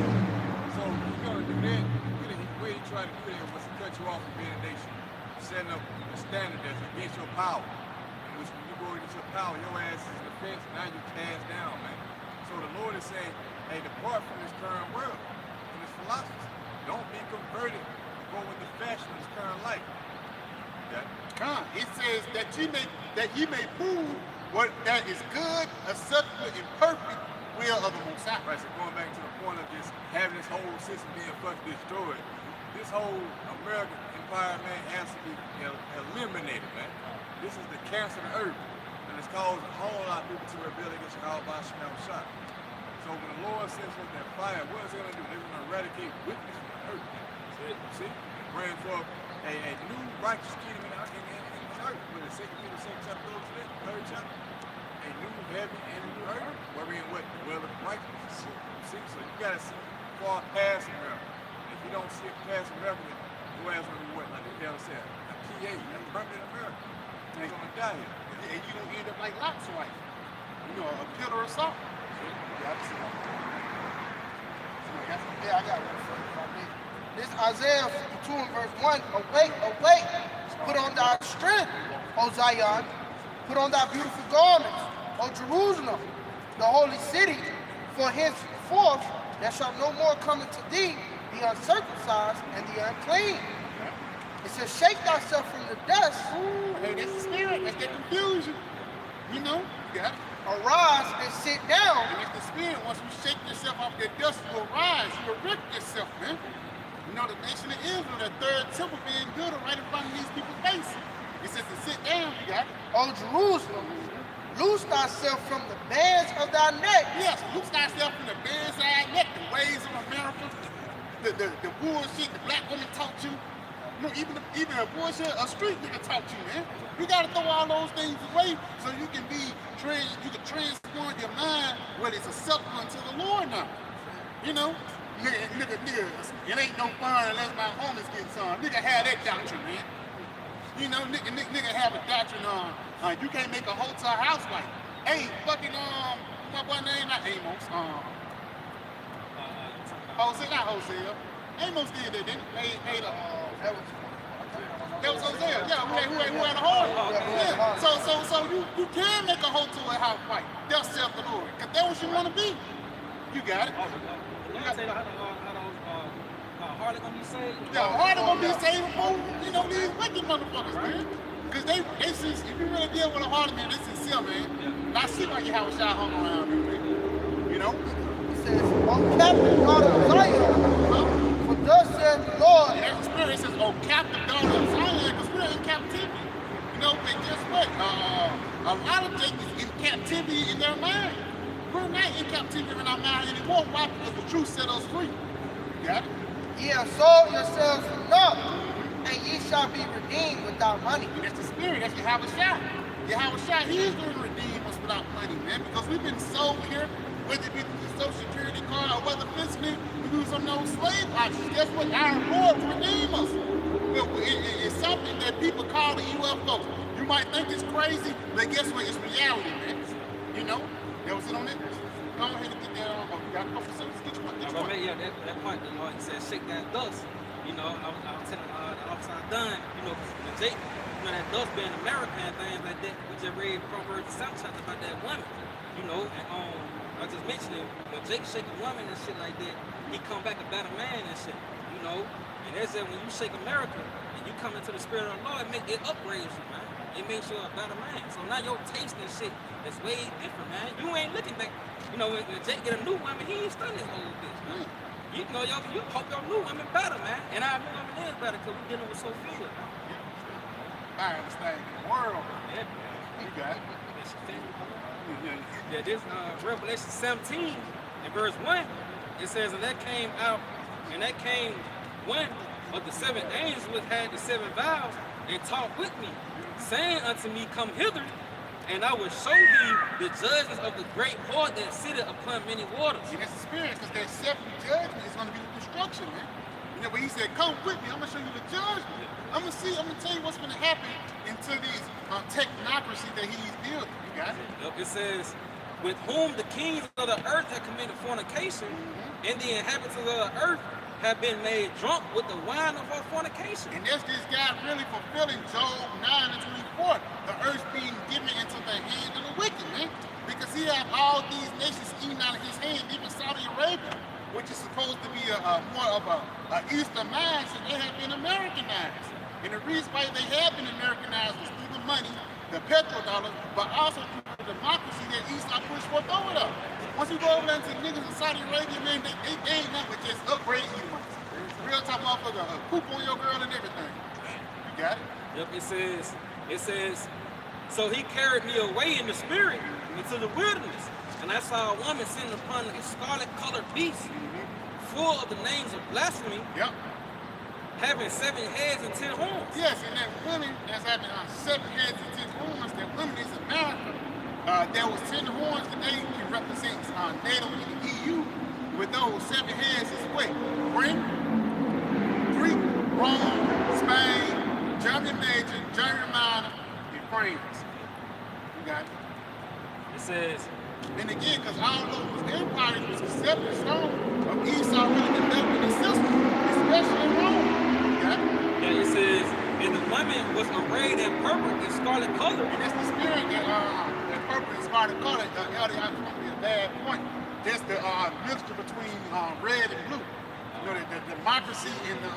So he's gonna do that. The way he tried to do that was to cut you off from being a nation, setting up a standard that's against your power. In which when you go against your power, your ass is in the fence, now you're cast down, man. So the Lord is saying, hey, depart from this current world, from this philosophy. Don't be converted, go with the fashion of this current life. Okay? It says that ye may prove what that is good, acceptable, and perfect will of the Most High. Right, so going back to the point of just having this whole system being fucking destroyed, this whole American empire, man, has to be eliminated, man. This is the cancer of the earth, and it's caused a whole lot of people to rebel against Yahweh Shema Shah. So when the Lord sends forth that fire, what is it going to do? They're going to eradicate wickedness from the earth. See? Bring forth a new righteous kingdom in the earth. With the 2 Peter 2 chapter goes to that, 3rd chapter. A new heaven and a new earth. Wherein what? The well of righteousness. See? So you got to see far past America. If you don't see it past America, then your ass going to be what? Like the hell said, a PA, a permanent America. They're going to die here. And you're going to end up like Lot's wife. You know, a pillar of salt. Yeah, I got one for you. This Isaiah 52 and verse 1. Awake, awake, put on thy strength, O Zion. Put on thy beautiful garments, O Jerusalem, the holy city. For henceforth there shall no more come into thee the uncircumcised and the unclean. It says, shake thyself from the dust. Hey, that's the spirit. That's that confusion. You know, you got it. Arise and sit down. And it's the spirit. Once you shake yourself off that dust, you will rise. You will erect yourself, man. You know, the nation of Israel, the third temple being built right in front of these people's faces. It says to sit down, you got it. O Jerusalem, loose thyself from the bands of thy neck. Yes, loose thyself from the bands of thy neck, the ways of America, the bullshit the black woman taught you. No, even a bullshit, a street nigga talk to you, man. You gotta throw all those things away so you can transform your mind whether it's acceptable to the Lord now. You know? Nigga, it ain't no fun unless my homies get some. Nigga have that doctrine, man. You know, nigga have a doctrine on you can't make a hotel house like. Hey, fucking my boy name not Amos. Hosea. Amos did that, didn't he? That was Hosea. Yeah, who had a heart. Yeah. So you can make a hotel house fight. They'll self the Lord. Cause that's what you want to be. You got it. Harley gonna be saved? Yeah, Harley gonna be saved from, you know, these wicked motherfuckers, man. Cause they if you really deal with a Harley, man, they sincere, man. And I see why you have a shot hung around them, man. You know? It says, O captive daughter of Zion, for thus said the Lord. Yeah, that's the spirit. It says, oh, captive daughter of Zion, because we're in captivity. You know, but guess what? A lot of things is in captivity in their mind. We're not in captivity in our mind anymore. Why? Because the truth set us free. You got it? Ye have sold yourselves for naught, and ye shall be redeemed without money. And that's the spirit. That's Yahweh Shah. Yahweh Shah, he is going to redeem us without money, man, because we've been sold here, whether it be the Social Security card or whether physically we do some of those slave options. Guess what? Our Lord redeem us. It's something that people call the UFO. You might think it's crazy, but guess what? It's reality, man. You know? That was it on it. Go ahead and get that on. You got a couple seconds. Get you one. That point, you know, he said, shake that dust. You know, I was telling the officer I done, you know, when Jake, you know, that dust being American and things like that. We just read Proverbs the 7th chapter about that woman, you know, and I just mentioned it, when Jake shake a woman and shit like that, he come back a better man and shit, you know. And they said when you shake America and you come into the spirit of the Lord, it upgrades you, man. It makes you a better man. So now your taste and shit is way different, man. You ain't looking back. You know, when Jake get a new woman, he ain't stunned his old bitch, man. You know, you hope your new woman better, man. And our new woman is better because we dealing with Sophia, man. I understand the world. Yeah, man. You got it. Yeah, this Revelation 17 and verse 1, it says, and that came one of the seven angels which had the seven vials and talked with me, saying unto me, come hither, and I will show thee the judgments of the great whore that sitteth upon many waters. See, that's the spirit, because that seventh judgment is going to be the destruction, man. You know, but he said, come with me, I'm going to show you the judgment. I'm going to tell you what's going to happen into these technocracy that he's building. You got it? Yep, it says, with whom the kings of the earth have committed fornication, and the inhabitants of the earth have been made drunk with the wine of our fornication. And that's this guy really fulfilling Job 9 and 24. The earth being given into the hand of the wicked, man. Because he had all these nations eating out of his hand, even Saudi Arabia, which is supposed to be more of a Eastern mindset, they have been Americanized. And the reason why they have been Americanized was through the money, the petrodollar, but also through the democracy that Esau pushed forth over there. Once you go over there to niggas in Saudi Arabia, man, they ain't nothing but just upgrade you. Real time motherfucker, poop on your girl and everything. You got it? Yep, it says, so he carried me away in the spirit into the wilderness, and I saw a woman sitting upon a scarlet-colored beast, full of the names of blasphemy, having 7 heads and 10 horns. Yes, and that woman that's having 7 heads and 10 horns, that woman is America. There was 10 horns today can represent NATO in the EU, with those 7 heads is what? Greek, Rome, Spain, Germany Major, Germany Minor, and France. You got it? It says, and again, because all those empires was a stepping stone of Esau really developing the system, especially in Rome. You got it? Yeah, it says, and the woman was arrayed in purple and scarlet color. And that's the spirit that purple and scarlet color, Elder, I come to a bad point. That's the mixture between red and blue. You know, the democracy and the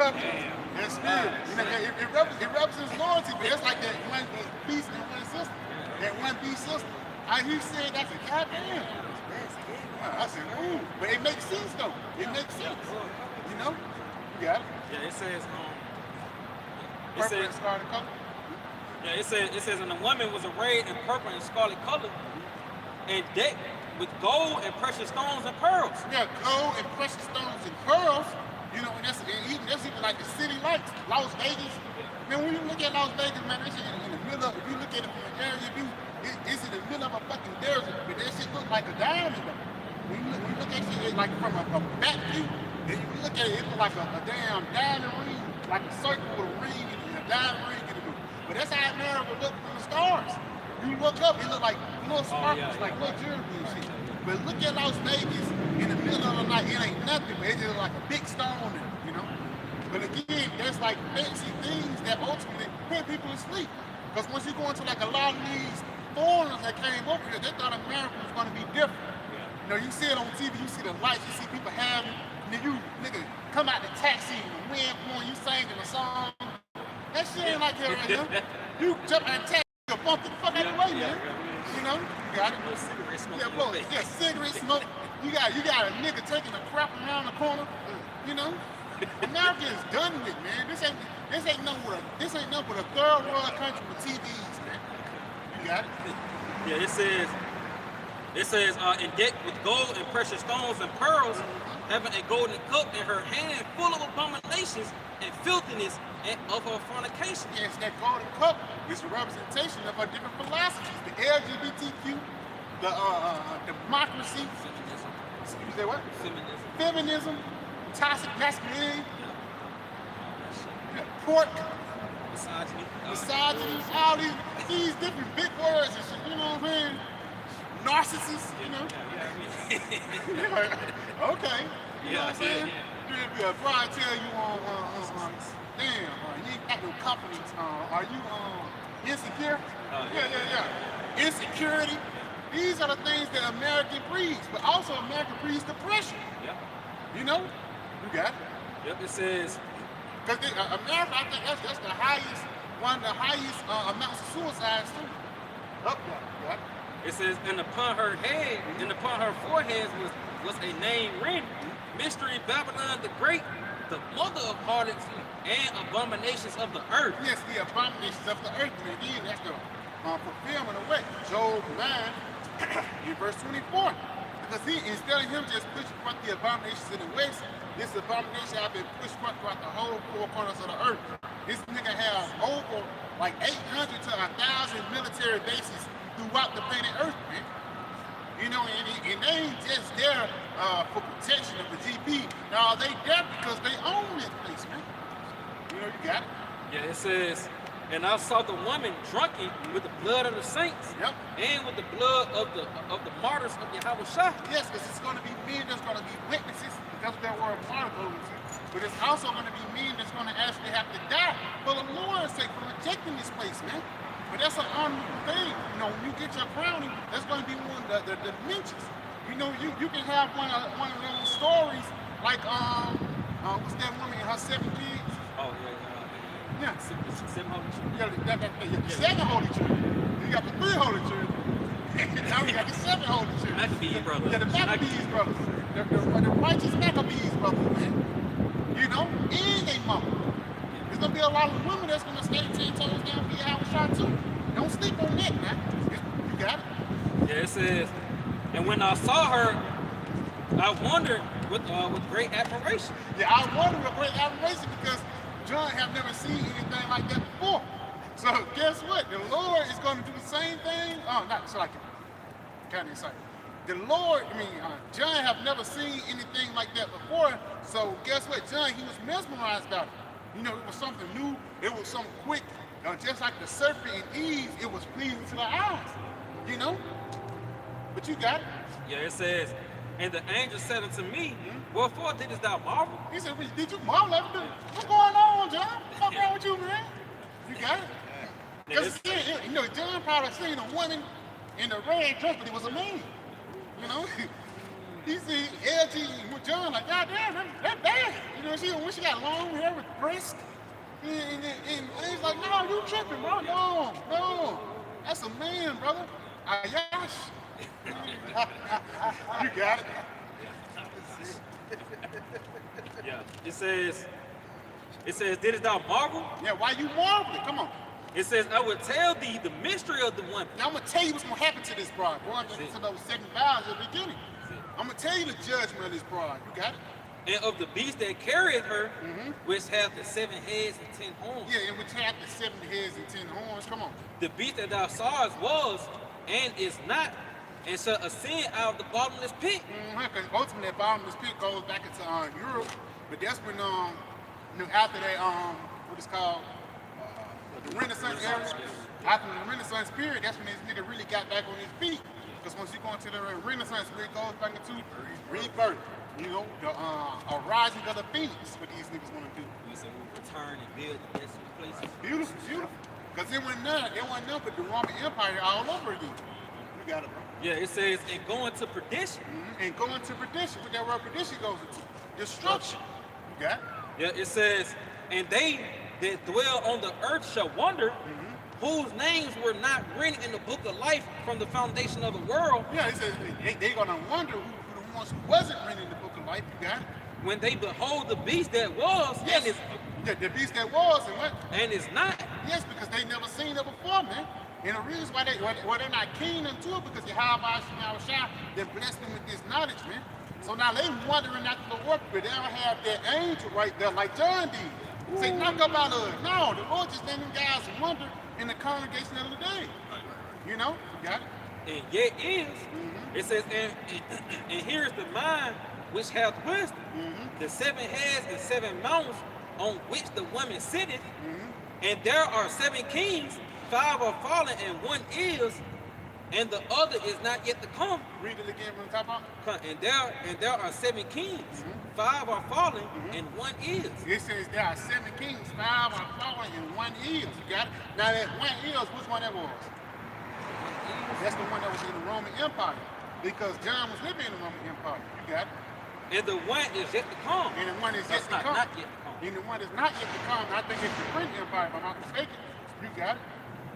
purple. That's spirit. You know, it represents loyalty, but it's like that one beast and one system. That one beast system. I hear you saying that's a goddamn. I said, ooh, but it makes sense though. It makes sense. You know? You got it? Yeah, it says, purple and scarlet color. Yeah, it says, and the woman was arrayed in purple and scarlet color, and decked with gold and precious stones and pearls. Yeah, gold and precious stones and pearls. You know, and that's even like the city lights, Las Vegas. Man, when you look at Las Vegas, man, that shit in the middle of, if you look at it from an area view, it's in the middle of a fucking desert, but that shit look like a diamond though. When you look at shit like from a back view, and you look at it, it look like a damn diamond ring, like a circle with a ring and a diamond ring in the middle. But that's how America look from the stars. You look up, it look like little sparkles, like little jewelry and shit. But look at Las Vegas in the middle of the night, it ain't nothing, but it's just like a big stone there, you know? But again, there's like fancy things that ultimately put people to sleep. Because once you go into like a lot of these foreigners that came over here, they thought America was gonna be different. You know, you see it on TV, you see the lights, you see people having, and then you, nigga, come out the taxi and the wind blowing, you singing a song. That shit ain't like here right now. You jump in a taxi, you bump the fuck out of the way, man. You know, you got it. Cigarette smoke. Yeah, bro, yeah, cigarette smoke. You got a nigga taking a crap around the corner. You know, America is done with, man. This ain't nothing but a third world country with TVs, man. You got it. Yeah, it says, and decked with gold and precious stones and pearls, having a golden cup in her hand full of abominations and filthiness and of her fornication. Yes, that golden cup is a representation of our different philosophies. The LGBTQ, the democracy. Feminism. You say what? Feminism. Feminism, toxic masculinity, pork, misogyny, all these different big words and shit, you know what I'm saying? Narcissists, you know? Okay, you know what I'm saying? If Brian tell you damn, you ain't got no companies, are you insecure? Yeah. Insecurity. These are the things that America breeds, but also America breeds depression. Yep. You know? You got it. Yep, it says. Because America, I think that's the highest, one of the highest amounts of suicides too. Up there, yeah. It says, and upon her head, and upon her forehead was a name written, Mystery Babylon the Great, the mother of harlots and abominations of the earth. Yes, the abominations of the earth. And again, that's the fulfillment of what? Job 9, in verse 24. Because instead of him just pushing forth the abominations in the west, this abomination have been pushed forth throughout the whole four corners of the earth. This nigga has over like 800 to 1,000 military bases throughout the planet Earth, man. You know, and they ain't just there for protection of the GP. No, they there because they own this place, man. You know, you got it. Yeah, it says, and I saw the woman drunken with the blood of the saints, Yep. and with the blood of the martyrs of Yahweh Shah. Yes, because it's going to be men that's going to be witnesses. That's what that word martyr goes to. But it's also going to be men that's going to actually have to die for the Lord's sake, for rejecting this place, man. But that's an honorable thing. You know, when you get your crowning, that's going to be one of the dimensions. You know, you can have one of those stories like what's that woman and her 7 kids? Oh yeah. Seven holy children. Seven holy children. You got the 3 holy children. Now we got the 7 holy children. Maccabees brothers. Yeah, the Maccabees brothers. The righteous Maccabees brothers, man. You know, and they mama. There's gonna be a lot of women that's gonna stand 10 toes down for Yahweh Shah too. Don't sleep on that, man. You got it. Yeah, it says, and when I saw her, I wondered with great admiration. Yeah, I wonder with great admiration because John have never seen anything like that before. So guess what? The Lord is going to do the same thing. Oh, not so like kind of excited. The Lord, John have never seen anything like that before. So guess what? John, he was mesmerized about it. You know, it was something new. It was something quick. Just like the serpent and Eve, it was pleasing to the eyes. You know? But you got it. Yeah, it says, and the angel said unto me, wherefore didst thou marvel? He said, did you marvel at it? What's going on, John? What's wrong with you, man? You got it. Because you know, John probably seen a woman in a red dress, but it was a man. You know? He see LG with John like, God damn, that's bad. You know, when she got long hair with breasts. And he's like, no, you tripping, bro. No. That's a man, brother. Ayash. You got it. Yeah. It says, didst thou marvel? Yeah, why you marveling? Come on. It says, I will tell thee the mystery of the woman. Now I'm gonna tell you what's gonna happen to this bride. Going to those 7 vows at the beginning. I'm gonna tell you the judgment of this bride. You got it? And of the beast that carried her, which hath the 7 heads and 10 horns. Yeah, and which hath the 7 heads and 10 horns. Come on. The beast that thou sawest was and is not, and shall ascend out of the bottomless pit. Because ultimately, that bottomless pit goes back into Europe, but that's when after that what is called the Renaissance era. After the Renaissance period, that's when this nigga really got back on his feet. Because once you go into the Renaissance, it goes back into rebirth. You know, the rising of the phoenix. What these niggas want to do. We said we return and build the desolate places. Beautiful, beautiful. Because it wasn't nothing but the Roman Empire all over again. You got it, bro. Yeah, it says, and going to perdition. And going to perdition. What that word perdition goes into? Destruction. You got it? Yeah, it says, and they that dwell on the earth shall wonder, whose names were not written in the book of life from the foundation of the world. Yeah, it says they're going to wonder who the ones who wasn't written in the book of life. You got it? When they behold the beast that was, Yes. and is, Yeah, the beast that was and what? and is not. Yes, because they never seen it before, man. And the reason why they're not keen into it because Yahweh Shah, they blessed them with this knowledge, man. So now they wondering after the work, but they don't have that angel right there like John did. Say, knock up out of it. No, the Lord just let them guys wonder in the congregation of the day. You know? You got it? And yet is, it says, and here is the mind which hath wisdom, the 7 heads and 7 mountains on which the woman sitteth, and there are 7 kings, 5 are fallen and 1 is, and the other is not yet to come. Read it again from the top up. And there are 7 kings, 5 are fallen and 1 is. It says there are 7 kings, 5 are fallen, and 1 is. You got it? Now that 1 is, which one that was? That's the one that was in the Roman Empire. Because John was living in the Roman Empire. You got it? And the 1 is yet to come. And the one is yet That's to come. not yet to come. And the one that's not yet to come, I think it's the French Empire, if I'm not mistaken. You got it?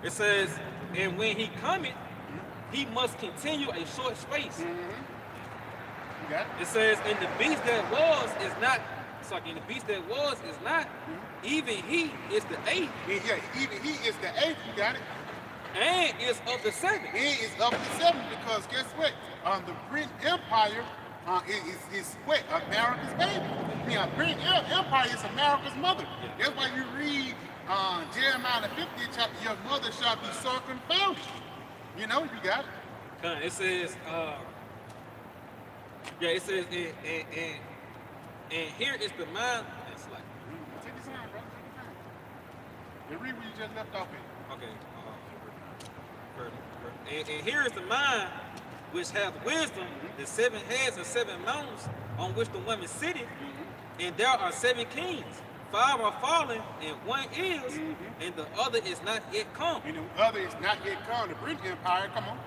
It says, and when he cometh, he must continue a short space. You got it? It says, and the beast that was is not, it's like, and the beast that was is not, even he is the 8th, And yeah, even he is the 8th, you got it? and is of the 7th. He is up to 7 because guess what? The British Empire is what? America's baby. Yeah, British Empire is America's mother. That's why you read Jeremiah the 50th chapter, your mother shall be so confounded. You know, you got it. It says, it says, and here is the mind. It's like, Take your time, bro. Take your time. You read where you just left off at. okay. And here is the mind which hath wisdom, the 7 heads and 7 mountains on which the woman sitteth, and there are 7 kings. 5 are fallen, and 1 is, and the other is not yet come. And the other is not yet come. The British Empire, come on.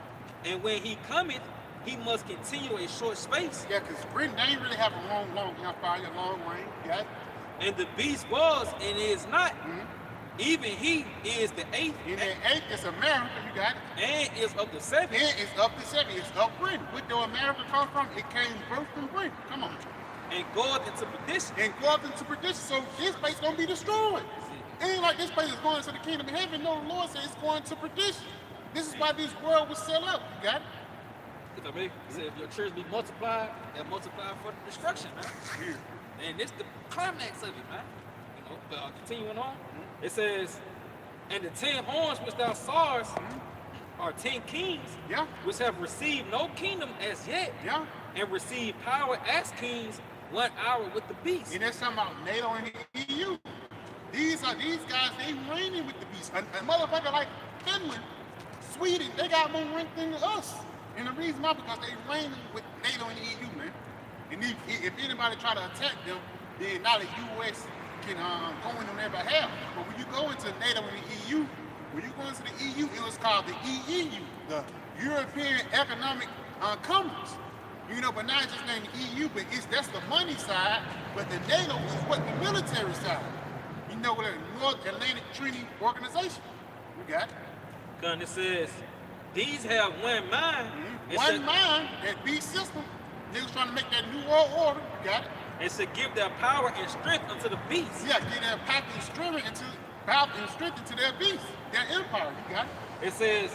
And when he cometh, he must continue a short space. Yeah, because Britain, they ain't really have a long empire, long reign. You got it? And the beast was and is not. Even he is the 8th, And the 8th is America, you got it? and is of the 7th. And it's up to 7. It's up Britain. Where do America come from? It came birth from Britain. Come on. And goeth into perdition. And go up into perdition. So this place gonna be destroyed. It ain't like this place is going to the kingdom of heaven. No, the Lord said it's going to perdition. This is why this world was set up. You got it? If I may, it said, if your church be multiplied, and multiplied for the destruction, man. And it's the climax of it, man. You know, but continuing on, it says, and the 10 horns which thou sawest are 10 kings, Yeah. which have received no kingdom as yet, Yeah. and received power as kings 1 hour with the beast. And that's talking about NATO and the EU. These guys, they reigning with the beast. A motherfucker like Finland, Sweden, they got more rank than us. And the reason why, because they reigning with NATO and the EU, man. And if anybody try to attack them, then now the U.S. can go in on their behalf. But when you go into NATO and the EU, when you go into the EU, it was called the EEU, the European Economic Commons. You know, but now it's just named the EU, but that's the money side, but the NATO is what the military side. You know, what a North Atlantic Treaty Organization. We got it. And it says, these have one mind. and One shall- mind, that beast system. Niggas trying to make that new world order. You got it. And shall give their power and strength unto the beast. Yeah, get their power and strength into their beast, their empire. You got it. It says,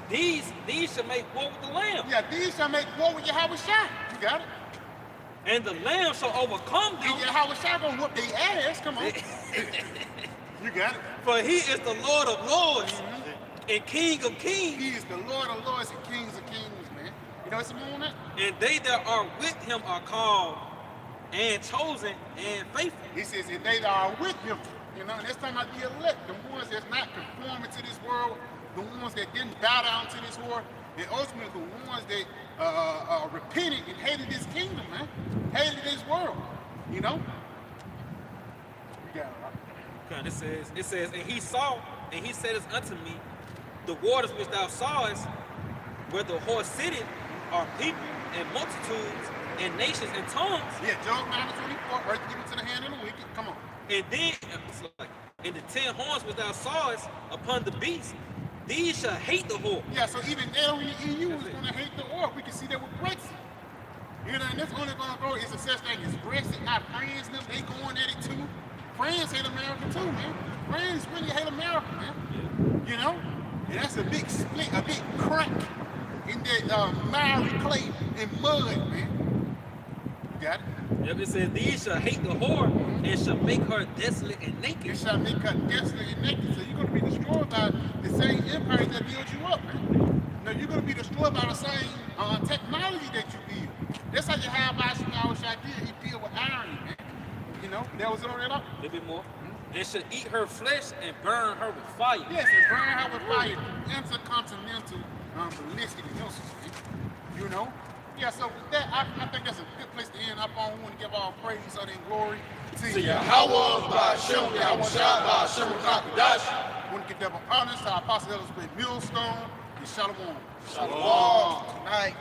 these shall make war with the Lamb. Yeah, these shall make war with Yahweh Shai. You got it. And the Lamb shall overcome them. And Yahweh Shai gonna whoop their ass. Come on. You got it. For he is the Lord of lords and King of kings. He is the Lord of lords and Kings of kings, man. You know what's on that? And they that are with him are called and chosen and faithful. He says, and they that are with him. You know, and that's talking about the elect, the ones that's not conforming to this world, the ones that didn't bow down to this world, and ultimately the ones that repented and hated this kingdom, man. Hated this world. You know? You got it, right? And it says, and he saw, and he said unto me, the waters which thou sawest, where the horse sitteth, are people and multitudes and nations and tongues. Yeah, Job 9:24, earth given to the hand of the wicked. Come on. And then, and the 10 horns which thou sawest upon the beast, these shall hate the whore. Yeah, so even there in the EU is going to hate the oil. We can see that with Brexit. You know, and that's only going to go is a such thing as Brexit, not France, them, they going at it too. France hate America too, man. France really hate America, man. You know? And that's a big split, a big crack in that miry clay and mud, man. You got it? Yep, it says, these shall hate the whore and shall make her desolate and naked. It shall make her desolate and naked. So you're going to be destroyed by the same empires that build you up, man. No, you're going to be destroyed by the same technology that you build. That's how you have Yahweh Shai did. He built with iron, man. You know, that was on that up. A little bit more. And shall eat her flesh and burn her with fire. Yes, and burn her with fire. Intercontinental ballistic missiles, man. You know? Yeah, so with that, I think that's a good place to end up on. We want to give all praise, honor, and glory to Yahweh, Ba'ashem, Yahweh Shai, Ba'ashem, Rakadash. We want to give double honors to our Apostle Ellis Millstone and Shalom. Shalom. Tonight.